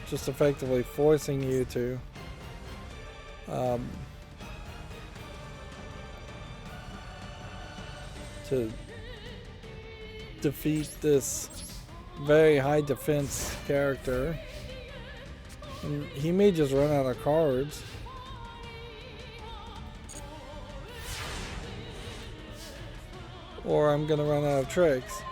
just effectively forcing you to defeat this very high defense character. And he may just run out of cards. Or I'm gonna run out of tricks.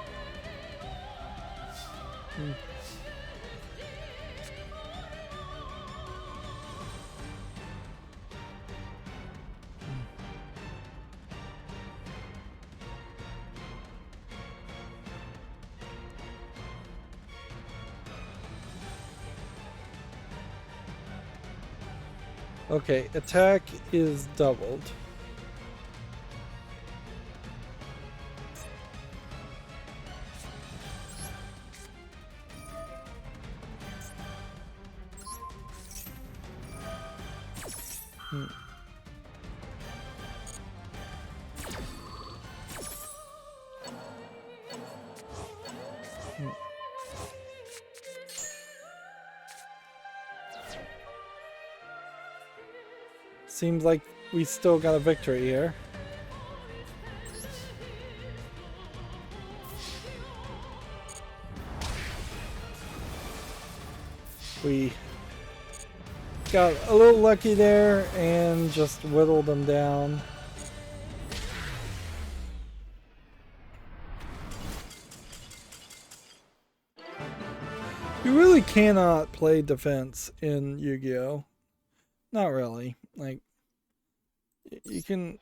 Okay, attack is doubled. Seems like we still got a victory here. We got a little lucky there and just whittled them down. You really cannot play defense in Yu-Gi-Oh! Not really. Like, you can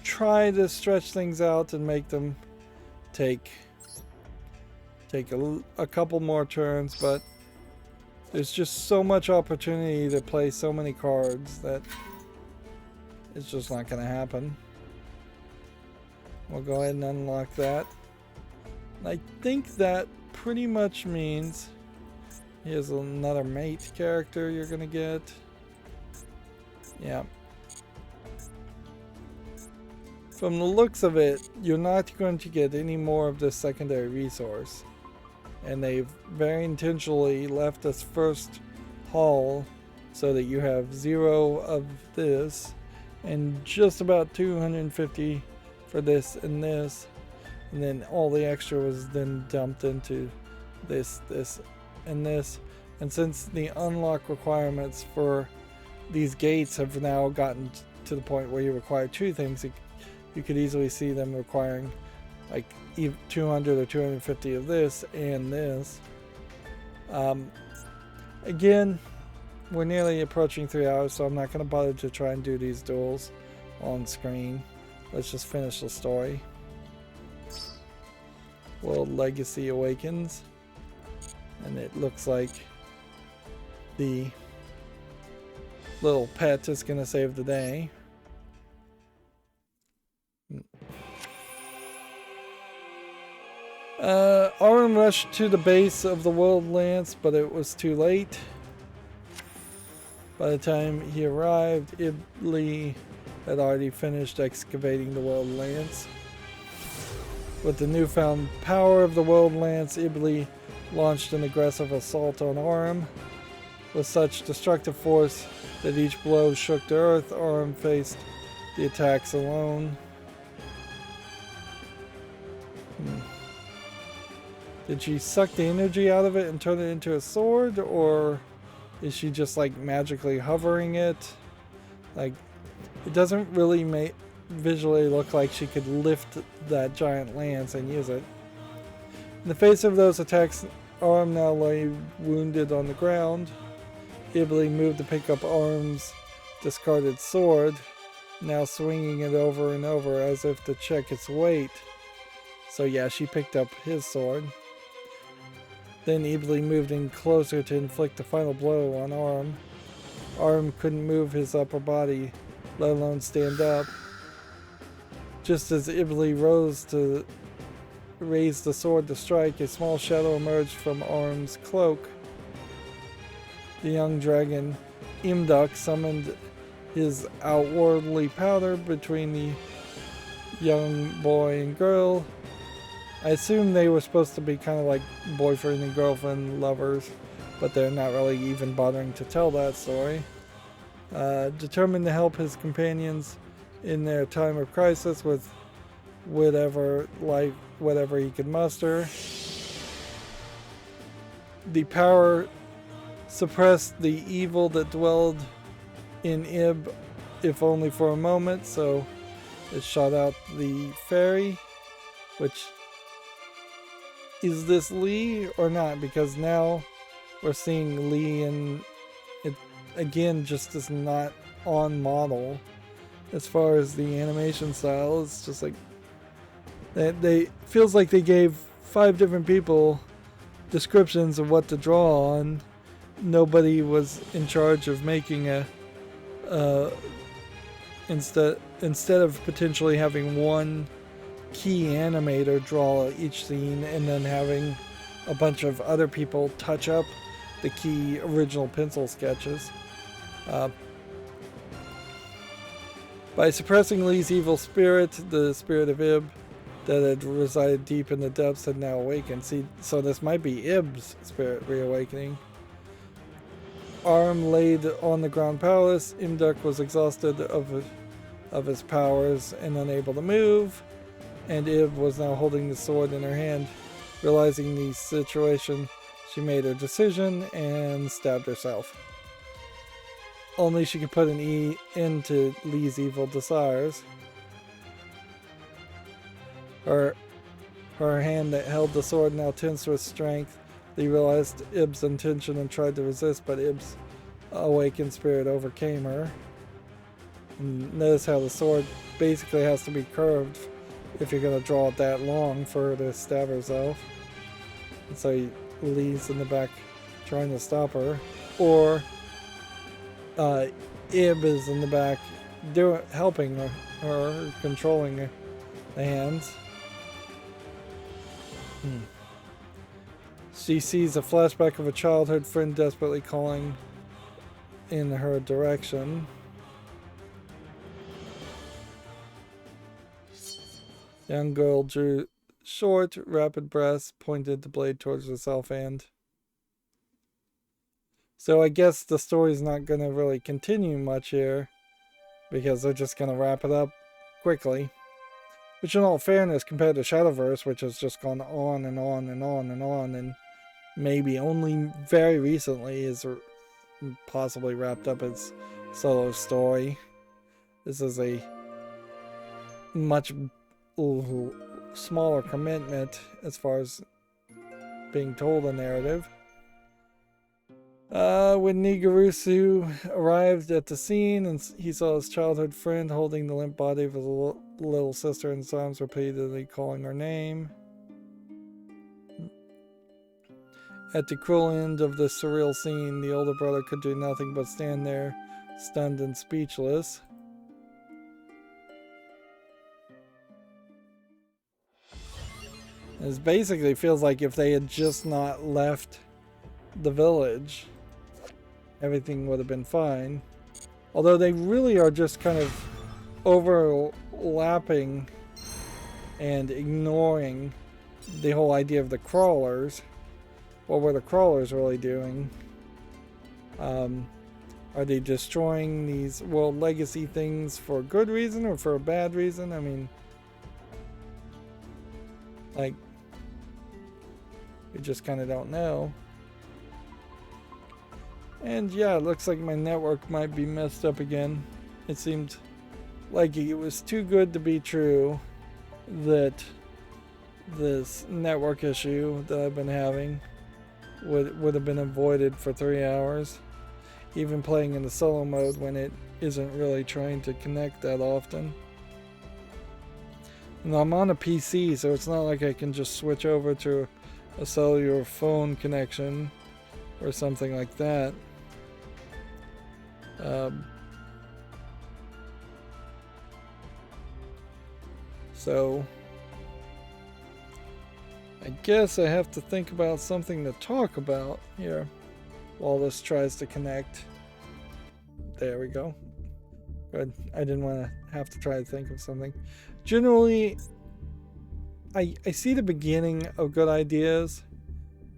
try to stretch things out and make them take a couple more turns, but there's just so much opportunity to play so many cards that it's just not going to happen. We'll go ahead and unlock that. And I think that pretty much means here's another mate character you're going to get. Yeah. From the looks of it, you're not going to get any more of this secondary resource. And they've very intentionally left this first haul so that you have 0 of this and just about 250 for this and this. And then all the extra was then dumped into this, and this. And since the unlock requirements for these gates have now gotten to the point where you require 2 things, you could easily see them requiring like 200 or 250 of this and this. Again, we're nearly approaching 3 hours, so I'm not going to bother to try and do these duels on screen. Let's just finish the story. World Legacy Awakens, and it looks like the little pet is going to save the day. Arwen rushed to the base of the World Lance, but it was too late. By the time he arrived, Ibli had already finished excavating the World Lance. With the newfound power of the World Lance, Ibli launched an aggressive assault on Arwen. With such destructive force that each blow shook the earth, Arwen faced the attacks alone. Did she suck the energy out of it and turn it into a sword, or is she just like magically hovering it? Like, it doesn't really visually look like she could lift that giant lance and use it. In the face of those attacks, Arwen now lay wounded on the ground. Ibli moved to pick up Arwen's discarded sword, now swinging it over and over as if to check its weight. So yeah, she picked up his sword. Then Ibli moved in closer to inflict the final blow on Arwen. Arwen couldn't move his upper body, let alone stand up. Just as Ibli rose to raise the sword to strike, a small shadow emerged from Arwen's cloak. The young dragon Imduk summoned his outwardly powder between the young boy and girl. I assume they were supposed to be kind of like boyfriend and girlfriend lovers, but they're not really even bothering to tell that story. Determined to help his companions in their time of crisis with whatever he could muster. The power suppressed the evil that dwelled in Ib, if only for a moment, so it shot out the fairy, which is this Lee or not? Because now we're seeing Lee, and it again just is not on model as far as the animation style. It's just like they feels like they gave 5 different people descriptions of what to draw on. Nobody was in charge of making a instead of potentially having one key animator draw each scene and then having a bunch of other people touch up the key original pencil sketches. By suppressing Lee's evil spirit, the spirit of Ib that had resided deep in the depths had now awakened. See, so this might be Ib's spirit reawakening. Arm laid on the ground powerless, Imduk was exhausted of his powers and unable to move, and Ib was now holding the sword in her hand. Realizing the situation, she made her decision and stabbed herself. Only she could put an end to Lee's evil desires. Her hand that held the sword now tensed with strength. Lee realized Ib's intention and tried to resist, but Ib's awakened spirit overcame her. And notice how the sword basically has to be curved if you're going to draw it that long for her to stab herself. And so Lee's in the back trying to stop her. Or Ib is in the back helping her controlling the hands. She sees a flashback of a childhood friend desperately calling in her direction. The young girl drew short, rapid breaths, pointed the blade towards herself, and so I guess the story's not going to really continue much here because they're just going to wrap it up quickly. Which, in all fairness, compared to Shadowverse, which has just gone on and on and on and on, and maybe only very recently is possibly wrapped up its solo story. This is a much smaller commitment as far as being told a narrative. When Nigirisu arrived at the scene and he saw his childhood friend holding the limp body of his little sister in his arms, repeatedly calling her name. At the cruel end of this surreal scene, the older brother could do nothing but stand there, stunned and speechless. It basically feels like if they had just not left the village, everything would have been fine. Although they really are just kind of overlapping and ignoring the whole idea of the crawlers. What were the crawlers really doing? Are they destroying these world legacy things for a good reason or for a bad reason? I mean, like, we just kind of don't know. And yeah, it looks like my network might be messed up again. It seemed like it was too good to be true that this network issue that I've been having would have been avoided for 3 hours. Even playing in the solo mode when it isn't really trying to connect that often. And I'm on a PC, so it's not like I can just switch over to a cellular phone connection or something like that. So I guess I have to think about something to talk about here while this tries to connect. There we go. Good. I didn't want to have to try to think of something. generally, I see the beginning of good ideas.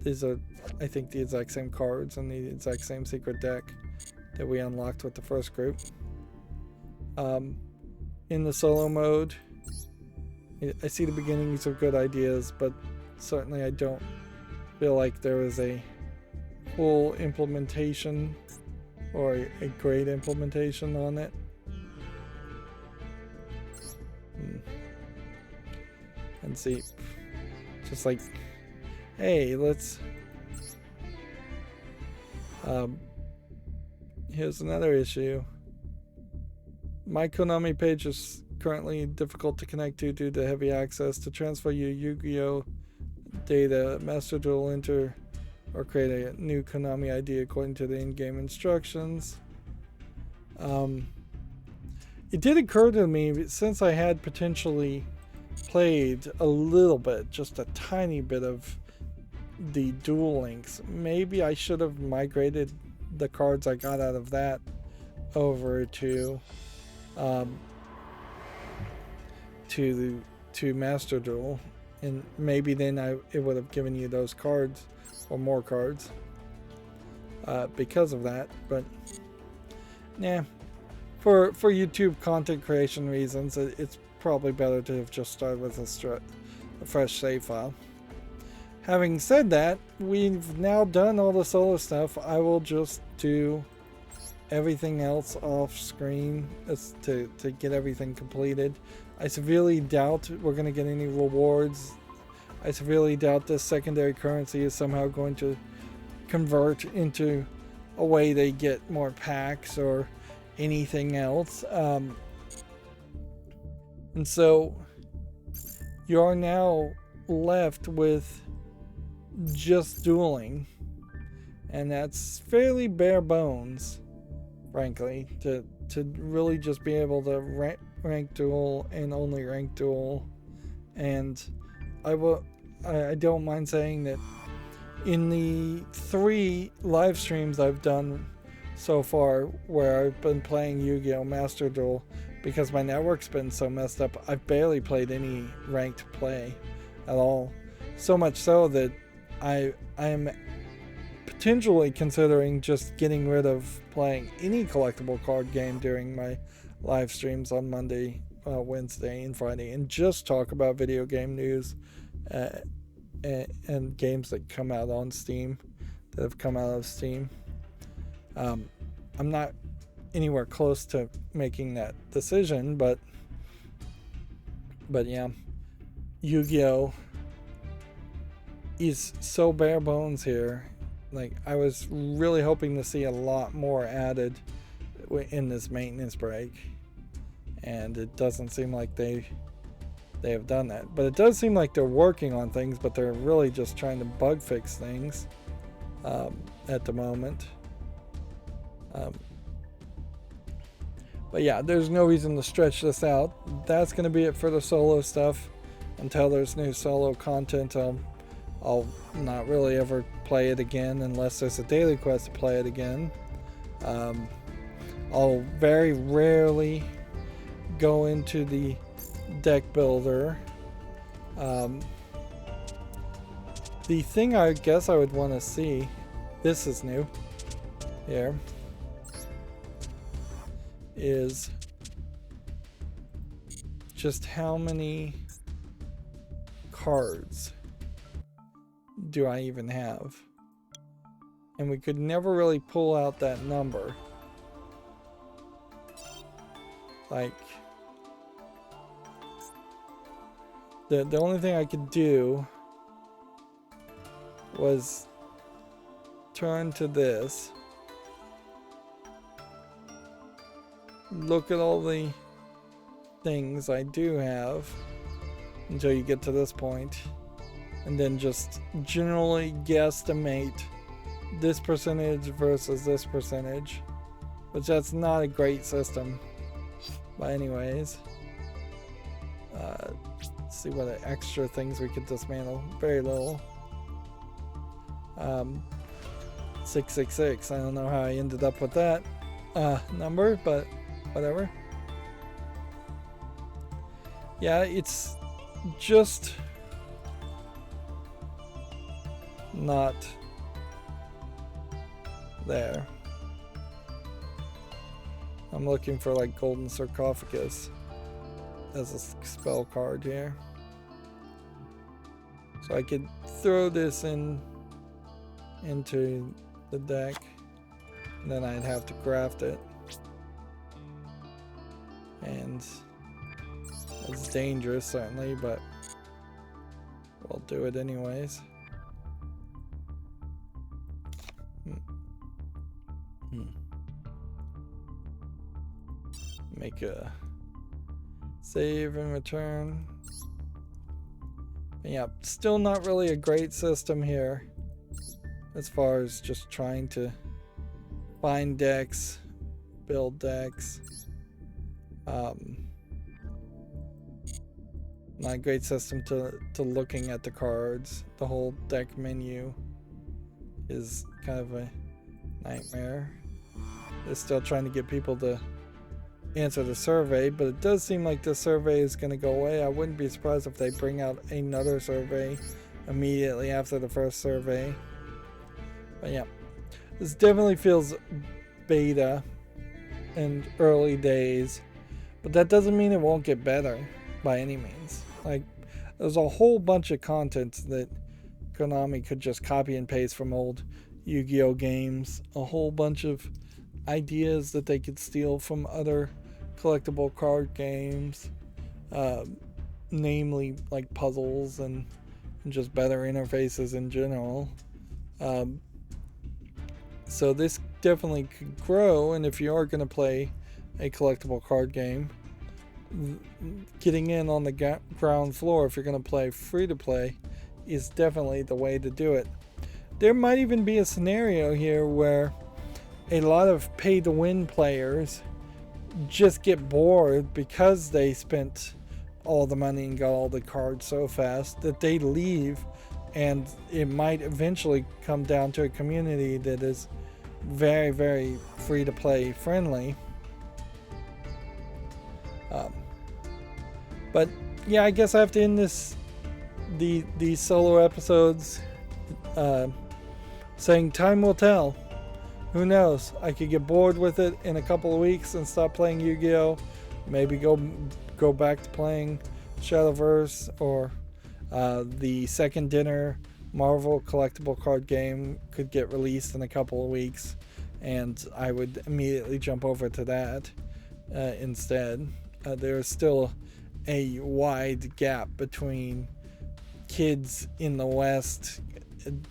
These are, I think, the exact same cards and the exact same secret deck that we unlocked with the first group. In the solo mode, I see the beginnings of good ideas, but certainly I don't feel like there is a full implementation or a great implementation on it. And see, just like, hey, let's here's another issue. My Konami page is currently difficult to connect to due to heavy access. To transfer your Yu-Gi-Oh data, Master Duel, enter or create a new Konami ID according to the in-game instructions. It did occur to me, since I had potentially played a little bit, just a tiny bit of the Duel Links, maybe I should have migrated the cards I got out of that over to Master Duel, and maybe then it would have given you those cards or more cards because of that. But yeah, for YouTube content creation reasons, it's probably better to have just started with a fresh save file. Having said that, we've now done all the solo stuff. I will just do everything else off screen to get everything completed. I severely doubt we're going to get any rewards. I severely doubt this secondary currency is somehow going to convert into a way they get more packs or anything else. And so you are now left with just dueling, and that's fairly bare bones, frankly, to really just be able to rank duel and only rank duel. And I don't mind saying that in the 3 live streams I've done so far where I've been playing Yu-Gi-Oh! Master Duel, because my network's been so messed up, I've barely played any ranked play at all. So much so that I am potentially considering just getting rid of playing any collectible card game during my live streams on Monday, Wednesday, and Friday, and just talk about video game news and games that come out on Steam, that have come out of Steam. I'm not anywhere close to making that decision, but yeah, Yu-Gi-Oh! Is so bare bones here. Like, I was really hoping to see a lot more added in this maintenance break, and it doesn't seem like they have done that. But it does seem like they're working on things, but they're really just trying to bug fix things at the moment. But yeah, there's no reason to stretch this out. That's going to be it for the solo stuff. Until there's new solo content, I'll not really ever play it again unless there's a daily quest to play it again. I'll very rarely go into the deck builder. The thing I guess I would want to see, this is new here, is just how many cards do I even have? And we could never really pull out that number. Like, the only thing I could do was turn to this, look at all the things I do have until you get to this point, and then just generally guesstimate this percentage versus this percentage, which that's not a great system. But anyways, let's see what extra things we could dismantle. Very little. 666. I don't know how I ended up with that number, but whatever. Yeah, it's just not there. I'm looking for like Golden Sarcophagus as a spell card here. So I could throw this into the deck, and then I'd have to craft it. And it's dangerous certainly, but we'll do it anyways. Make a save and return. But yeah, still not really a great system here as far as just trying to find decks, build decks. Not a great system to looking at the cards. The whole deck menu is kind of a nightmare. They're still trying to get people to answer the survey, but it does seem like the survey is going to go away. I wouldn't be surprised if they bring out another survey immediately after the first survey. But yeah, this definitely feels beta and early days, but that doesn't mean it won't get better by any means. Like, there's a whole bunch of content that Konami could just copy and paste from old Yu-Gi-Oh games, a whole bunch of ideas that they could steal from other collectible card games, namely like puzzles and just better interfaces in general. So this definitely could grow, and if you are going to play a collectible card game, getting in on the ground floor, if you're going to play free to play, is definitely the way to do it. There might even be a scenario here where a lot of pay to win players just get bored because they spent all the money and got all the cards so fast that they leave, and it might eventually come down to a community that is very, very free to play friendly. But yeah, I guess I have to end these solo episodes saying time will tell. Who knows? I could get bored with it in a couple of weeks and stop playing Yu-Gi-Oh! Maybe go back to playing Shadowverse, or the second dinner Marvel collectible card game could get released in a couple of weeks, and I would immediately jump over to that instead. There's still a wide gap between kids in the West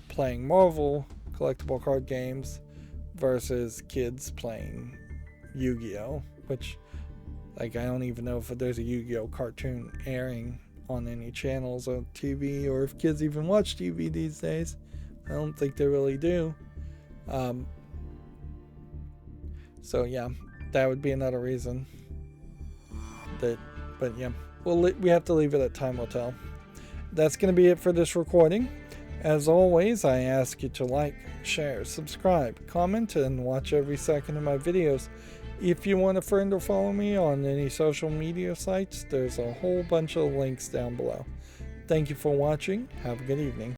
playing Marvel collectible card games versus kids playing Yu-Gi-Oh, which, like, I don't even know if there's a Yu-Gi-Oh cartoon airing on any channels on TV, or if kids even watch TV these days. I don't think they really do. So yeah, that would be another reason. But yeah, we have to leave it at time will tell. That's going to be it for this recording. As always, I ask you to like, share, subscribe, comment, and watch every second of my videos. If you want a friend or follow me on any social media sites, there's a whole bunch of links down below. Thank you for watching. Have a good evening.